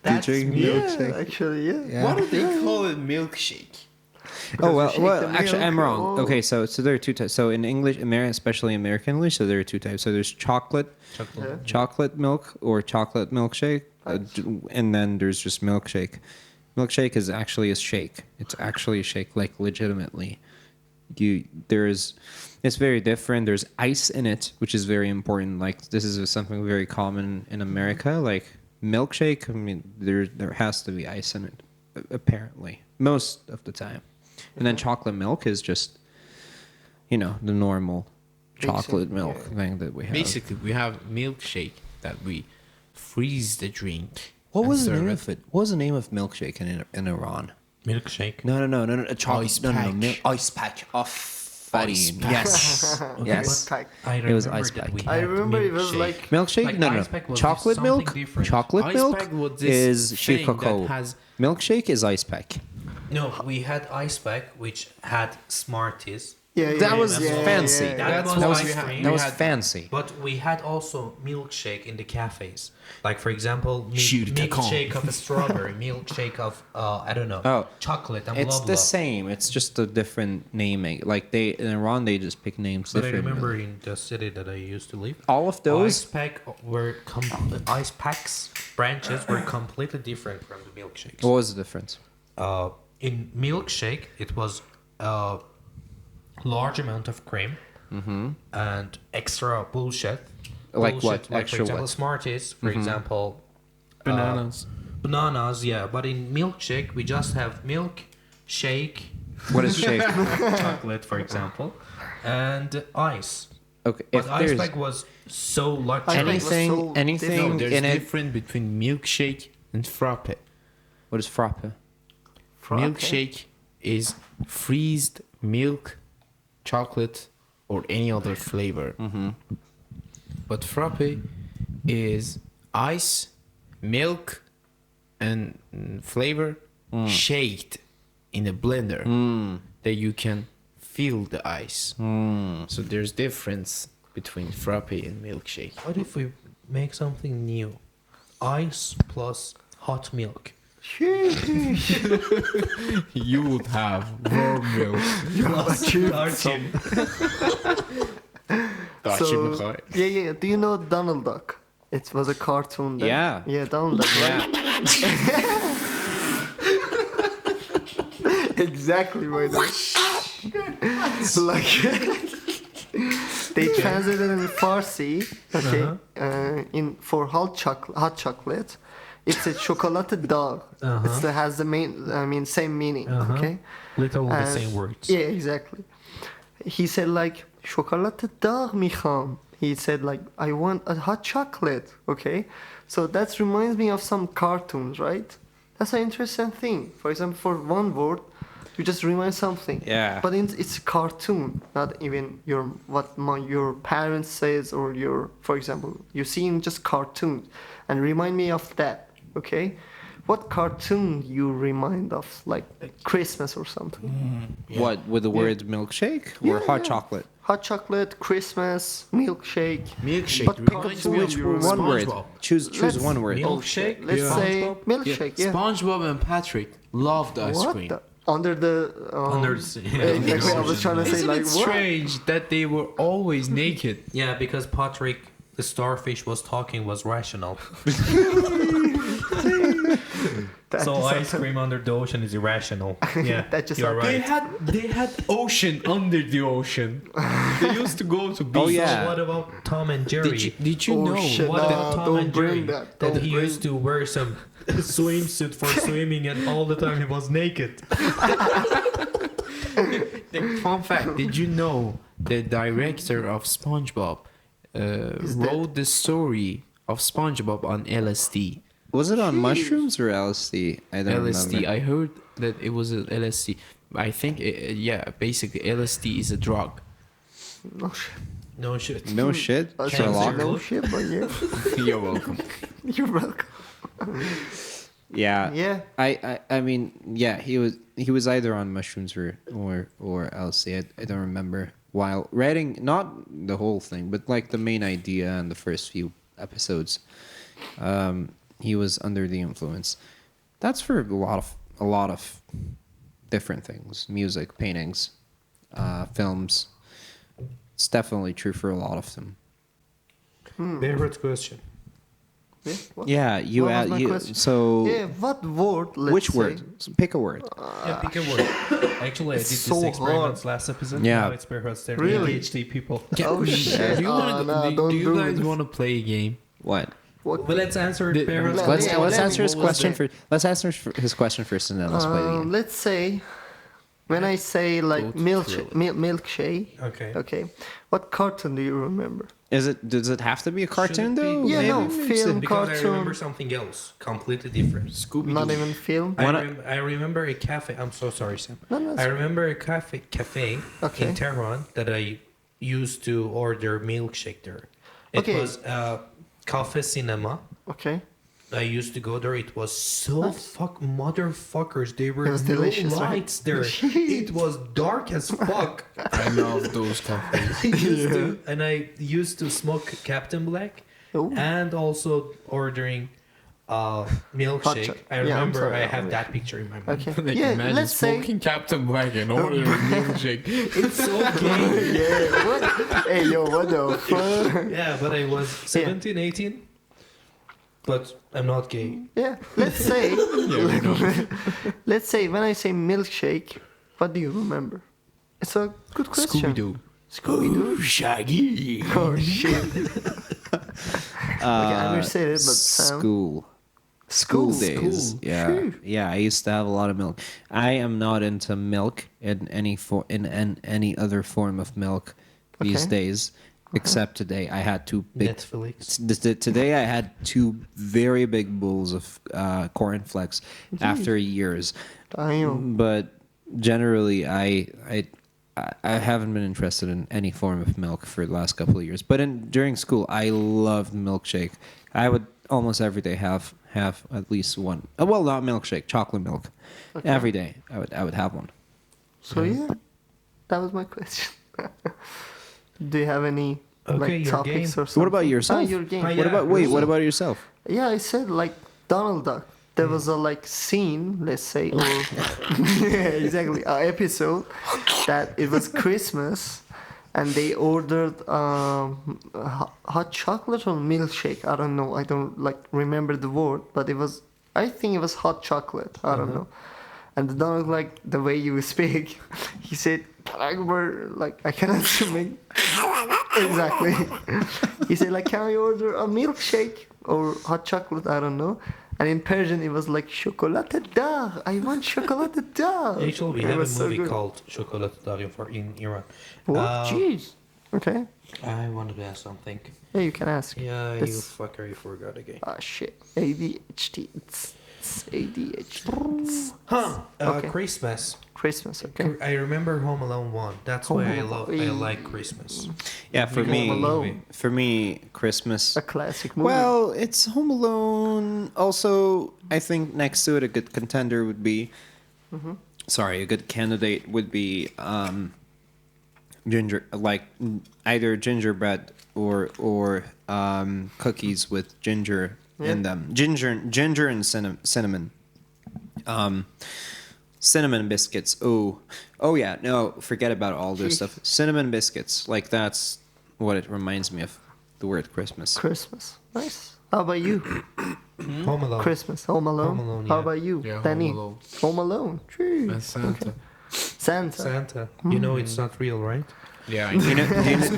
Do you drink Yeah, milkshake? actually, yeah. Yeah. Why do they call it milkshake? Oh you well, shake well the actually I'm milk, wrong. oh. Okay, so there are 2 types. So in English, especially American English, so there are 2 types. So there's chocolate Yeah. chocolate milk or chocolate milkshake, and then there's just milkshake. Milkshake is actually a shake. It's actually a shake, like legitimately. it's very different. There's ice in it, which is very important. Like this is something very common in America. Like milkshake, I mean, there has to be ice in it, apparently, most of the time. And then chocolate milk is just, the normal chocolate milk thing that we have. Basically, we have milkshake that we freeze the drink. What and was the serve name it. of it? What was the name of milkshake in Iran? Milkshake. No. Chocolate. Ice no, pack. Ice pack. Oh, funny. Ice pack. Yes. Yes. Pack. I It was remember ice that pack. we I had remember it was milkshake. like Milkshake? Like No. ice pack was Chocolate something milk. different. Chocolate Ice milk pack was this is thing that Chicago. has Milkshake is ice pack. No, we had ice pack, which had Smarties. That was fancy. That was That was, ice cream. that was We had- fancy. But we had also milkshake in the cafes. Like, for example, Shoot a milkshake of a strawberry, milkshake of, I don't know, Oh, chocolate, and It's blah, the blah. same. It's just a different naming. Like in Iran, they just pick names But I different. remember in the city that I used to live, All of ice those. pack ice packs branches were completely different from the milkshakes. What was the difference? In milkshake, it was a large amount of cream and extra bullshit. Like what? Like, Extra for example, what? Smarties, for example, bananas. bananas, yeah. But in milkshake, we just have milk, shake, What is shake? chocolate, for example, and ice. Okay, But if ice there's pack was so luxury. Ice pack was anything, so anything No, there's in it. difference between milkshake and frappe. What is frappe? Milkshake is freezed milk, chocolate, or any other flavor. But frappe is ice, milk, and flavor shaked in a blender that you can feel the ice. So there's difference between frappe and milkshake. What if we make something new? Ice plus hot milk. You would have warm milk. So, yeah. Do you know Donald Duck? It was a cartoon. That, Yeah. Yeah, Donald Duck. Right? Exactly, by the way. Like they translated in Farsi. Okay. For hot chocolate, it's a chocolate dog. It has the same meaning. Okay. Literally the And- same words. Yeah, exactly. He said like chocolate dog میخوام. He said like I want a hot chocolate. Okay, so that reminds me of some cartoons, right? That's an interesting thing. For example, for one word, you just remind something. Yeah. But it's a cartoon, not even your parents says or your, for example, you see in just cartoons, and remind me of that. Okay, what cartoon you remind of, like Christmas or something? What with the word milkshake or Yeah, hot yeah. chocolate? Hot chocolate, Christmas, milkshake. Milkshake But reminds cartoon, me Which of one word? SpongeBob. Choose Let's- one word. Milkshake? Let's Yeah. say SpongeBob? milkshake. Yeah. SpongeBob and Patrick loved ice What? cream. Under the Under the sea. exactly. I was trying to say Isn't like it what? strange that they were always naked? Yeah, because Patrick, the starfish, was talking was rational. That So is ice cream under the ocean is irrational. Yeah, That just you're happened. right. They had ocean under the ocean. They used to go to beach. Oh, yeah. So what about Tom and Jerry? Did you Oh, know shit. What No, about Tom don't and Jerry? bring that. That Don't he bring- used to wear some swimsuit for swimming, and all the time he was naked. Fun fact, did you know the director of SpongeBob wrote the story of SpongeBob on LSD? Was it on mushrooms or LSD? I don't LSD. remember. I heard that it was a LSD. I think, basically LSD is a drug. No shit. No shit. No shit, I Cancer. Sherlock. no shit, but yeah, You're welcome. you're welcome. Yeah. Yeah. I mean, yeah, he was either on mushrooms or LSD. I don't remember. While writing, not the whole thing, but like the main idea and the first few episodes, he was under the influence. That's for a lot of different things: music, paintings, films. It's definitely true for a lot of them. Favorite question. Yeah. What? Yeah, you What was add my you. question? So Yeah. What word? Let's which say, word? Pick a word. Yeah, pick a word. Actually, I did It's this so experiments last episode. Yeah. Now it's perhaps their Really? ADHD people. Oh shit! Do you, wanna, Nah, do, don't do you do guys this. want to play a game? What? What? But let's answer The- parents. Let- Let's yeah, let's let answer me- his question let- first. Let's answer his question first, and then let's play the game. Let's say, when I say like Go to milkshake. Okay. Okay. What cartoon do you remember? Does it have to be a cartoon Should it be? though? Yeah, Maybe no, it's film, Because I cartoon. remember something else, completely different. Scooby Not even film. I remember a cafe. I'm so sorry, Sam. No, I remember a cafe Okay. in Tehran that I used to order milkshake there. It Okay. was Cafe Cinema. Okay. I used to go there. It was so motherfuckers. There were It was no delicious, right? lights there. It was dark as fuck. I love those cafes. I used to smoke Captain Black Oh. and also ordering milkshake. chocolate. I Yeah, I'm remember sorry, I I have wish. that picture in my mind. Okay. Like, Yeah. imagine Let's say. smoking Captain Black and ordering a milkshake. It's so gay. Yeah. What? Hey yo, what the fuck? Yeah, but I was 17, 18. But I'm not gay. Yeah. Let's say. Yeah, we know. Let's say when I say milkshake, what do you remember? It's a good question. Scooby Doo. Scooby Doo. Shaggy. Oh shit. Okay, I understand it, but Sam. School. School days. School. Yeah, Phew. yeah. I used to have a lot of milk. I am not into milk in any other form of milk these Okay. days, except today. I had two big. Netflix. Today I had two very big bowls of cornflakes after years. Damn. But generally, I haven't been interested in any form of milk for the last couple of years. But during school, I loved milkshake. I would almost every day have at least one. Well, not milkshake, chocolate milk. Okay. Every day, I would have one. So yeah, that was my question. Do you have any Okay, like your topics game. or something? What about yourself? Ah, your game. Ah, What yeah, about wait? What yourself. about yourself? Yeah, I said like Donald Duck. There was a like scene, let's say, or yeah, exactly, a episode that it was Christmas, and they ordered hot chocolate or milkshake. I don't know. I don't like remember the word, but it was. I think it was hot chocolate. I don't know. And the Donald, like the way you speak, he said, "Can I order like I cannot make exactly." He said like, "Can I order a milkshake or hot chocolate?" I don't know. And in Persian, it was like chocolate dar. I want chocolate dar. Actually, we It have a was so movie good. called Chocolat Dario in Iran. What? Uh, Jeez. Okay. I wanted to ask something. Yeah, you can ask. Yeah, you It's- fucker, you forgot again. Ah shit. ADHD. It's ADHD. Huh? Okay. Christmas. Christmas. Okay. I remember Home Alone 1. That's why I Home love. Alone. I like Christmas. Yeah, for Home me, Alone. for me, Christmas. A classic movie. Well, it's Home Alone. Also, I think next to it, a good contender would be. Sorry, a good candidate would be either gingerbread or cookies with ginger in them. Ginger and cinnamon. Cinnamon biscuits. Oh yeah. No, forget about all this stuff. Cinnamon biscuits. Like that's what it reminds me of. The word Christmas. Christmas. Nice. How about you? Home Alone. Christmas. Home Alone. Home Alone, How yeah. about you, Yeah, Danny? Home Alone. Home Alone. True. And Santa. Santa. Santa. You know it's not real, right? Yeah, I You know,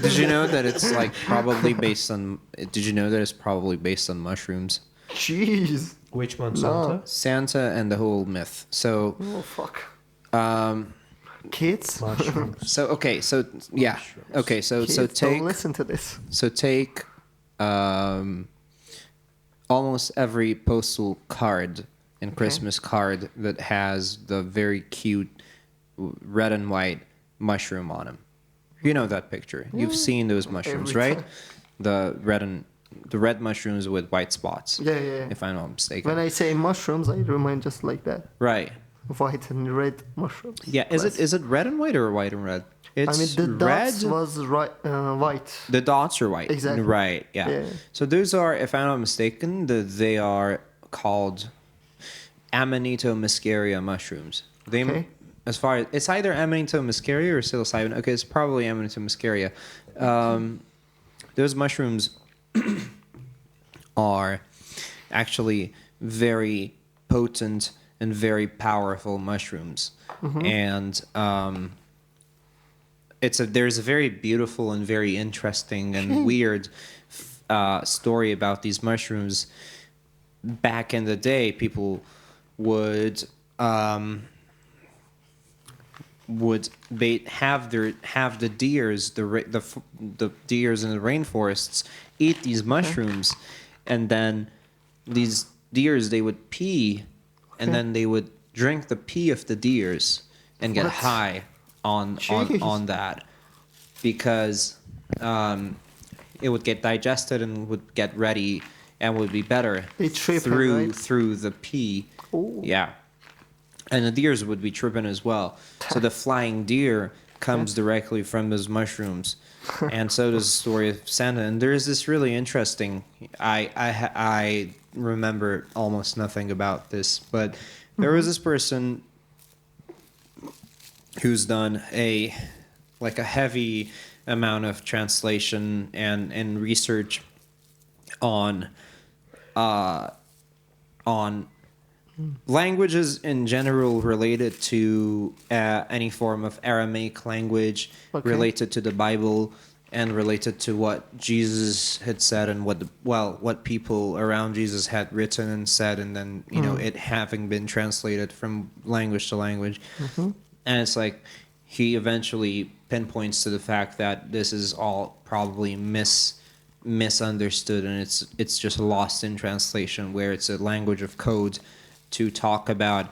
did you know that it's like probably based on? Did you know that it's probably based on mushrooms? Jeez. Which one, No. Santa? Santa and the whole myth. So, Oh fuck. um, Kids. Mushrooms. so okay, so yeah, okay, so Kids, so don't take listen to this. almost every postal card and Christmas card that has the very cute red and white mushroom on them. You know that picture. You've seen those mushrooms, Every right? time. The red mushrooms with white spots. Yeah, yeah, yeah. If I'm not mistaken. When I say mushrooms, I remind just like that. Right. White and red mushrooms. Yeah. Is it red and white or white and red? It's I mean, the red. dots was white. The dots are white. Exactly. Right. Yeah. Yeah. So those are, if I'm not mistaken, they are called Amanito muscaria mushrooms. They, Okay. as far as it's either Amanito muscaria or psilocybin. Okay, it's probably Amanito muscaria. Those mushrooms are actually very potent and very powerful mushrooms. And there's a very beautiful and very interesting and weird story about these mushrooms. Back in the day, people would have the deers, the deers in the rainforests eat these mushrooms, and then these deers, they would pee, and then they would drink the pee of the deers and get What? high on Jeez. that, because it would get digested and would get ready and would be better They tripping, right? through the pee. Oh. Yeah. And the deers would be tripping as well. So the flying deer comes directly from those mushrooms. And so does the story of Santa. And there is this really interesting, I remember almost nothing about this, but there was this person who's done a heavy amount of translation and research on languages in general related to any form of Aramaic language, Okay. related to the Bible, and related to what Jesus had said and what people around Jesus had written and said, and then it having been translated from language to language. And it's like he eventually pinpoints to the fact that this is all probably misunderstood, and it's just lost in translation, where it's a language of code to talk about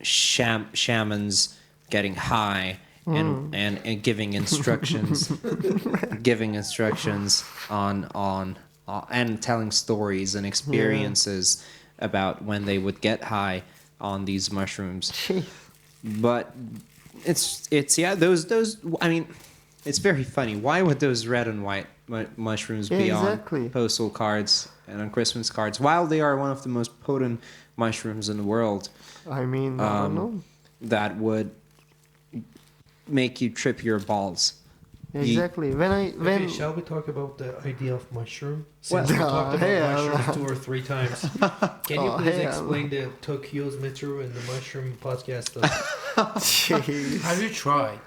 shamans getting high and giving instructions on and telling stories and experiences about when they would get high on these mushrooms. Jeez. But it's those I mean, it's very funny. Why would those red and white mushrooms be exactly. on postal cards and on Christmas cards, while they are one of the most potent mushrooms in the world? I mean, I don't know. That would make you trip your balls. Exactly. Okay, shall we talk about the idea of mushroom? Since we Well, talked about hell. mushrooms 2 or 3 times. Can you Oh, please hell. explain the Tokyo's Metro and the mushroom podcast? Jeez. Have you tried?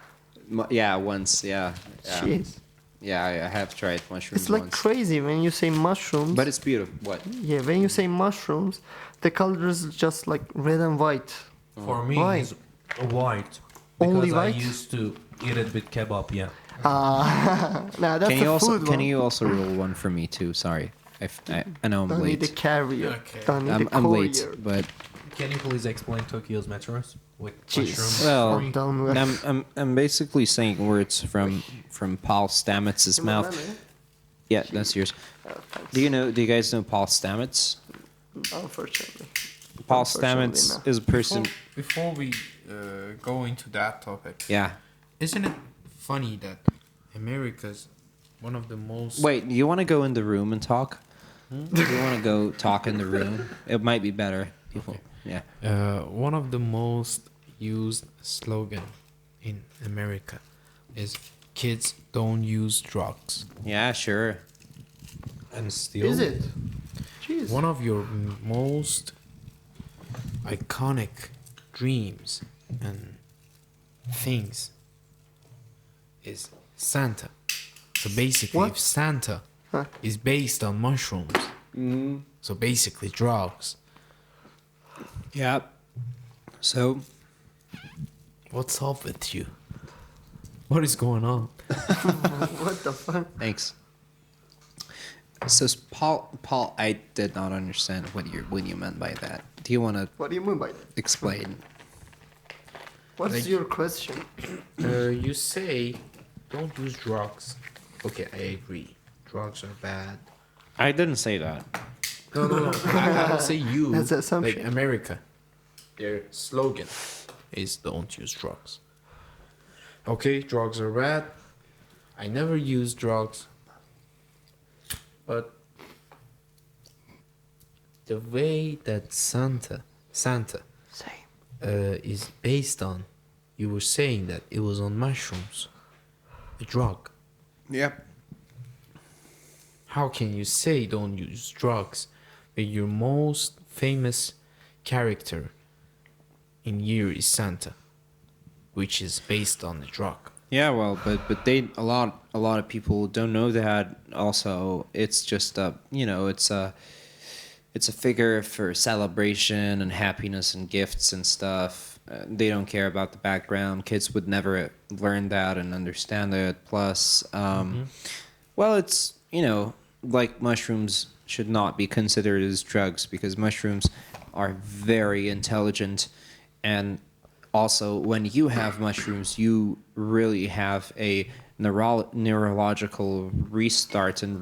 Yeah, once. Yeah. Jeez. Yeah, I have tried mushrooms It's like once. crazy when you say mushrooms. But it's beautiful. What? Yeah, when you say mushrooms, the color is just like red and white. For me, Why? it's white. Because Only I white? used to eat it with kebab, yeah. Nah, that's Can you a also food can one. you also roll one for me too? Sorry, I know I'm Don't need the late. carrier. Okay. Don't need the I'm late, courier. but Can you please explain Tokyo's Metros with Jeez. mushrooms? well, for me? Done with. I'm basically saying words from Paul Stamets' mouth. Yeah, that's yours. Thanks. Do you guys know Paul Stamets? Unfortunately. Paul Unfortunately, Stamets no. is a person. Before we go into that topic, Yeah. isn't it funny that America's one of the most Wait, you want to go in the room and talk? Do you want to go talk in the room? It might be better. People. Yeah. one of the most used slogan in America is "Kids don't use drugs." Yeah. Sure. And still, Is it? Jeez. One of your most iconic dreams and things is Santa. So basically, What? if Santa Huh. is based on mushrooms, so basically drugs, Yeah. So what's up with you? What is going on? What the fuck? thanks. So Paul, I did not understand what you meant by that. Do you want to What do you mean by that? explain? What's Like- your question? You say don't use drugs. Okay, I agree. Drugs are bad. I didn't say that. No. I don't say you. That's an assumption. Like America, their slogan is "Don't use drugs." Okay, drugs are bad. I never use drugs, but the way that Santa Same. is based on, you were saying that it was on mushrooms, a drug. Yep. How can you say don't use drugs? your most famous character in year is Santa, which is based on the drug. Yeah, well, but they a lot of people don't know that. Also, it's just it's a figure for celebration and happiness and gifts and stuff. They don't care about the background. Kids would never learn that and understand it. Plus, well, it's like mushrooms should not be considered as drugs because mushrooms are very intelligent, and also when you have mushrooms you really have a neurological restart and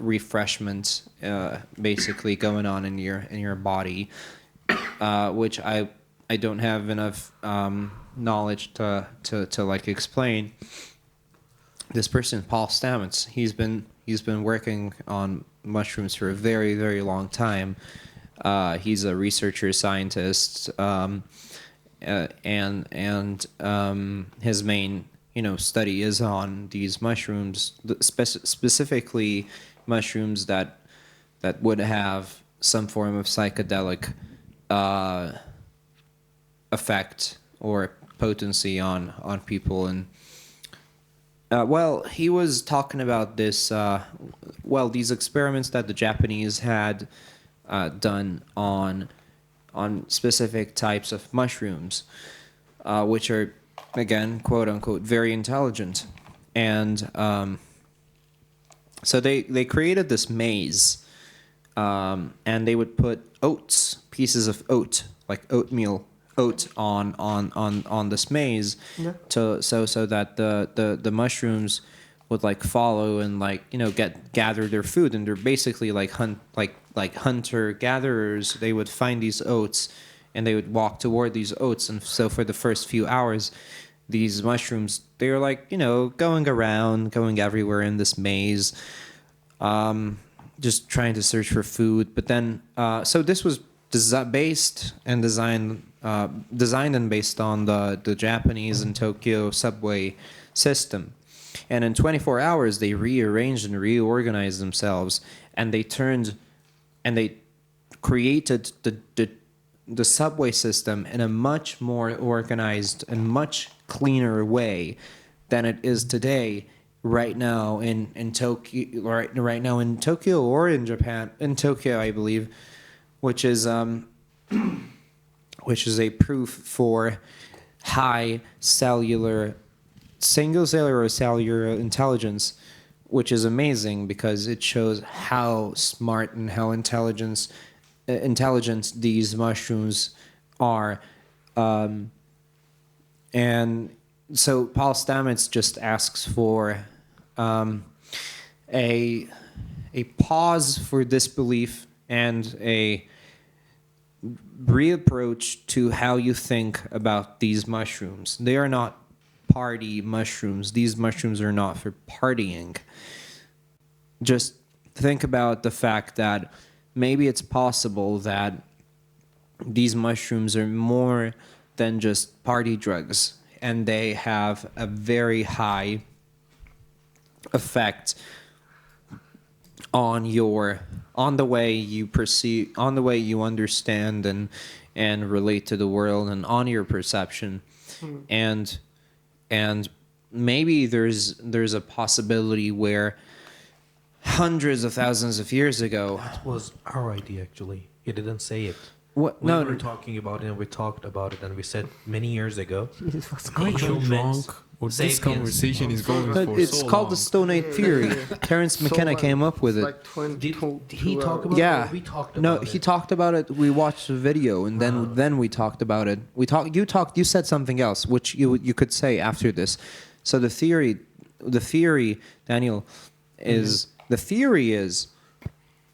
refreshment basically going on in your body, which I don't have enough knowledge to like explain. This person, Paul Stamets, he's been working on mushrooms for a very, very long time. He's a researcher, scientist, and his main study is on these mushrooms, specifically mushrooms that would have some form of psychedelic effect or potency on people. And well, he was talking about this. These experiments that the Japanese had done on specific types of mushrooms, which are, again, quote unquote, very intelligent. And so they created this maze, and they would put pieces of oat, like oat on this maze, Yeah. so that the mushrooms would like follow and gather their food, and they're basically like hunter gatherers. They would find these oats and they would walk toward these oats, and so for the first few hours these mushrooms, they were going around, going everywhere in this maze, just trying to search for food. But then so this was based and designed and based on the Japanese and Tokyo subway system. And in 24 hours, they rearranged and reorganized themselves, and they created the subway system in a much more organized and much cleaner way than it is today. Right now in Tokyo, right now in Tokyo or in Japan, in Tokyo, I believe, which is a proof for high single cellular or cellular intelligence, which is amazing because it shows how smart and how intelligent these mushrooms are. And so Paul Stamets just asks for a pause for disbelief and a reapproach to how you think about these mushrooms. They are not party mushrooms. These mushrooms are not for partying. Just think about the fact that maybe it's possible that these mushrooms are more than just party drugs, and they have a very high effect on the way you perceive, on the way you understand and relate to the world, and on your perception. And maybe there's a possibility where hundreds of thousands of years ago. That was our idea, actually. He didn't say it. What? We No, were talking about it, and we talked about it, and we said many years ago. Jesus was Am I Humans, drunk? Or this sapiens. conversation is going for it's so called long. the Stone Age theory. Terence McKenna came up with it. Like 20, Did he talk about Yeah. it? Or we talked about No, it. he talked about it. We watched the video, and then we talked about it. You said something else, which you could say after this. So the theory, Daniel, is the theory is,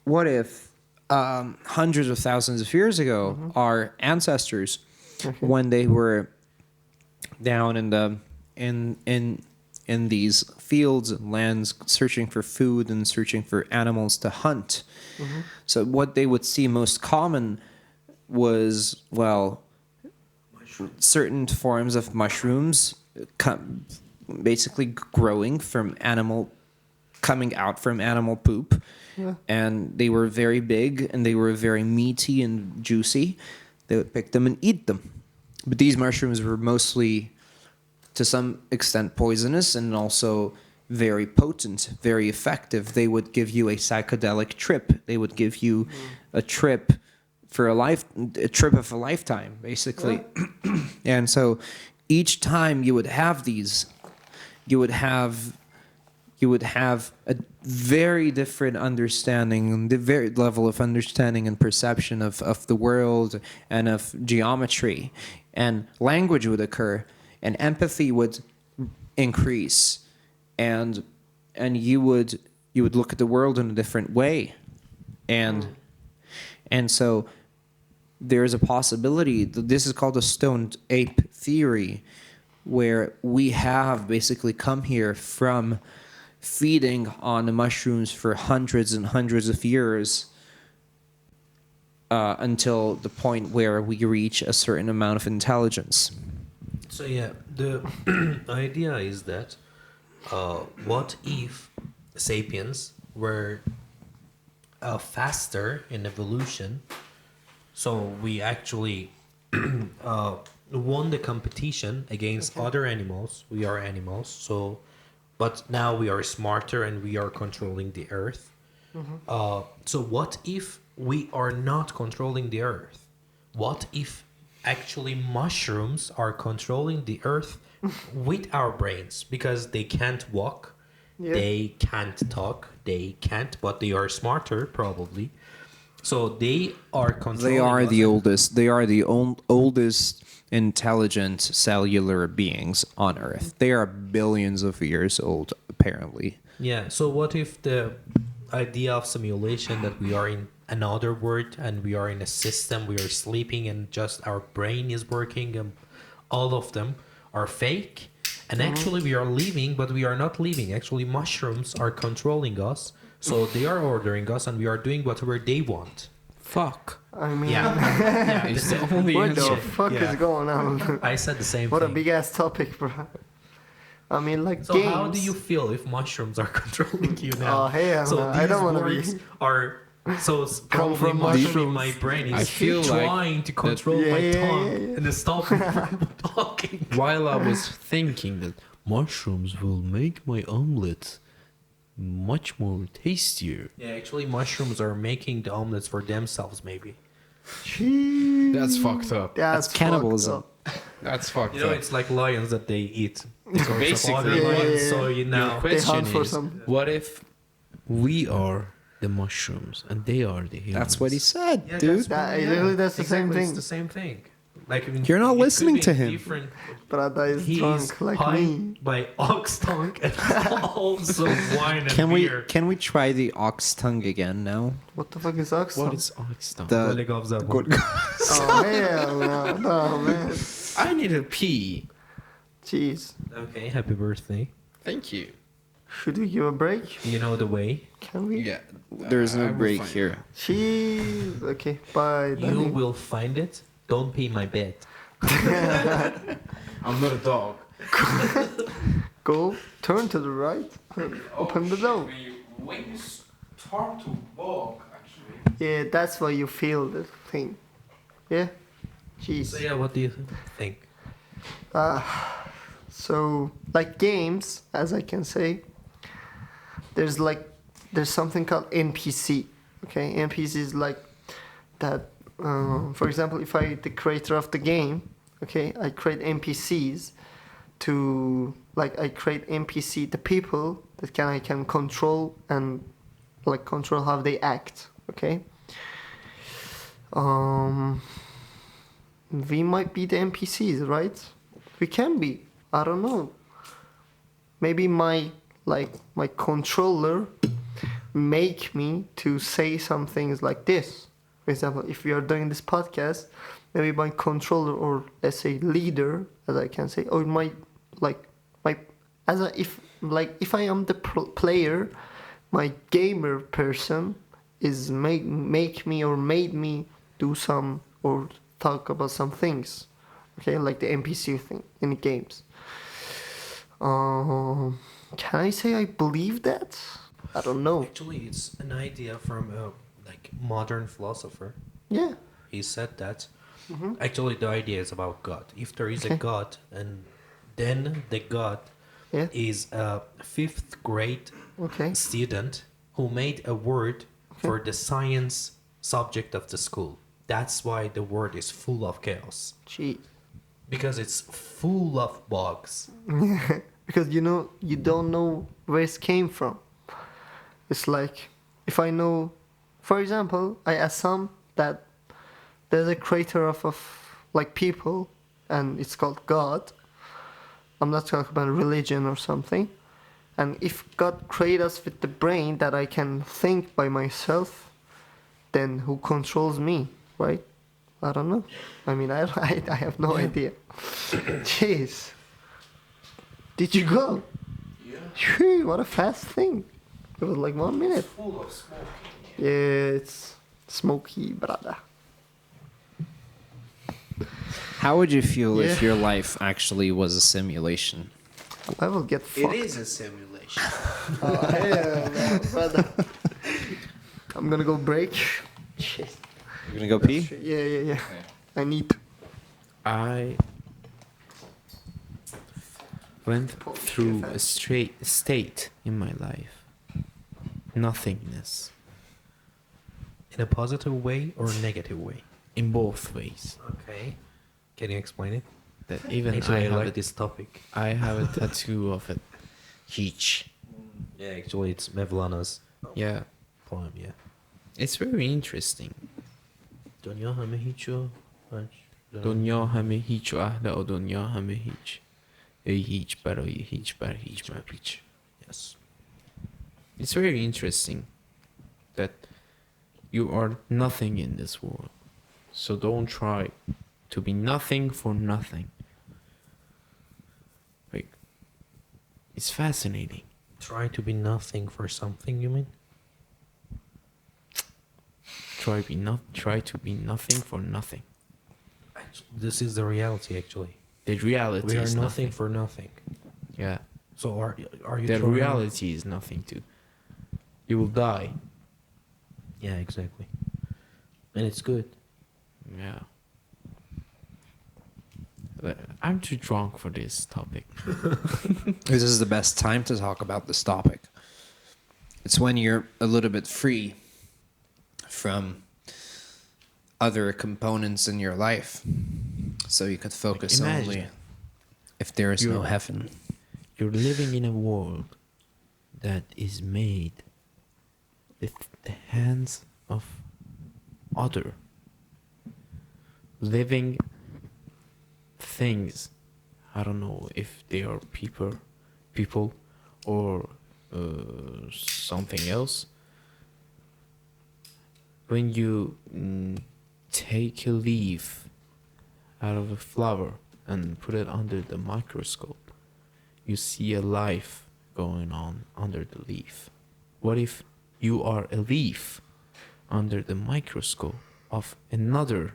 what if hundreds of thousands of years ago, our ancestors, when they were down in the in these fields and lands, searching for food and searching for animals to hunt. So what they would see most common was, certain forms of mushrooms basically growing from coming out from animal poop, and they were very big and they were very meaty and juicy. They would pick them and eat them. But these mushrooms were mostly, to some extent, poisonous and also very potent, very effective. They would give you a psychedelic trip. They would give you a trip for a trip of a lifetime, basically. And so each time you would have these, you would have a very different understanding, the very level of understanding and perception of the world and of geometry, and language would occur, and empathy would increase, and you would look at the world in a different way, and so there is a possibility. This is called the stoned ape theory, where we have basically come here from feeding on the mushrooms for hundreds and hundreds of years until the point where we reach a certain amount of intelligence. So yeah, the idea is that what if sapiens were faster in evolution, so we actually won the competition against other animals. We are animals, so but now we are smarter and we are controlling the earth. So what if we are not controlling the earth? What if actually mushrooms are controlling the earth with our brains? Because they can't walk, they can't talk, they can't, but they are smarter probably. So they are controlling. They are us. the oldest. They are the oldest intelligent cellular beings on Earth. They are billions of years old, apparently. Yeah. So what if the idea of simulation, that we are in another world and we are in a system, we are sleeping and just our brain is working, and all of them are fake, and actually we are living, but we are not living. Actually, mushrooms are controlling us, so they are ordering us, and we are doing whatever they want. Fuck. I mean, Yeah. It's the only what answer. the fuck Yeah. is going on? I said the same What a thing. big ass topic, bro. I mean, like So games. how do you feel if mushrooms are controlling you now? Oh, hell so no. I these don't wanna be- words are so probably from mushrooms. mushrooms. My brain is I feel like trying to control Yeah, my yeah, tongue yeah. and stop me from talking. While I was thinking that mushrooms will make my omelet much more tastier. Yeah, actually, mushrooms are making the omelets for themselves, maybe. Jeez. That's fucked up. That's fucked cannibalism. up. That's fucked You know, up. it's like lions that they eat. So basically, other Yeah, lions, yeah, so you your know. question hunt for is, some- what if we are the mushrooms and they are the humans? That's what he said, Yeah, dude. Literally, that's the same exactly, thing. It's the same thing. Like You're not it could listening be to him. Different. Brother is He is drunk like high me. by ox tongue and also wine and Can beer. we try the ox tongue again now? What the fuck is oxtail? What is oxtail? The Kolega of Zabor. good. Oh, hell no. No, man. I need a pee. Jeez. Okay, happy birthday. Thank you. Should we give a break? You know the way. Can we? Yeah. There's I no will break find here. Jeez. Okay, bye. You Danny. will find it. Don't pee my bed. I'm not a dog. Go, turn to the right, and open the door. When you start to walk, actually. Yeah, that's why you feel the thing. Yeah? Jeez. So yeah, what do you think? So, like games, as I can say, there's something called NPC. Okay, NPC is like that. For example, if the creator of the game, okay, I create NPCs I create NPC, the people that I can control and like control how they act. Okay. We might be the NPCs, right? We can be. I don't know. Maybe my controller make me to say some things like this. For example, if we are doing this podcast, maybe my controller, or let's say leader, as I can say, or if I am the player, my gamer person is make me or made me do some or talk about some things, okay, like the NPC thing in the games. Can I say I believe that? I don't know. Actually, it's an idea from a like modern philosopher. Yeah. He said that. Actually, the idea is about God. If there is a Okay. God, and then the God Yeah. is a fifth grade Okay. student who made a word for the science subject of the school. That's why the word is full of chaos. Gee. Because it's full of bugs. Because you don't know where it came from. It's like if I know, for example, I assume that there's a creator of like people, and it's called God. I'm not talking about religion or something. And if God created us with the brain that I can think by myself, then who controls me, right? I don't know. I mean, I have no idea. Jeez. Did you go? Yeah. Phew, what a fast thing. It was like 1 minute. Full of smoke. Yeah, it's smoky, brother. How would you feel if Yeah. your life actually was a simulation? I will get fucked. It is a simulation. Oh, hell no, brother. I'm gonna go break. Shit. You're gonna go pee? Yeah. I need to. I went through a straight state in my life. Nothingness. In a positive way or negative way? In both ways. Okay. Can you explain it? That even Actually, I have like this topic. I have a tattoo of it. Each. Yeah, actually, it's Mevlana's Yeah. poem, yeah. It's very interesting. دنیا همه هیچ و دنیا همه هیچ و اهل آ دنیا همه هیچ. ای هیچ برای هیچ بر هیچ بر هیچ. Yes. It's very interesting that you are nothing in this world. So don't try to be nothing for nothing. Like, it's fascinating. Try to be nothing for something, you mean? Try to be nothing for nothing. This is the reality, actually. The reality We are is nothing for nothing. Yeah. So are you The trying- reality is nothing too. You will die. Yeah, exactly. And it's good. Yeah. I'm too drunk for this topic. This is the best time to talk about this topic. It's when you're a little bit free from other components in your life. So you could focus Like, only imagine if there is no you're- heaven. You're living in a world that is made with the hands of other living things. I don't know if they are people or something else. When you take a leaf out of a flower and put it under the microscope, you see a life going on under the leaf. What if you are a leaf under the microscope of another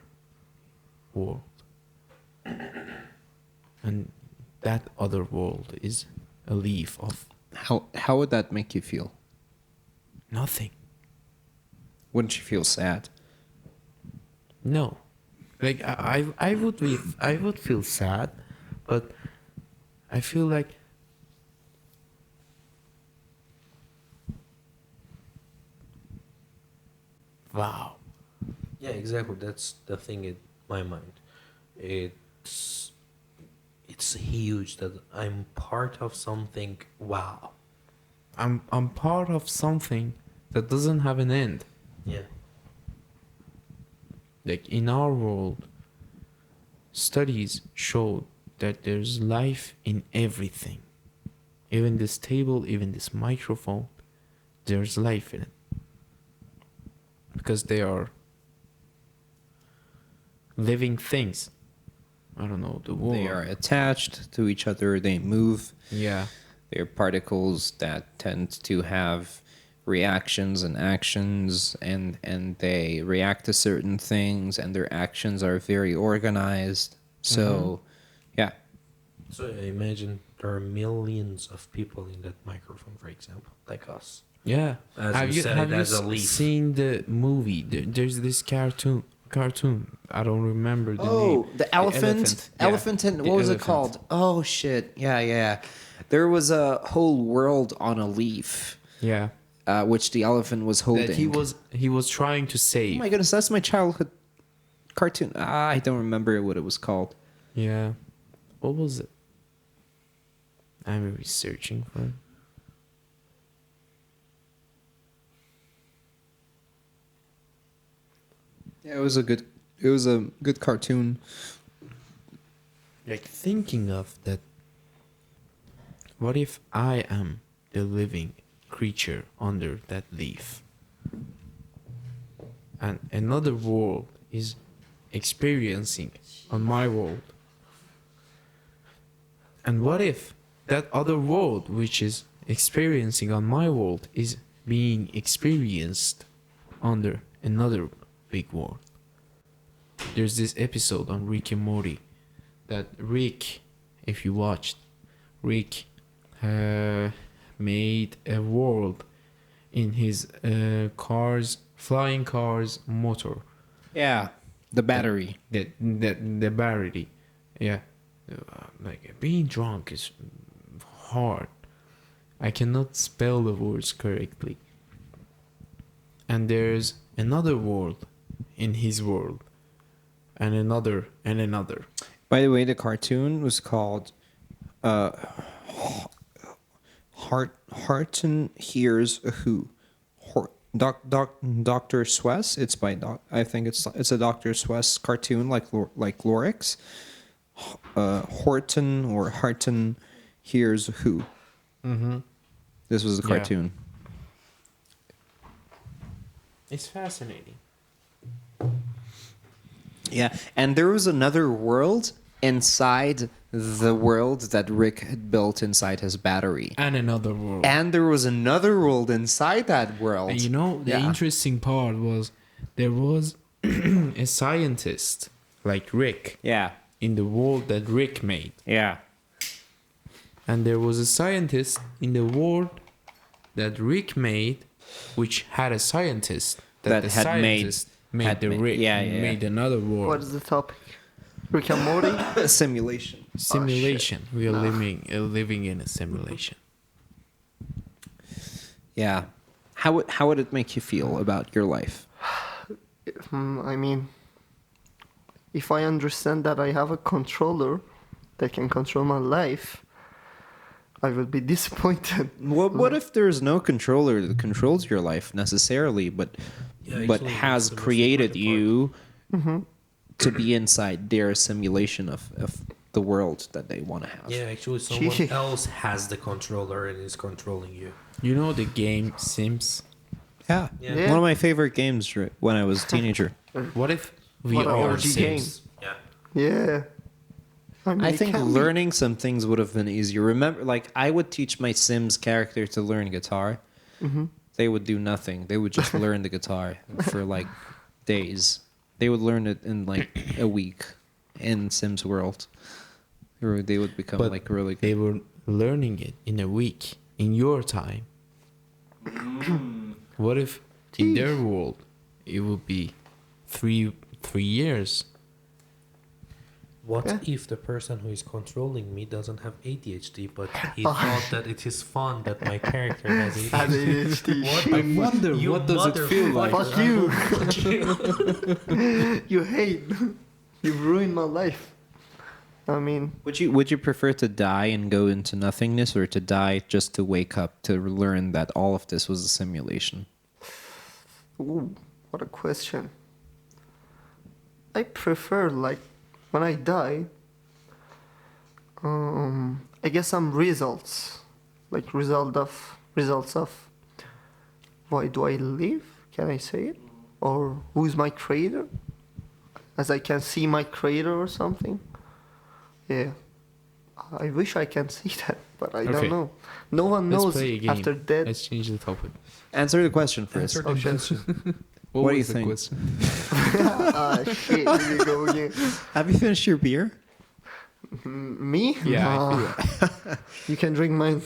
world? And that other world is a leaf of How would that make you feel? nothing. Wouldn't you feel sad? No. Like I would feel sad, but I feel like wow. Yeah, exactly. That's the thing in my mind. It's huge that I'm part of something. Wow. I'm part of something that doesn't have an end. Yeah. Like in our world, studies show that there's life in everything. Even this table, even this microphone, there's life in it. Because they are living things. I don't know, the world. They are attached to each other, they move. Yeah. They're particles that tend to have reactions and actions, and they react to certain things, and their actions are very organized. So, yeah. So I imagine there are millions of people in that microphone, for example, like us. Yeah. As have you you said, have you as a leaf. seen the movie? There's this cartoon. I don't remember the name. Oh, the elephant. Yeah. Elephant and The what was it elephant. called? Oh shit. Yeah, yeah. There was a whole world on a leaf, Yeah. which the elephant was holding. That he was trying to Oh save. my goodness, that's my childhood cartoon. I don't remember what it was called. Yeah. What was it? I'm researching for it. Yeah, it was a good cartoon. Like thinking of that. What if I am the living creature under that leaf? And another world is experiencing on my world. And what if that other world which is experiencing on my world is being experienced under another big world? There's this episode on Rick and Morty that Rick, if you watched, Rick made a world in his flying cars motor. Yeah, the battery. The battery. Yeah. Like being drunk is hard. I cannot spell the words correctly. And there's another world in his world. And another and another. By the way, the cartoon was called Harton Hears a Who. Dr. Swess. It's by I think it's a Dr. Swess cartoon like Lorix. Horton or Harton Hears a Who. Mm-hmm. This was the Yeah. cartoon. It's fascinating. Yeah, and there was another world inside the world that Rick had built inside his battery. And another world. And there was another world inside that world. And you know, the Yeah. interesting part was there was a scientist like Rick Yeah, in the world that Rick made. yeah. And there was a scientist in the world that Rick made, which had a scientist That the had scientist made had the made- Rick yeah, yeah. made another world. What is the topic? Rick and Morty? Simulation. Simulation. We are living in a simulation. Yeah. How would it make you feel about your life? I mean, if I understand that I have a controller that can control my life, I will be disappointed. What if there's no controller that controls your life necessarily, but Yeah, but actually, has that's the most created important you to be inside their simulation of the world that they want to have? Yeah, actually, someone Gee. else has the controller and is controlling you. You know the game Sims? Yeah. Yeah. One of my favorite games when I was a teenager. What if we What an are OG Sims? Yeah. Yeah. mean, I it think can be. learning some things would have been easier. Remember, like I would teach my Sims character to learn guitar. Mm-hmm. They would do nothing. They would just learn the guitar for like days. They would learn it in like a week in Sims World. Or they would become But like really good. They were learning it in a week, in your time. What if in their world it would be three years? What Yeah. if the person who is controlling me doesn't have ADHD, but he thought that it is fun that my character has Had ADHD? ADHD. What I the wonder you what does it feel like? Fuck you. You hate. You ruined my life. I mean, Would you prefer to die and go into nothingness, or to die just to wake up to learn that all of this was a simulation? ooh, what a question. I prefer, like, when I die, I guess some results. Like, results of why do I live? Can I say it? Or who is my creator? As I can see my creator or something. Yeah. I wish I can see that, but I Okay. don't know. No one Let's knows play a game. after death. Let's change the topic. Answer the question first. Answer the Okay. question. What do you was the think? question? Ah, shit, here we go again. Have you finished your beer? Me? Yeah, I Nah. You can drink mine.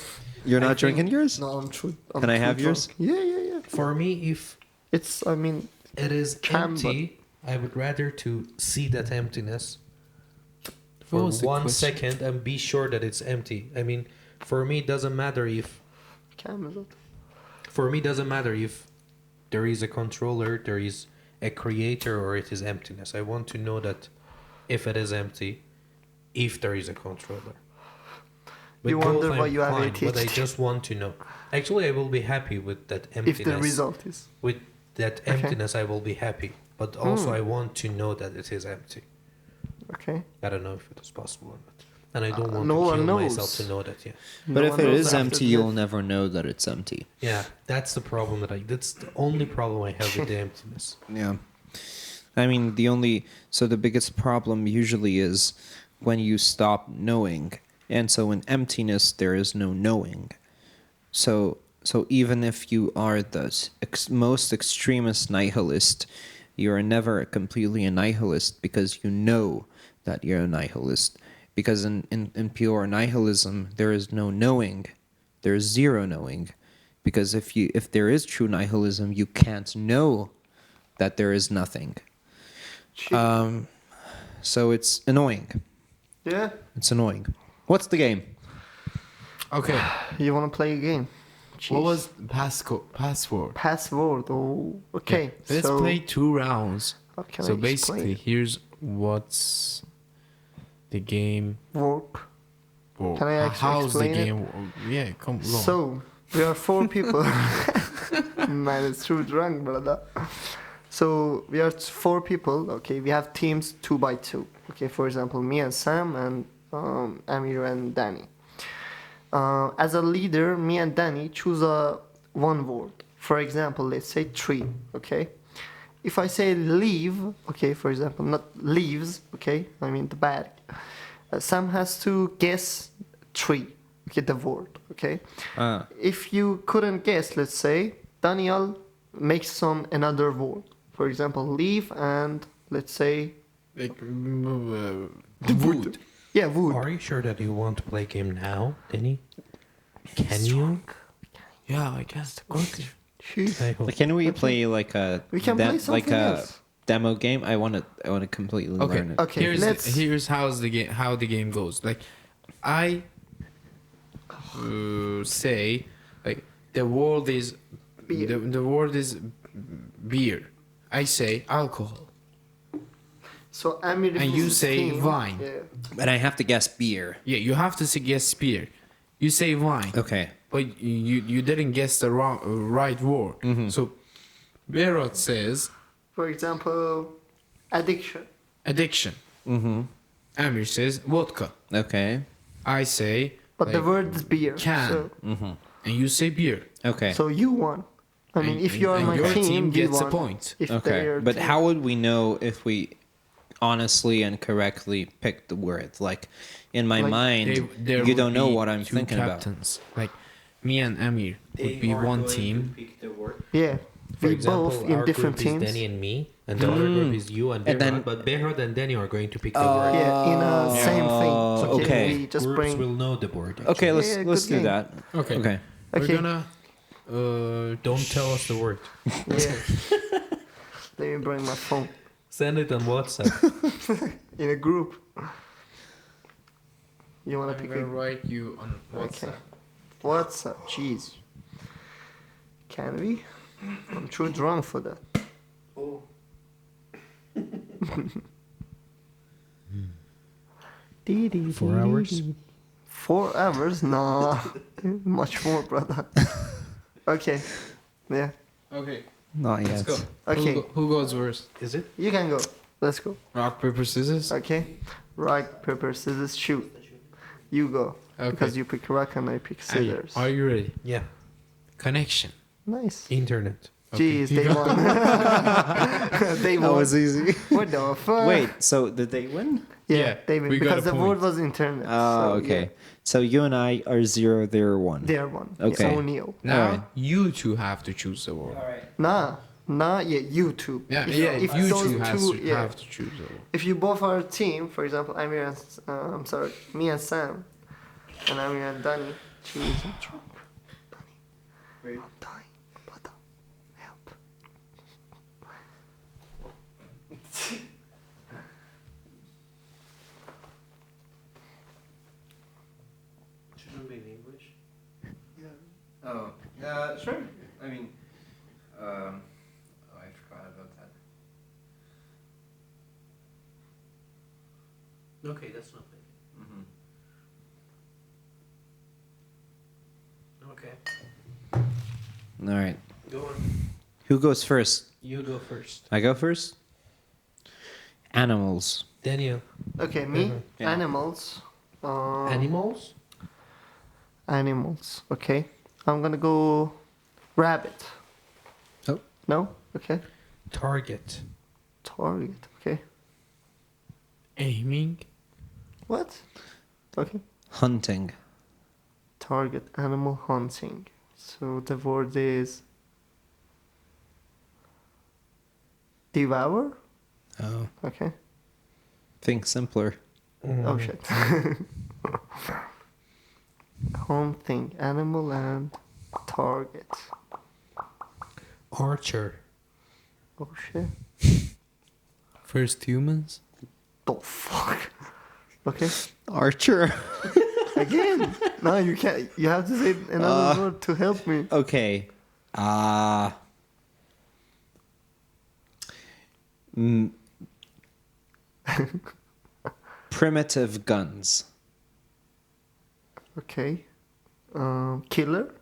You're not think- drinking yours? No, I'm true. I'm Can I too have yours? drunk. Yeah. For me, if It's, I mean, it is Can, but- empty, I would rather to see that emptiness for was the 1 question? second and be sure that it's empty. I mean, for me, it doesn't matter if there is a controller, there is a creator, or it is emptiness. I want to know that if it is empty, if there is a controller. You With wonder both, why I'm you have fine, but I ADHD. just want to know. Actually, I will be happy with that emptiness. if the result is. With that emptiness, I will be happy. But also, I want to know that it is empty. Okay. I don't know if it is possible or not. And I don't want no to one kill knows. myself to know that, yeah. But No if one it knows is after empty, death. you'll never know that it's empty. Yeah, that's the problem that's the only problem I have with the emptiness. Yeah. I mean, the biggest problem usually is when you stop knowing. And so in emptiness, there is no knowing. So even if you are the most extremist nihilist, you are never completely a nihilist because you know that you're a nihilist. Because in pure nihilism, there is no knowing. There is zero knowing. Because if there is true nihilism, you can't know that there is nothing. So it's annoying. Yeah. It's annoying. What's the game? Okay. You want to play a game? What Jeez. was password? Password? Oh, okay. Yeah. Let's so, play 2 rounds. how can So I basically, explain? here's what's the game Work. for. Can I actually How's the explain it? game? Yeah, come on. So, we are 4 people. Man, it's too drunk, brother. So, we are 4 people. Okay, we have teams 2 by 2. Okay, for example, me and Sam and Amir and Danny. As a leader, me and Danny choose one word. For example, let's say tree. Okay. If I say leave, okay, for example, not leaves, okay, I mean the bag. Sam has to guess tree, okay, the word, okay. If you couldn't guess, let's say, Daniel makes another word. For example, leave and let's say Like, wood. yeah, wood. Are you sure that you want to play a game now, Danny? Can you? Yeah, I guess. I hope. Can we play like a We can play something else. demo game? I want to completely Okay. learn it. Okay, Here's how the game goes. Like, I say like the word is Beer. the word is beer. I say alcohol. So Amir And you is say team. wine. Yeah. But I have to guess beer. Yeah, you have to guess beer. You say wine. Okay. But you didn't guess the right word. So Beirut says For example, addiction. addiction. Amir says vodka. Okay. I say But the like, word is beer. can. So, and you say beer. Okay. so you won. I mean, if you are and my your team you gets a won. point. If they Okay. are But team- how would we know if we honestly and correctly picked the words? Like in my Like, mind, there you don't would know be what I'm two thinking captains. Like me and Amir would be one team. Yeah, For we example, both in our different group teams. is Danny and me, and the other group is you and And then- Behrad, but Behrad and Danny are going to pick the word. Yeah, in a same thing. okay. We just Groups bring. will know the word. Okay, let's Yeah, let's good do game. that. Okay. Okay. We're Okay. gonna Don't tell us the word. Yeah. Let me bring my phone Send it on WhatsApp. in a group. You wanna I'm pick gonna a write you on WhatsApp. What's up? Jeez. Can we? I'm too drunk for that. Oh. 4 hours? 4 hours? Nah. Much more, brother. Okay. Yeah. Okay. Not Let's yet. go. Okay. Who goes first? Is it? You can go. Let's go. Rock paper scissors. Okay. Rock, paper, scissors, shoot. You go. Okay. Because you pick rock and I pick scissors. Are you ready? Yeah. Connection. Nice. Internet. Jeez, they won. They That won. was easy. What the fuck? Wait, so did they win? Yeah, Yeah, they win. we got Because a the point. word was internet. Oh, so, okay. yeah, So you and I are 0, they're 1. they're one. Okay. So Neo. Now Alright. you two have to choose the word. Nah. Not yet. YouTube. Yeah, If- yeah. if You those two two- yeah. have to choose. If you both are a team, for example, me and Sam, and Amir and Danny, choose a joke. Wait. I'm dying. What the help? Shouldn't be in English. Oh, sure. I mean, I forgot about that. Okay, that's not bad. Okay. All right. Go on. Who goes first? You go first. I go first? Animals. Daniel. Okay, me. Mhm. Yeah. Animals. Animals? Animals. Okay. I'm gonna go rabbit. Oh. No? Okay. Target. Target. Okay. Aiming. What? Okay. Hunting. Target. Animal hunting. So the word is devour. Oh. Okay. Think simpler. Oh shit. Hunting. Animal and target. Archer. Oh shit. First humans. The fuck. Okay. Archer. Again. No, you can't. You have to say another word to help me. Okay. Primitive guns. Okay. Killer.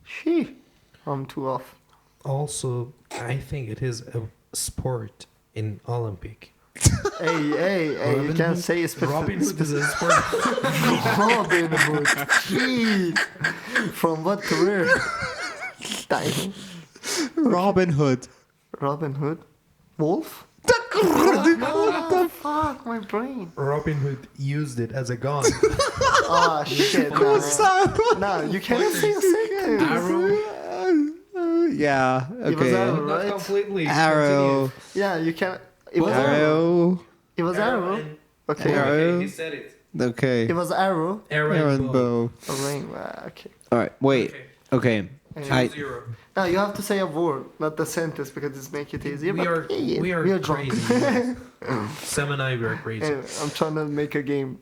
She. I'm too off. Also, I think it is a sport in Olympic. Hey, you Robin can't Hood- say it's Robin Hood is a sport. Robin Hood. Jeez. From what career? Damn. Robin Hood. Robin Hood. Wolf? Oh, fuck, my brain. Robin Hood used it as a gun. Ah, shit. No, you cannot say a second. Arrow. Yeah. It was Okay. arrow, Not right? completely. Arrow. Yeah, you can. It was arrow. Arrow. It was arrow. Okay. Arrow. Okay, he said it. Okay. It was arrow. Arrow Arrow and and bow. bow. A ring. Okay. All right. Wait. Okay. Okay. I. 2-0. Now you have to say a word, not the sentence, because it's make it easier. We but are yeah, we are drunk. crazy. Sam and I were crazy. Anyway, I'm trying to make a game.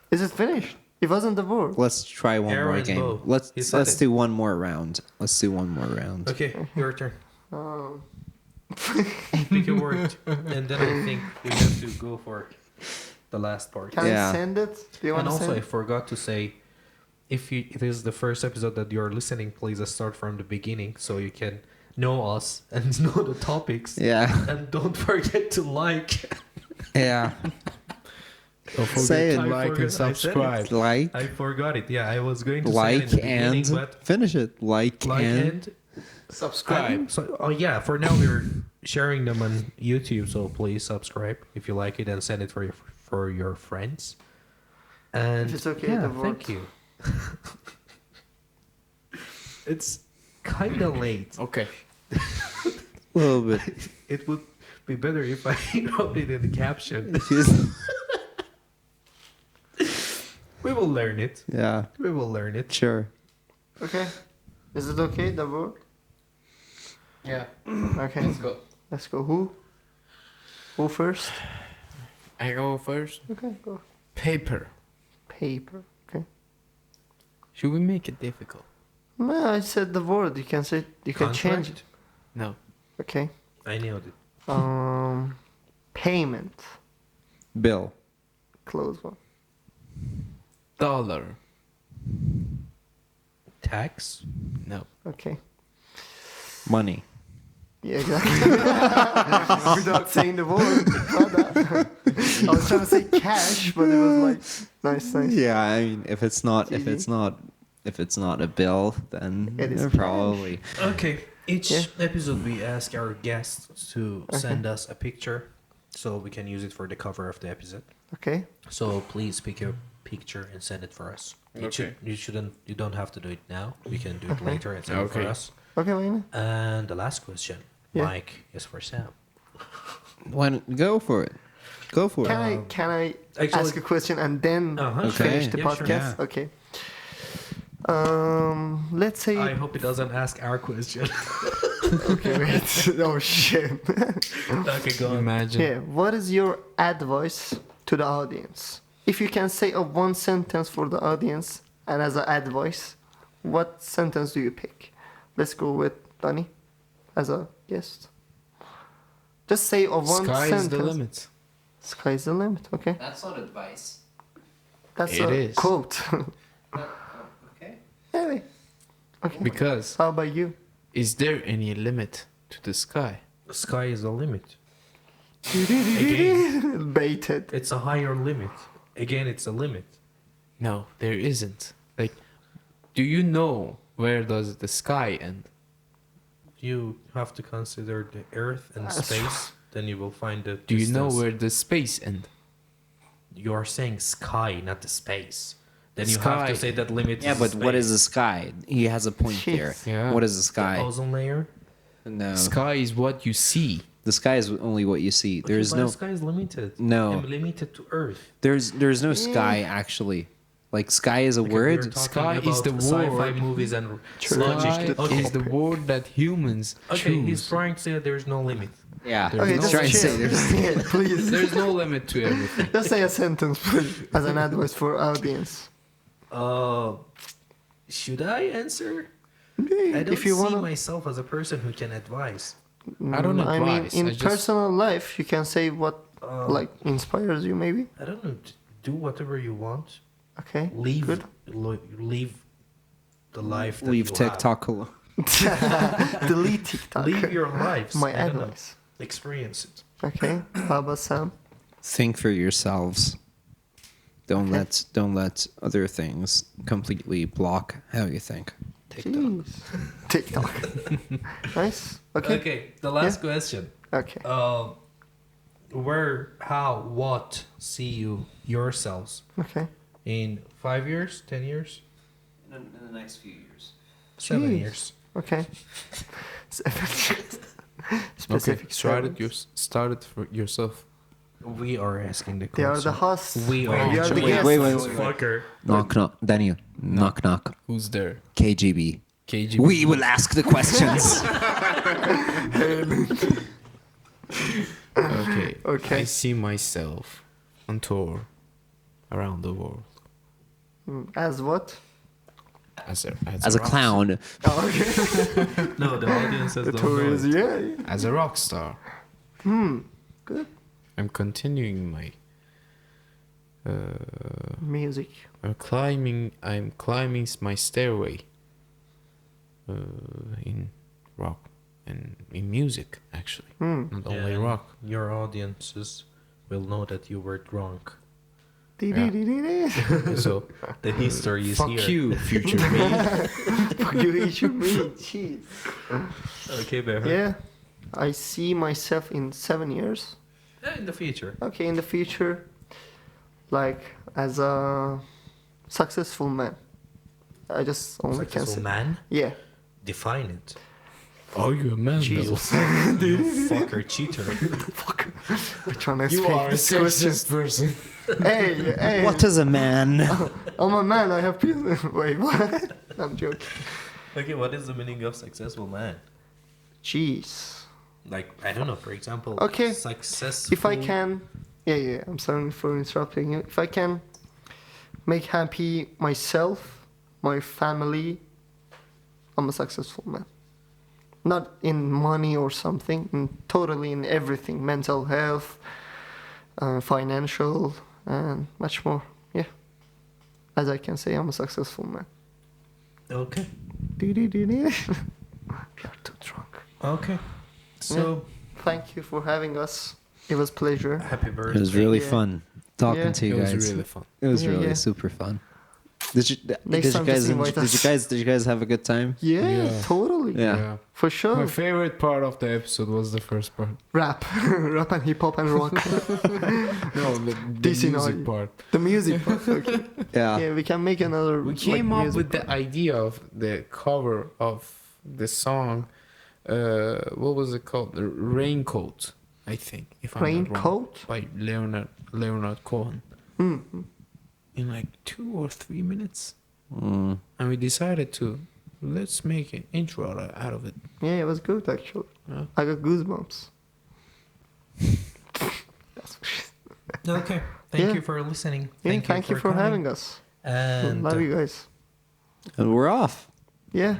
Is it finished? It wasn't the word. Let's try one Arrow more and game. bow. Let's He said it. do one more round. Let's do one more round. Okay, your turn. Um, Pick a word, and then I think we have to go for the last part. can Yeah. I send it? Do you want And to also, send I forgot to say, if it is the first episode that you're listening, please start from the beginning so you can know us and know the topics. Yeah. And don't forget to like. Yeah. Don't forget Say to it. like I and said it. subscribe. Like. I forgot it. Yeah, I was going to say it in Like the beginning, and but finish it. Like and. Subscribe. So, oh yeah, for now we're sharing them on YouTube, so please subscribe if you like it and send it for your friends. And If it's okay, yeah, the thank word. you. It's kind of late. Okay. A little bit. It would be better if I wrote it in the caption. We will learn it. Yeah. We will learn it. Sure. Okay. Is it okay, the word? Yeah. Okay. Let's go. Let's go. Who? Who first? I go first. Okay, go. Paper. Paper. Okay. Should we make it difficult? No, I said the word. You can say. You can change it. No. Okay. I nailed it. Payment. Bill. Close one. Dollar. Tax. No. Okay. Money. Yeah, exactly. Without saying the word. I was trying to say cash, but it was like nice. Yeah, I mean, if it's not a bill, then It is probably. Okay. Each Yeah. episode, we ask our guests to send us a picture so we can use it for the cover of the episode. Okay. So please pick your picture and send it for us. Okay. You don't have to do it now. We can do it later and send it for Okay. us. Okay, Wayne. And the last question, Yeah. Mike, is for Sam. Why don't go for it? Go for it. Can I actually- ask a question and then Uh-huh. finish Okay. the Yeah, sure. podcast? Yeah. Okay. Let's say. I hope he doesn't ask our question. Okay, wait. Oh shit. Okay, go on. Imagine. Yeah. What is your advice to the audience? If you can say a one sentence for the audience and as an advice, what sentence do you pick? Let's go with Donny as a guest. Just say a one Sky sentence. is the limit. Sky is the limit. Okay. That's not advice. That's It a is. quote. Okay. Anyway. Okay. Because How about you? is there any limit to the sky? The sky is the limit. Again, Baited. it's a higher limit. Again, it's a limit. No, there isn't. Like, do you know where does the sky end? You have to consider the Earth and That's space. Then you will find the. Do you know distance. where the space end? You are saying sky, not the space. Then you have Sky. to say that limit. Yeah, is but what space. is the sky? He has a point there. Jeez. Yeah. What is the The sky? ozone layer? No. Sky is what you see. The sky is only what you see. Okay, There is but no. The sky is limited. No. And limited to Earth. There's no sky actually. Like sky is a Okay, we're word. talking Sky is about the sci-fi word. movies and Sky logic. Okay. is the word that humans Okay, he's choose. trying to say that there's no limit. Yeah. There's Okay, no just trying to chill. say there's. Yeah, please. There's no limit to everything. Just say a sentence, please, as an advice for audience. Should I answer? I don't If you see wanna, myself as a person who can advise. I don't I mean, advise, in I just- personal life, you can say what like inspires you, maybe. I don't know. Do whatever you want. Okay. Leave. Good. Leave the life. That Leave you TikTok alone. Delete TikTok. Leave your lives. My I don't know. advice. Experience it. Okay. How about Sam? Think for yourselves. Don't let other things completely block how you think. Jeez. TikTok. Nice. Okay. Okay. The last question. Okay. Where, how, what see you yourselves Okay. in 5 years, 10 years, In the next few years. 7 Jeez. years? Okay. Okay, Specific. start it for yourself. We are asking the They question. are the hosts. We are. We are the Wait, guests. wait. Fucker. Knock knock. Daniel. Knock knock. Who's there? KGB. KGB. We will ask the questions. Okay. Okay. I see myself on tour around the world As what? as a As a rock- clown. Oh, okay. No, the audience has The don't tour know is it. yeah. as a rock star. Good. I'm continuing my Music. I'm climbing my stairway in rock and in music actually. Not only Yeah, rock. Your audiences will know that you were drunk. Dee-dee-dee-dee-dee. So The history is fuck here. you, future me. Fuck you, issue me. Jeez. Okay, Bear. Yeah. I see myself in 7 years. In the future. Okay, in the future, like as a successful man. I just only can Successful say. man? Yeah. Define it. Are you a man? Jesus. You fucker cheater. Fuck. We're trying to You speak are a this question. sexist person. Hey. What is a man? I'm a man. I have peace. Wait, what? I'm joking. Okay, what is the meaning of successful man? Jeez. Like, I don't know, for example, Okay. successful... If I can, yeah. I'm sorry for interrupting you. If I can make happy myself, my family, I'm a successful man. Not in money or something, totally in everything, mental health, financial, and much more. Yeah. As I can say, I'm a successful man. Okay. We are too drunk. Okay. So, Thank you for having us. It was pleasure. happy It birthday. was really Yeah. fun talking Yeah. to It you was guys. really fun. It was Yeah, really yeah. super fun. Did you Next time just invite us. did you guys have a good time? Yeah, Yeah. totally. Yeah. For sure. My favorite part of the episode was the first part. Rap. Rap and hip hop and rock. No, the DC music noise. part. The music part. Okay. Yeah. Yeah, we can make another. We came up music with the part. idea of the cover of the song. What was it called? The Raincoat, I think. If I'm not wrong, Raincoat? by Leonard Cohen. Mm. In like 2 or 3 minutes, Mm. and we decided to let's make an intro out of it. Yeah, it was good actually. Yeah. I got goosebumps. Okay. Thank Yeah. you for listening. Yeah, thank you for coming. having us. And Love you guys. And we're off. Yeah.